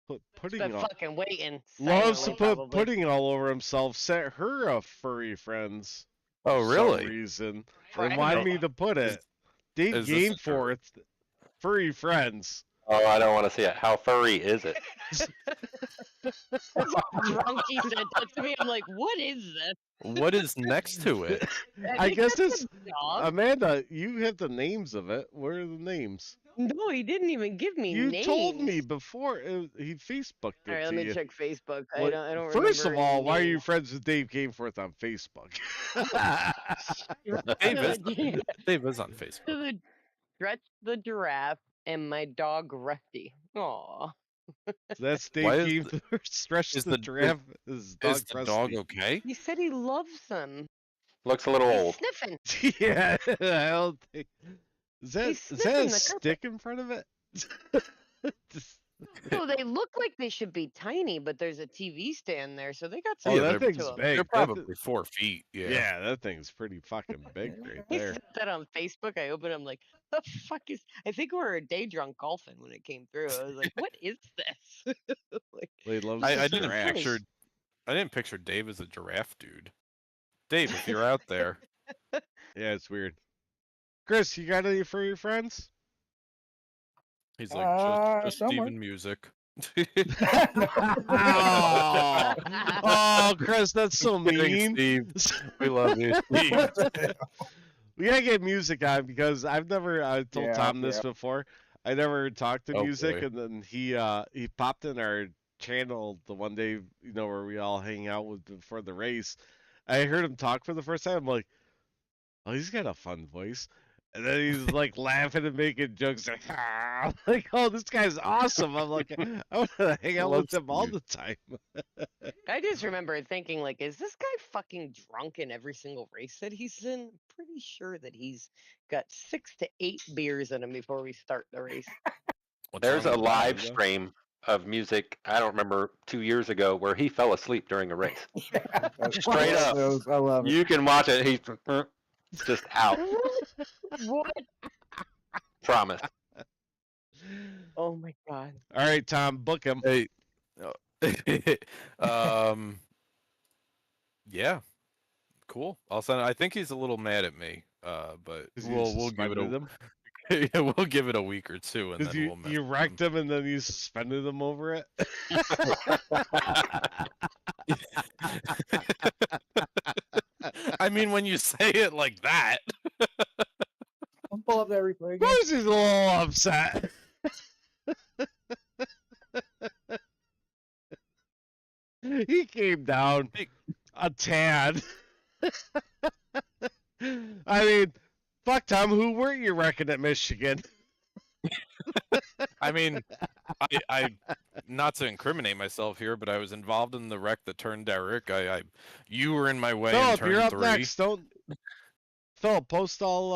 put pudding Been all, fucking waiting. loves to silently, put probably. pudding all over himself. Sent her a Furry Friends. Oh, For some really? reason. Friend. They wanted me to put it. Dave is this Gainforth, Furry Friends. Oh, I don't want to see it. How furry is it? Drunk, he said that to me. I'm like, what is this? What is next to it? I think guess that's it's a dog. Amanda. You have the names of it. Where are the names? No, he didn't even give me You names. told me before. He Facebooked it All right, to let me you. check Facebook. What- I don't First of remember all, any why are you names. friends with Dave Gainforth on Facebook? Dave is, To Dave is on Facebook. the Stretch the giraffe and my dog Rusty. Aw. That's Dave Why is Gainforth. Stretch is the the- giraffe. His dog Is the dog Krusty. okay? He said he loves them. Looks a little He's old. sniffing. Yeah, I don't think. Is that He's is that sniffing a the carpet. stick in front of it? Just- So they look like they should be tiny, but there's a TV stand there, so they got oh, some Yeah, that work they're- thing's to 'em. big. They're That probably thi- 4 feet. Yeah. yeah, that thing's pretty fucking big right He there. said that on Facebook. I opened. I'm like, the fuck is? I think we were a day drunk golfing when it came through. I was like, what is this? Like, He loves I the didn't giraffes. picture. I didn't picture Dave as a giraffe dude. Dave, if you're out there, Yeah, it's weird. Chris, you got any furry friends? he's like just somewhere. Steven Music. oh, oh, Chris, that's so Kidding, mean. Steve. We love you, Steve. We gotta get music on because I told Yeah, Tom this yeah. before. I never talked to Oh, music, boy. and then he popped in our channel the one day, where we all hang out with before the race. I heard him talk for the first time. I'm like, oh, he's got a fun voice. And then he's like laughing and making jokes like, ah! Like, oh, this guy's awesome. I'm like, I want to hang out with Love him all Steve. the time. I just remember thinking, like, is this guy fucking drunk in every single race that he's in? I'm pretty sure that he's got 6 to 8 beers in him before we start the race. What's There's wrong a with that? live stream of music, I don't remember, 2 years ago where he fell asleep during a race. Straight up. I love it. You can watch it. He's just out. What? Promise. Oh my god. All right, Tom, book him. Hey. Yeah. Cool. I'll send. I think he's a little mad at me. But Is he we'll give it suspended a him? yeah, we'll give it a week or two, and Because then you, we'll mess you with wrecked him and then you suspended him over it. I mean, when you say it like that, I'll pull up every play Of course he's a little upset. He came down a tad. I mean, fuck Tom, who were you wrecking at Michigan? I mean, I not to incriminate myself here, but I was involved in the wreck that turned Derek. You were in my way in Philip, turn you're up 3. next. Don't Philip, post all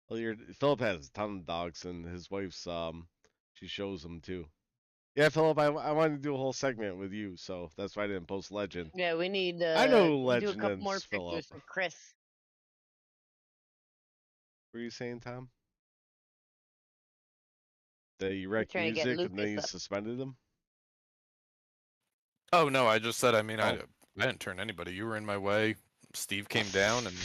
well, Philip has a ton of dogs and his wife's she shows them too. Yeah, Philip, I wanted to do a whole segment with you, so that's why I didn't post Legend. Yeah, we need I know who do a Legend couple more is, Philip. pictures for Chris. What were you saying, Tom? That you wrecked trying to get music and then Lucas you up. suspended him? Oh no, I just said. I mean, I Oh. didn't turn anybody. You were in my way. Steve came down, and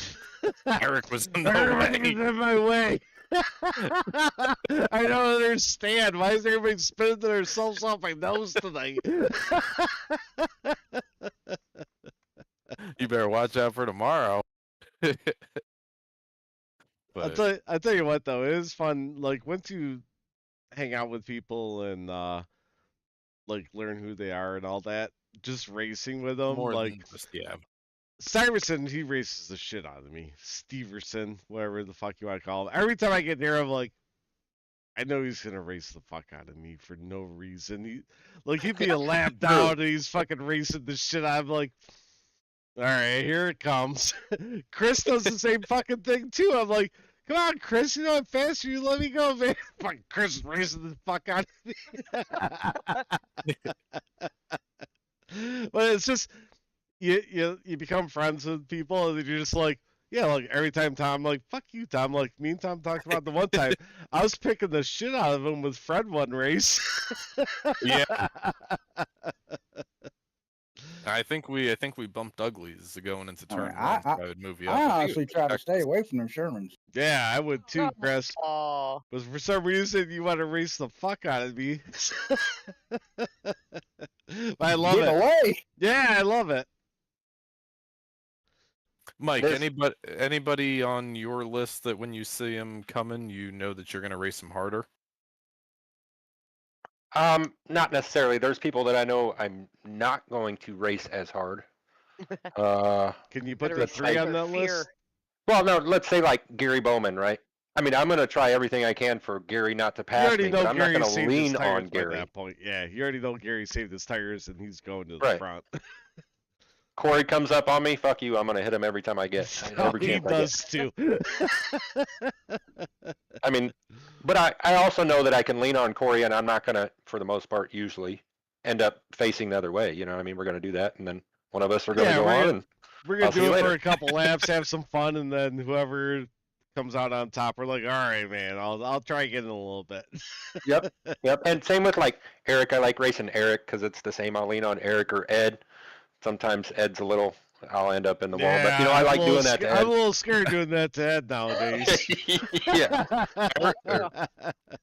Eric was in the Everything's way. in my way. I don't understand. Why is everybody spinning themselves off my nose tonight? You better watch out for tomorrow. But I'll tell you what though, it is fun. Like once you hang out with people and like learn who they are and all that, just racing with them. more Like than just yeah. Syverson, he races the shit out of me. Steverson, whatever the fuck you want to call him. Every time I get near him, like, I know he's gonna race the fuck out of me for no reason. He'd be a lap down and he's fucking racing the shit out of me. Like, all right, here it comes. Chris does the same fucking thing too. I'm like, come on, Chris, you know I'm faster. You let me go, man. Fucking Chris is racing the fuck out of me. But it's just you become friends with people and you're just like, yeah, like every time Tom, like, fuck you, Tom. Like me and Tom talked about the one time I was picking the shit out of him with Fred one race. Yeah. I think we bumped uglies going into I mean, turn one. I would move you up. I think it honestly was try to Texas. stay away from them Shermans. Yeah, I would too, Chris. Oh, But for some reason, you want to race the fuck out of me. But I love Get it. away! Yeah, I love it. Mike, There's- anybody on your list that when you see him coming, you know that you're gonna race him harder? Not necessarily. There's people that I know I'm not going to race as hard. Can you put better the let's three say- on that fear. list? Well, no, let's say like Gary Bowman, right? I mean, I'm going to try everything I can for Gary not to You pass already me, know but I'm not Gary going to saved his lean tires on by Gary. that point. Yeah, you already know Gary saved his tires and he's going to the Right. front. Kory comes up on me, fuck you, I'm going to hit him every time I get. Oh, Every he chance I get. does too. I mean, but I also know that I can lean on Kory, and I'm not going to, for the most part, usually end up facing the other way. You know what I mean? We're going to do that, and then one of us are going to Yeah, go we're on. gonna- And We're gonna I'll see do you it for later. a couple laps, have some fun, and then whoever comes out on top, we're like, all right, man, I'll try again in a little bit. Yep. And same with like Eric. I like racing Eric because it's the same. I'll lean on Eric or Ed. Sometimes Ed's a little. I'll end up in the wall, but you know I I'm like a little doing that to I'm a Ed. little scared doing that to Ed nowadays. Yeah.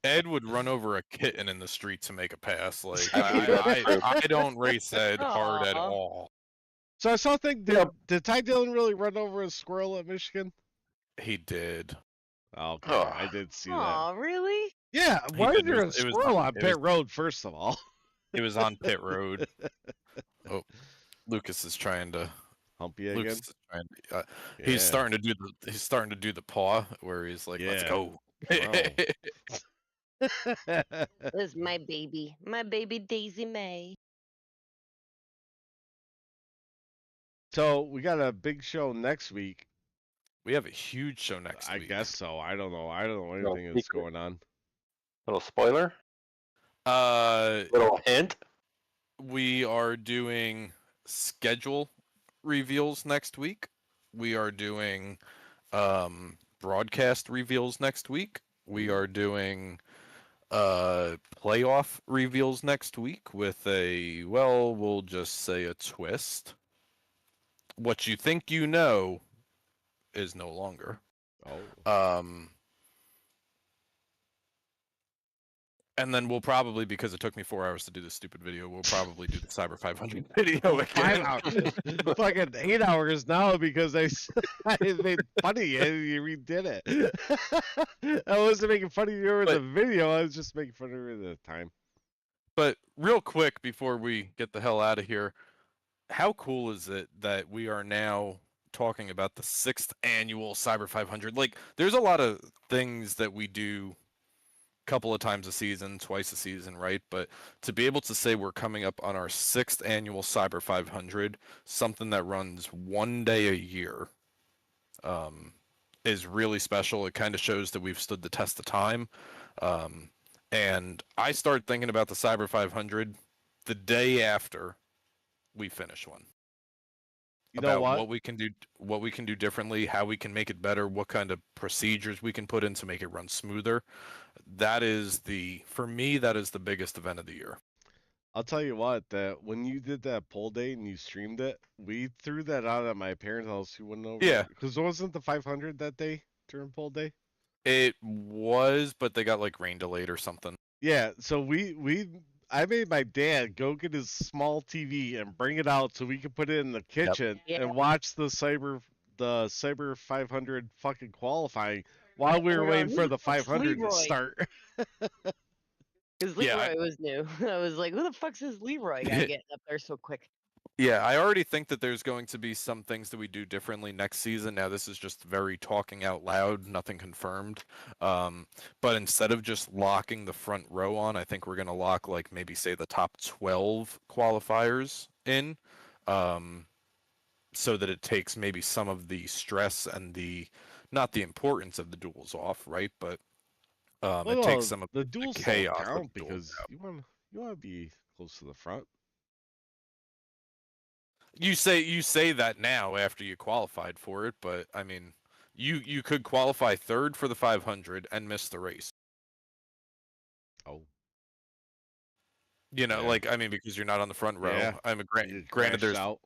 Ed would run over a kitten in the street to make a pass. Like That's true. I don't race Ed hard at Aw. all. So I saw a thing. Yeah. Did Ty Dillon really run over a squirrel at Michigan? He did. Okay, Oh. I did see that. Aw, really? Yeah, He why is did. there a It was- squirrel on it pit was- road? First of all, It was on pit road. Oh, Lucas is trying to. hump you again. Lucas is trying. Yeah. He's starting to do the paw where he's like, "Let's Yeah. go." This is my baby Daisy May. So we got a big show next week. We have a huge show next I week. guess so. I don't know. I don't know No anything that's secret. going on. Little spoiler. Uh, Little hint. we are doing schedule reveals next week. We are doing broadcast reveals next week. We are doing playoff reveals next week with a, well, we'll just say a twist. What you think you know is no longer. Oh. And then we'll probably, because it took me 4 hours to do this stupid video, we'll probably do the Cyber 500 video again. 5 hours. Fucking 8 hours now because I made fun of you and you redid it. I wasn't making fun of you over the video. I was just making fun of you at the time. But real quick before we get the hell out of here, how cool is it that we are now talking about the 6th annual Cyber 500? Like, there's a lot of things that we do a couple of times a season, twice a season, right? But to be able to say we're coming up on our 6th annual Cyber 500, something that runs one day a year, is really special. It kind of shows that we've stood the test of time. And I started thinking about the Cyber 500 the day after we finish one. You know About what? what we can do differently, how we can make it better, what kind of procedures we can put in to make it run smoother. That is for me, that is the biggest event of the year. I'll tell you what, that when you did that poll day and you streamed it, we threw that out at my parents' house who went over. Yeah. Because wasn't the 500 that day during poll day? It was, but they got like rain delayed or something. Yeah, so I made my dad go get his small TV and bring it out so we could put it in the kitchen Yep. and watch the Cyber the Saber 500 fucking qualifying while we were We're waiting on, for "Who the the fuck's 500 to Leroy?" start. Because Yeah, Leroy was new. I was like, who the fuck's this Leroy guy getting up there so quick? Yeah, I already think that there's going to be some things that we do differently next season. Now, this is just very talking out loud, nothing confirmed. But instead of just locking the front row on, I think we're going to lock, like, maybe say the top 12 qualifiers in, so that it takes maybe some of the stress and not the importance of the duels off, right? But it takes Well, some of the the duels still chaos of count the duels because out. you want to be close to the front. You say that now after you qualified for it, but I mean, you could qualify third for the 500 and miss the race. Oh, You know, yeah. like I mean, because you're not on the front row. Yeah. I mean, You granted, crashed there's out.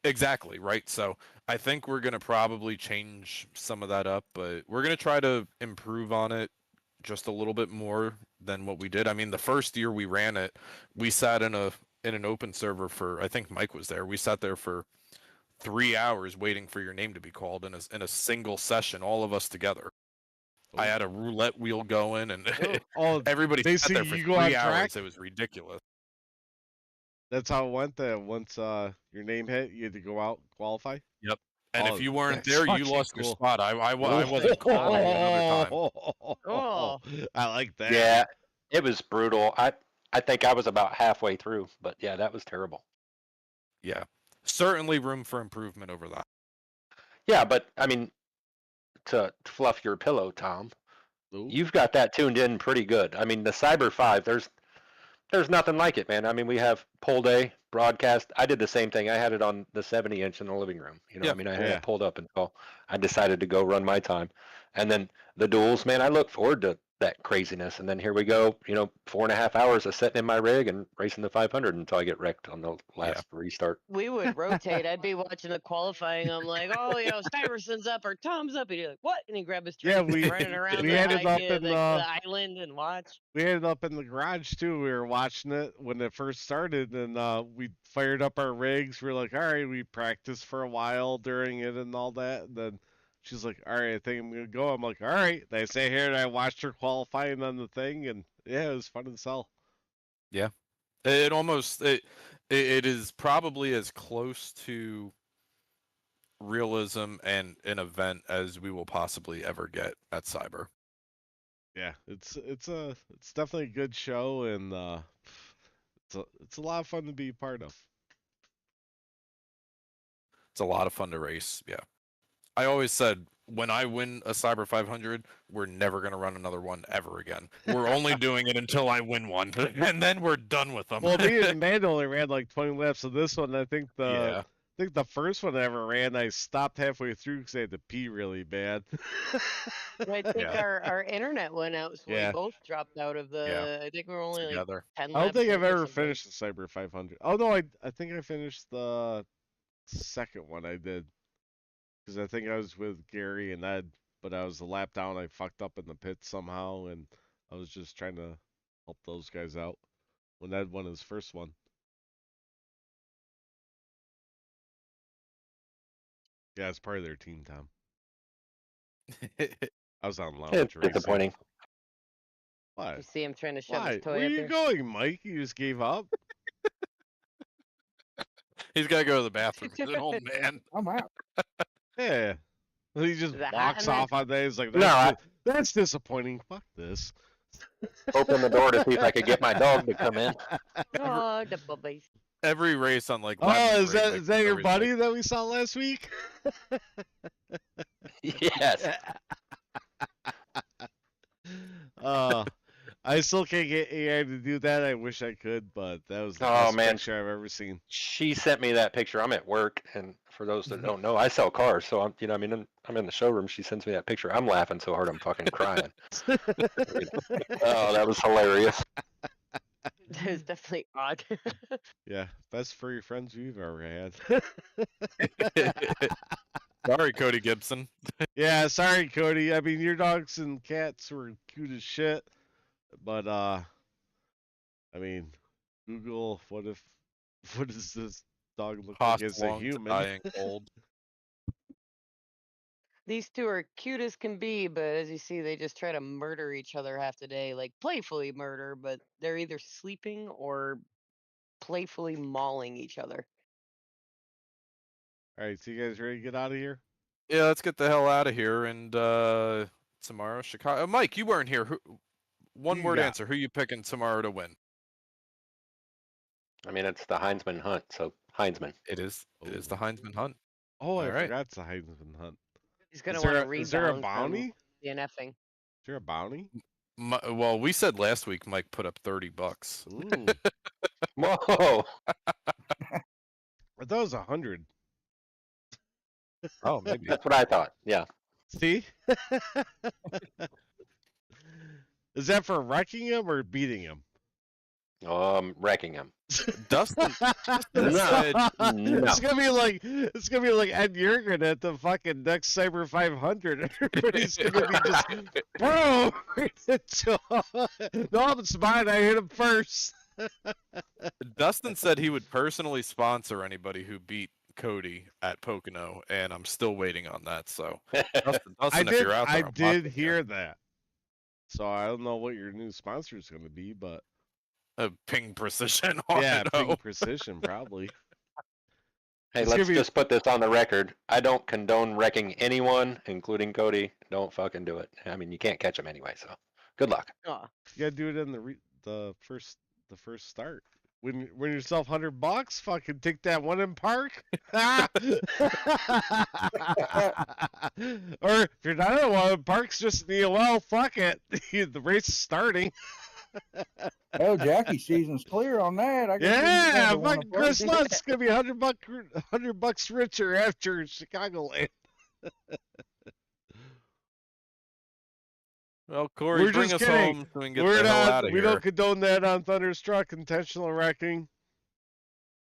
exactly right. So I think we're gonna probably change some of that up, but we're gonna try to improve on it just a little bit more than what we did. I mean, the first year we ran it, we sat in an open server for I think Mike was there. We sat there for 3 hours waiting for your name to be called in a single session, all of us together. I had a roulette wheel going, and Oh, everybody sat basically there for you go on 3 hours. track. It was ridiculous. That's how it went. That once your name hit, you had to go out qualify. Yep. And if Oh, you weren't that's there, you fucking lost your cool. spot. I wasn't called another time. Oh. I like that. Yeah, it was brutal. I think I was about halfway through, but yeah, that was terrible. Yeah. Certainly room for improvement over that. Yeah, but I mean, to fluff your pillow, Tom, Ooh. you've got that tuned in pretty good. I mean, the Cyber 5, there's nothing like it, man. I mean, we have poll day broadcast. I did the same thing. I had it on the 70-inch in the living room. You know, Yeah. I mean, I had Yeah. it pulled up until I decided to go run my time. And then the duels, man, I look forward to that craziness. And then here we go, 4.5 hours of sitting in my rig and racing the 500 until I get wrecked on the last restart. We would rotate. I'd be watching the qualifying. I'm like, oh, Stuyvesant's up or Tom's up. And you're like, what? And he grab his Yeah, drink and running around we the, had it up idea, in the island and watch. we had it up in the garage too. We were watching it when it first started, and we fired up our rigs. We are like, all right, we practiced for a while during it and all that. And then she's like, all right, I think I'm gonna go. I'm like, all right. And I sat here and I watched her qualifying on the thing, and yeah, it was fun as hell. Yeah. It is probably as close to realism and an event as we will possibly ever get at Cyber. Yeah, it's definitely a good show, and it's a lot of fun to be part of. It's a lot of fun to race. Yeah. I always said when I win a Cyber 500, we're never going to run another one ever again. We're only doing it until I win one, and then we're done with them. Well, me and Amanda only ran like 20 laps of this one. I think Yeah. I think the first one I ever ran, I stopped halfway through because I had to pee really bad. I think Yeah. our internet went out, so Yeah. we both dropped out of the. I think we were only like Together. 10 I don't think laps I've in or ever something. finished the Cyber 500. Oh no, I think I finished the second one I did because I think I was with Gary and Ed, but I was a lap down. I fucked up in the pit somehow, and I was just trying to help those guys out when Ed won his first one. Yeah, it's part of their team, Tom. I was on lounge It's racing. disappointing. What? You see him trying to shove Why? his toy Where are up you there. going, Mike? You just gave up? He's got to go to the bathroom. He's an old man. I'm out. Yeah. He just Is it hot walks in there? off on that. He's like, No, that's disappointing. Fuck this. Open the door to see if I could get my dog to come in. Oh, the bubbies. Every race on like. Oh, Lemon is Rig, that like, is that your always buddy like- that we saw last week? Yes. I still can't get AI to do that. I wish I could, but that was the Oh, best man. picture I've ever seen. She sent me that picture. I'm at work, and for those that don't know, I sell cars. So I'm in the showroom. She sends me that picture. I'm laughing so hard I'm fucking crying. Oh, that was hilarious. That was definitely odd. Yeah, best furry friends we've ever had. Sorry, Cody Gibson. Yeah, sorry, Cody. I mean, your dogs and cats were cute as shit, but I mean, Google, what does this dog look like Cost as a long to human? dying old. These two are cute as can be, but as you see, they just try to murder each other half the day, like playfully murder, but they're either sleeping or playfully mauling each other. All right, so you guys ready to get out of here? Yeah, let's get the hell out of here. And tomorrow, Chicago. Mike, you weren't here. One You word got- answer. Who you picking tomorrow to win? I mean, it's the Heinzman hunt, so Heinzman. It is the Heinzman Hunt. Oh, I All right. forgot it's a Heisman Hunt. He's gonna Is there want a- to is there a rebound bounty? from DNFing. Is there a bounty? Well, we said last week Mike put up $30. Ooh, Whoa! I thought it was 100. Oh, maybe. That's what I thought. Yeah. See? Is that for wrecking him or beating him? Wrecking him. Dustin No. said, No. It's gonna be like Ed Jurgen at the fucking next Cyber 500. Everybody's gonna be just, bro. No, it's mine. I hit him first. Dustin said he would personally sponsor anybody who beat Cody at Pocono, and I'm still waiting on that. So, Dustin, I if did. you're out there, I I'm did watching hear that. So I don't know what your new sponsor is gonna be, but Ping Precision. yeah, Auto. Ping Precision probably. Hey, It's let's gonna be- just put this on the record. I don't condone wrecking anyone, including Cody. Don't fucking do it. I mean, you can't catch him anyway, so good luck. Aw. You gotta do it in the first start. Win yourself $100. Fucking take that one in park. Or if you're not at one in parks, just well, fuck it. The race is starting. Oh, Jackie season's clear on that. I guess we can Yeah, go to one fucking of Chris those. Lutz gonna be $100 richer after Chicagoland. Well, Kory, We're bring just us kidding. home so we can get We're the hell not. out of We here. don't condone that on Thunderstruck. Intentional wrecking.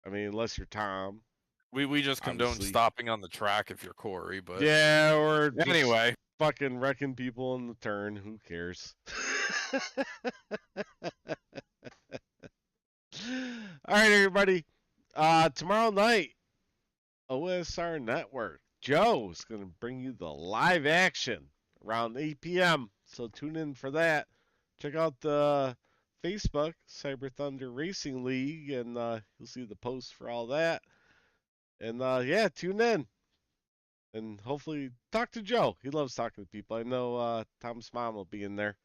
I mean, unless you're Tom. We just condone Obviously. stopping on the track if you're Kory, but Yeah, or just anyway. fucking wrecking people in the turn. Who cares? All right, everybody. Tomorrow night, OSR Network. Joe's going to bring you the live action around 8 p.m. So tune in for that. Check out the Facebook, Cyber Thunder Racing League, and you'll see the post for all that. And yeah, tune in. And hopefully talk to Joe. He loves talking to people. I know Tom's mom will be in there.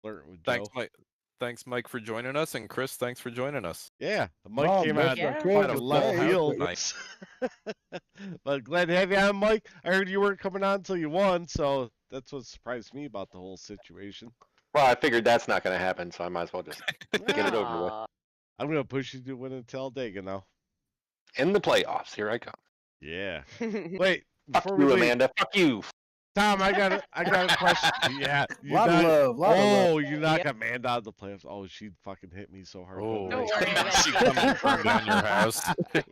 Flirting with Thanks, Joe. Mike. Thanks, Mike, for joining us, and Chris, thanks for joining us. Yeah, Mike Oh, came best out I Yeah. could fucking to left say. field. Nice. But glad to have you on, Mike. I heard you weren't coming on until you won, so that's what surprised me about the whole situation. Well, I figured that's not going to happen, so I might as well just get it over with. Aw. I'm gonna push you to win a Talladega now. In the playoffs, here I come. Yeah. Wait, Fuck before we you, leave, Amanda. Fuck you. Tom, I got a question. Yeah, you Lot of love, lot of love. Oh, you knock Yep. Amanda out of the playoffs. Oh, she'd fucking hit me so hard. Oh, Don't worry, I got she you. coming to burn down your house.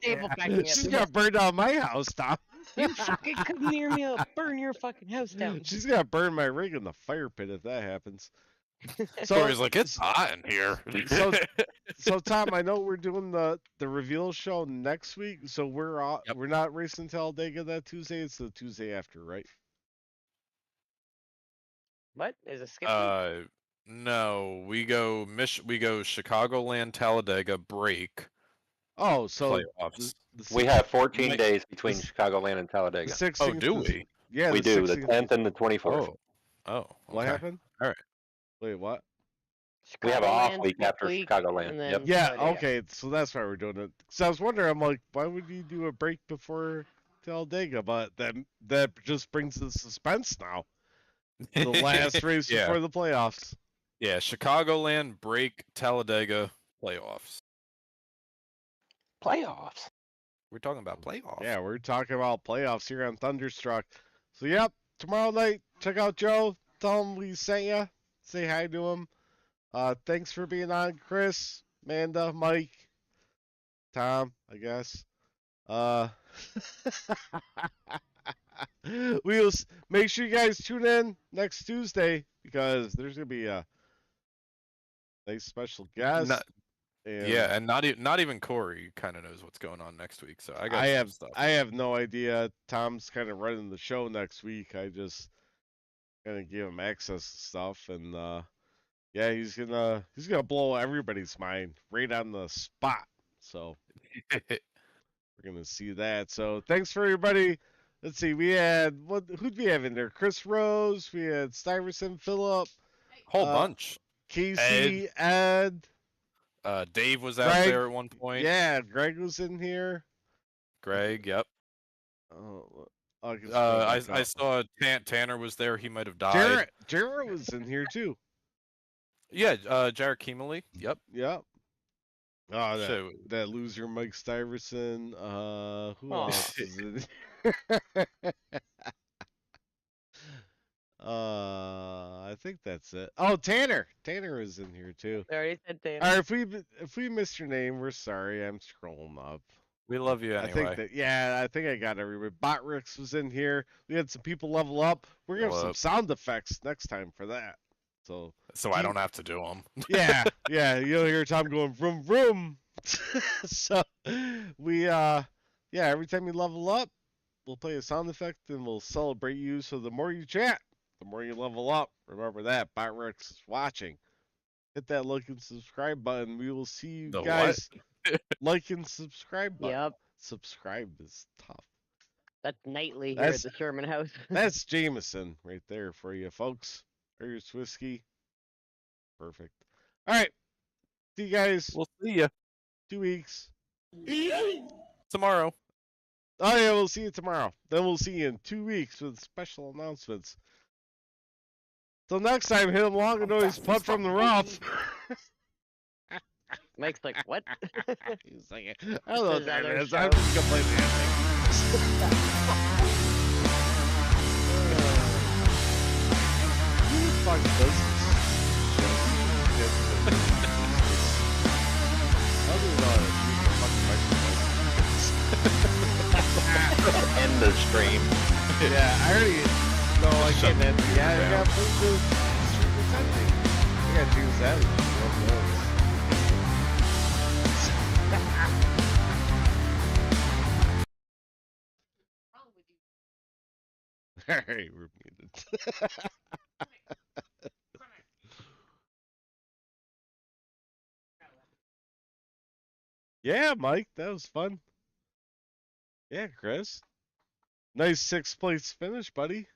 Table packing She's up. gonna burn down my house, Tom. You fucking come near me, I'll burn your fucking house down. She's gonna burn my rig in the fire pit if that happens. So Kory's like, it's hot in here. So Tom, I know we're doing the reveal show next week. So we're Yep. we're not racing Talladega that Tuesday. It's the Tuesday after, right? What? Is it skip? No, we go Chicagoland, Talladega, break, Oh, so playoffs. We have 14 Mike- days between this- Chicagoland and the Talladega. 16th. Oh, do is- we? Yeah, We do, the 16th 10th and the 24th. Oh, What okay. happened? All right. Wait, what? We have an off Chicagoland week next after week, Chicagoland. and Yep. then Yeah, Talladega. okay, so that's why we're doing it. So I was wondering, I'm like, why would you do a break before Talladega? But that just brings the suspense now. The last race Yeah. before the playoffs. Yeah, Chicagoland, break, Talladega, playoffs. Playoffs. We're talking about playoffs. Yeah, we're talking about playoffs here on Thunderstruck. So, yep, tomorrow night, check out Joe. Tell him we sent you. Say hi to him. Thanks for being on, Chris, Amanda, Mike, Tom, I guess. We'll make sure you guys tune in next Tuesday because there's gonna be a nice special guest. And Yeah, and not even Kory kind of knows what's going on next week. So I got some stuff. I have no idea. Tom's kind of running the show next week. I just gonna give him access to stuff, and yeah, he's gonna blow everybody's mind right on the spot. So we're gonna see that. So thanks for everybody. Let's see, we had who'd we have in there? Chris Rose, we had Stuyvesant, Phillip, Whole bunch. Casey, Ed, Dave was out Greg, there at one point. yeah, Greg was in here. Greg, yep. Oh, I can I saw Tanner was there. He might have died. Jarrett was in here too. Yeah, Jarrett Keemley. Yep. Yep. Oh, So- that loser Mike Stuyvesant. Who Aw. else is in? I think that's it. Oh, Tanner. Tanner is in here too. I already said Tanner. All right, if we missed your name, we're sorry. I'm scrolling up. We love you anyway. I think I got everybody. Botrix was in here. We had some people level up. We're gonna have some sound effects next time for that. So I don't have to do them. yeah, you'll hear Tom going vroom vroom. So we every time you level up, we'll play a sound effect and we'll celebrate you. So the more you chat, the more you level up. Remember that. Botrix is watching. Hit that like and subscribe button. We will see you guys. Like and subscribe button. Yep. Subscribe is tough. That's nightly here at the Sherman House. That's Jameson right there for you, folks. Here's whiskey. Perfect. All right. See you guys. We'll see you 2 weeks. tomorrow. Oh, yeah, we'll see you tomorrow. Then we'll see you in 2 weeks with special announcements. Till next time, hit him long and always putt from the rough. Mike's like, what? He's like, I don't know what His that other is. show. I'm just gonna play the ending. Who the fuck does this? I don't know how to use the fucking microphone. End the stream. Yeah, I already. No, I can't end. Yeah, I got to put the stream is ending. I gotta choose that. One of those. Alright, we're muted. Yeah, Mike, that was fun. Yeah, Chris. Nice 6th place finish, buddy.